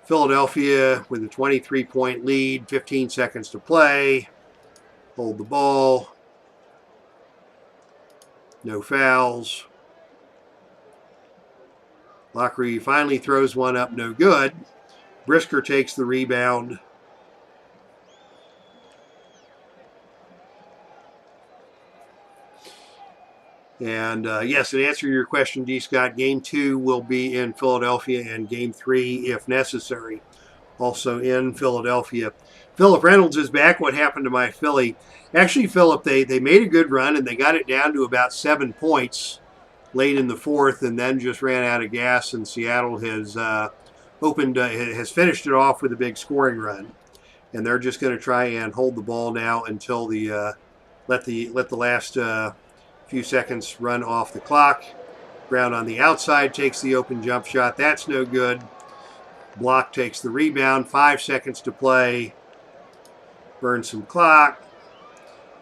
Philadelphia with a 23-point lead. 15 seconds to play. Hold the ball. No fouls. Lockery finally throws one up, no good. Brisker takes the rebound. And yes, in answer to your question, D. Scott, Game 2 will be in Philadelphia, and Game 3, if necessary, also in Philadelphia. Philip Reynolds is back. What happened to my Philly? Actually, Philip, they made a good run, and they got it down to about 7 points late in the fourth, and then just ran out of gas. And Seattle has has finished it off with a big scoring run, and they're just going to try and hold the ball now until the let the last few seconds run off the clock. Brown on the outside takes the open jump shot. That's no good. Block takes the rebound. 5 seconds to play. Burn some clock.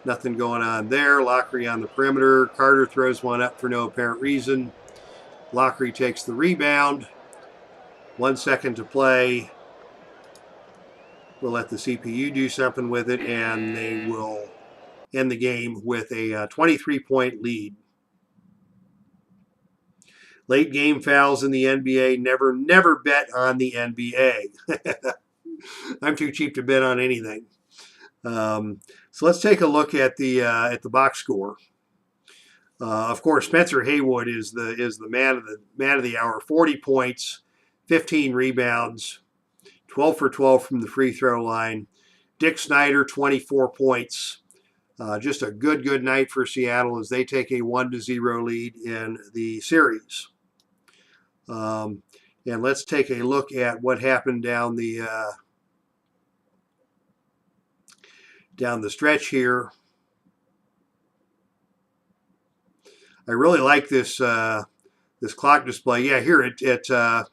Nothing going on there. Lockery on the perimeter. Carter throws one up for no apparent reason. Lockery takes the rebound. 1 second to play. We'll let the CPU do something with it, and they will end the game with a 23-point lead. Late game fouls in the NBA. Never bet on the NBA. I'm too cheap to bet on anything. So let's take a look at the box score. Of course, Spencer Haywood is the man of the hour. 40 points, 15 rebounds, 12 for 12 from the free throw line. Dick Snyder, 24 points. Just a good night for Seattle as they take a 1-0 lead in the series. And let's take a look at what happened down the stretch here. I really like this this clock display. Yeah, here at the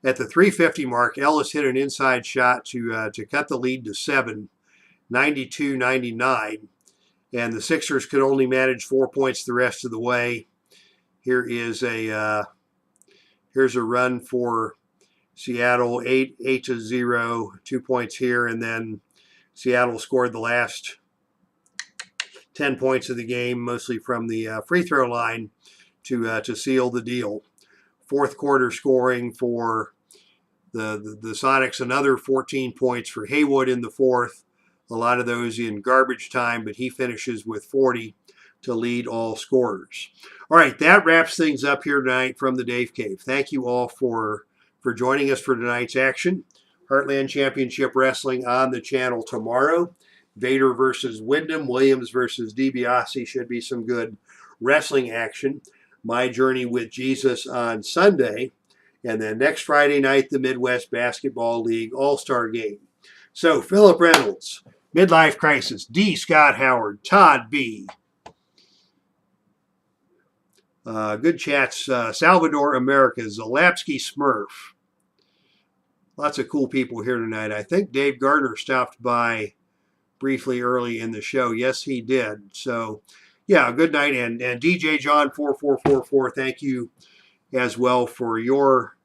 3:50 mark, Ellis hit an inside shot to cut the lead to 7, 92-99, and the Sixers could only manage 4 points the rest of the way. Here is here's a run for Seattle, 8-0, 2 points here, and then Seattle scored the last 10 points of the game, mostly from the free throw line to seal the deal. Fourth quarter scoring for the Sonics, another 14 points for Haywood in the fourth. A lot of those in garbage time, but he finishes with 40 to lead all scorers. All right, that wraps things up here tonight from the Dave Cave. Thank you all for joining us for tonight's action. Heartland Championship Wrestling on the channel tomorrow. Vader versus Wyndham, Williams versus DiBiase should be some good wrestling action. My Journey with Jesus on Sunday. And then next Friday night, the Midwest Basketball League All-Star Game. So, Philip Reynolds, Midlife Crisis, D. Scott Howard, Todd B. Good chats, Salvador America, Zalapsky Smurf. Lots of cool people here tonight. I think Dave Gardner stopped by briefly early in the show. Yes, he did. So, yeah, good night. And DJ John 4444, thank you as well for your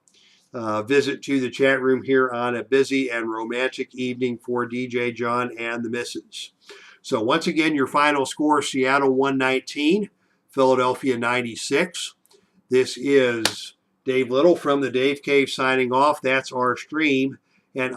visit to the chat room here on a busy and romantic evening for DJ John and the missus. So once again, your final score, Seattle 119, Philadelphia 96. This is Dave Little from the Dave Cave signing off. That's our stream. And